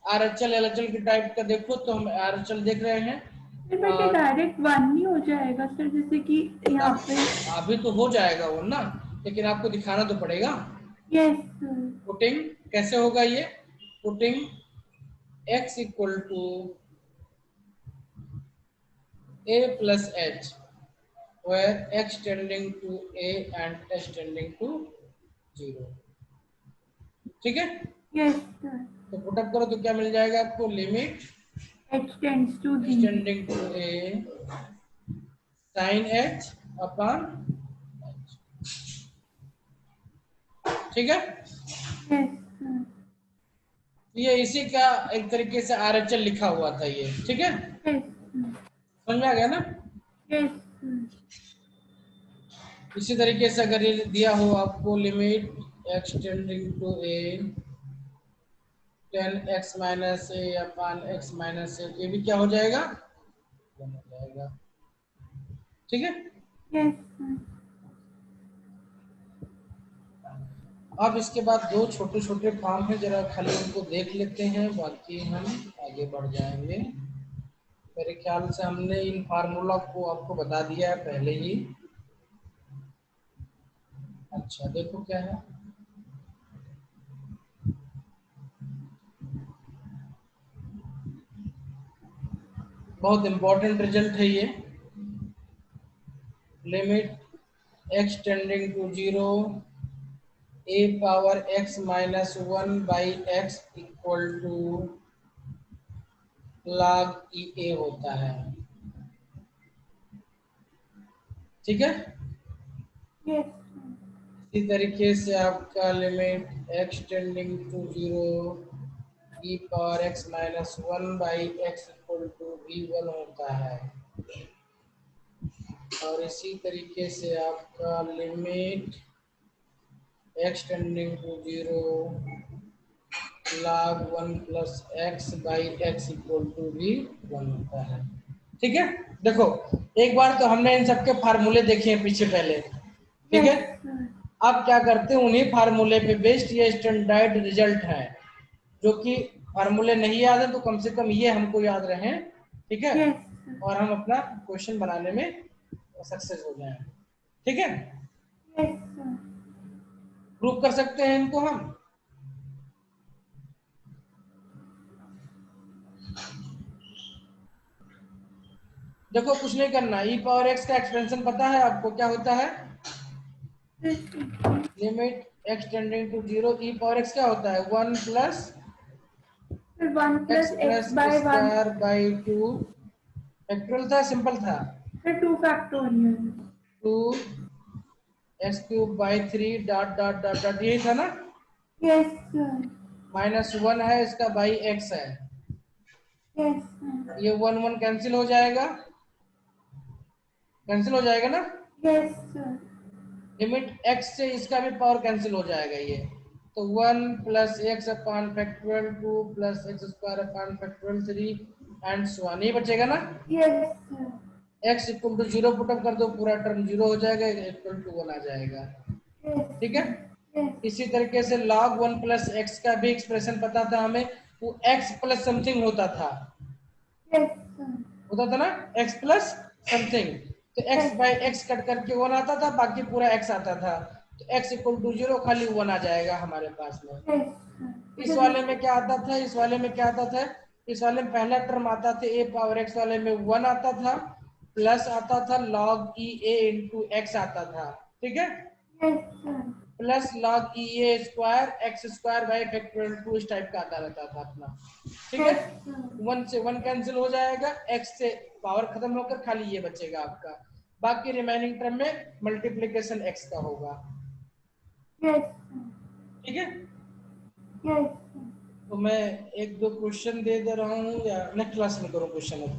आरएचएल एलएचएल के टाइप का देखो, तो हम आरएचएल देख रहे हैं फिर बेटे डायरेक्ट 1 नहीं हो जाएगा सर, जैसे कि यहाँ पे अभी तो हो जाएगा वो ना, लेकिन आपको दिखाना तो पड़ेगा। yes, पुटिंग कैसे होगा ये, putting x equal to a plus h where x tending to a and h tending to 0, ठीक है। yes, तो पुटअप करो तो क्या मिल जाएगा आपको, limit h tends to x 0, tending to a sin h अपॉन, ठीक है। yes, ये इसी का एक तरीके से आरएचएल लिखा हुआ था ये, ठीक है, yes, समझ में आ गया ना। yes, इसी तरीके से अगर ये दिया हो आपको limit x tending to a 10x minus a upon x minus a, ये भी क्या हो जाएगा, हो जाएगा, ठीक है। yes, अब इसके बाद दो छोटे छोटे काम है, जरा खाली उनको देख लेते हैं, बाकी हम आगे बढ़ जाएंगे। मेरे ख्याल से हमने इन फार्मूला को आपको बता दिया है पहले ही। अच्छा देखो क्या है, बहुत इंपॉर्टेंट रिजल्ट है ये, limit x tending to 0 a power x minus 1 by x equal to log e a होता है, ठीक है। yes, इसी तरीके से आपका limit x tending to 0 e power x minus 1 by x equal to v1 होता है, और इसी तरीके से आपका limit x tending to 0 log 1 plus x by x equal to v1 होता है, ठीक है। देखो एक बार तो हमने इन सबके फार्मूले देखे हैं पीछे पहले, ठीक है। अब क्या करते हैं, उन्हीं फार्मूले पे बेस्ड ये स्टैंडर्ड रिजल्ट है, जो कि फार्मूले नहीं याद है तो कम से कम ये हमको याद रहे, ठीक है, yes, और हम अपना क्वेश्चन बनाने में सक्सेस हो जाए, ठीक है। yes, प्रूव कर सकते हैं इनको हम, देखो कुछ नहीं करना, e पावर x का एक्सपेंशन पता है आपको क्या होता है, limit x tending to 0 e power x क्या होता है 1 प्लस फिर 1 x plus x by 1, square by 2, factorial था सिंपल था, फिर 2 factorial, 2 x cube by 3 dot dot dot dot, यही था ना। Yes sir. -1 है, इसका बाई एक्स है। Yes sir. ये 1 1 कैंसिल हो जाएगा, कैंसिल हो जाएगा ना। Yes sir. लिमिट x से इसका भी पावर कैंसिल हो जाएगा ये। तो 1 plus x upon factorial 2 plus x square upon factorial 3 and so on, ये बचेगा ना। Yes sir. x equal to 0 put up कर दो, पूरा टर्म 0 हो जाएगा, इक्वल टू 1 आ जाएगा। यस ठीक है। यस इसी तरीके से log 1 प्लस एक्स का भी एक्सप्रेशन पता था हमें, वो x प्लस समथिंग होता था, यस सर। होता था ना, x प्लस समथिंग। तो x बाई एक्स कट करके 1 आता था, बाकी पूरा x आता था। तो x इक्वल टू 0, खाली 1 आ जाएगा हमारे पास में। यस इस वाले में क्या आता था, इस वाले में क्या आता था, इस वाले में पहला टर्म आता था a पावर x, वाले में 1 आता था, प्लस आता था log e a into x आता था। ठीक है। Sir. Plus log e a square x square by factorial 2, इस टाइप का आता रहता था अपना। ठीक है। 1 से 1 कैंसिल हो जाएगा, x से पावर खत्म होकर खाली ये बचेगा आपका, बाकी रिमेनिंग टर्म में मल्टीप्लिकेशन x का होगा। यस ठीक है। यस। तो मैं एक दो क्वेश्चन दे रहा हूँ, या नेक्स्ट क्लास में करूँ क्वेश्चन? अब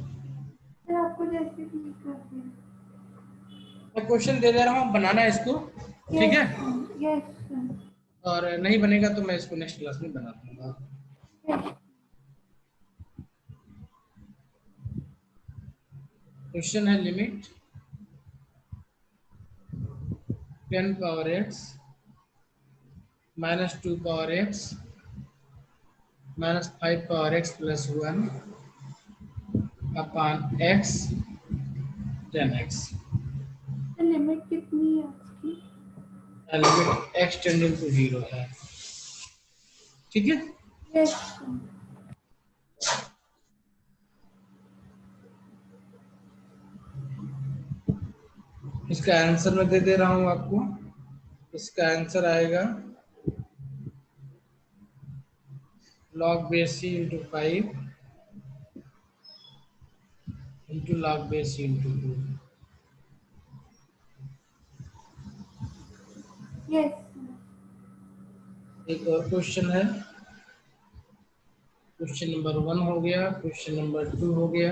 सर आपको जैसे ठीक करते हैं। मैं क्वेश्चन दे रहा हूँ, बनाना है इसको। ठीक है। यस और नहीं बनेगा तो मैं इसको नेक्स्ट क्लास में बना दूंगा। यस। क्वेश्चन है limit 10 power x minus 2 power x minus 5 power x plus 1 upon x 10x। Limit कितनी है उसकी? लिमिट x टेंडिंग टू 0 है। ठीक है। यस इसका आंसर मैं दे रहा हूँ आपको। इसका आंसर आएगा log base c into 5 into log base c into 2। Yes. एक और क्वेश्चन है, क्वेश्चन नंबर 1 हो गया, क्वेश्चन नंबर 2 हो गया।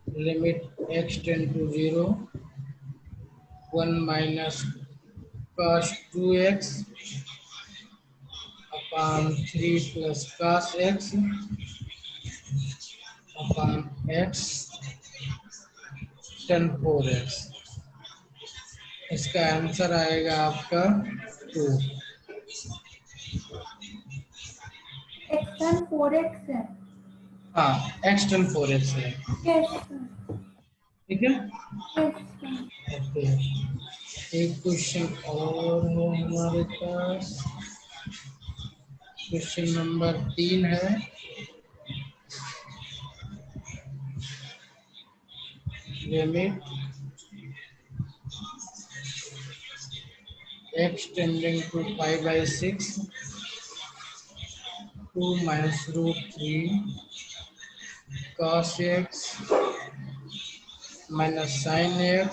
Limit x tend to 0 1 minus cos 2x upon 3 plus cos x upon x tan 4x। इसका answer आएगा आपका 2। एक्स 4x है। हाँ, x tan 4x है। यस ठीक है। यस। ओके, एक क्वेश्चन और है हमारे पास, क्वेश्चन नंबर 3 है। Limit x tending to 5/6 2 minus root 3 cos x minus sin x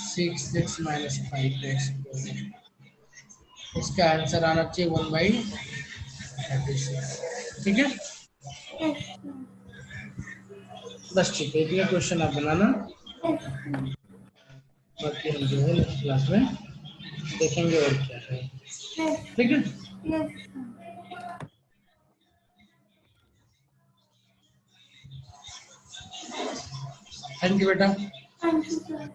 6x minus 5x। इसका आंसर आना चाहिए 1/36। ठीक है। यस बस ठीक है, ये क्वेश्चन आप बनाना, बाकी हम जो है नेक्स्ट क्लास में देखेंगे और क्या है। ठीक है। यस। थैंक यू बेटा। Thank you sir.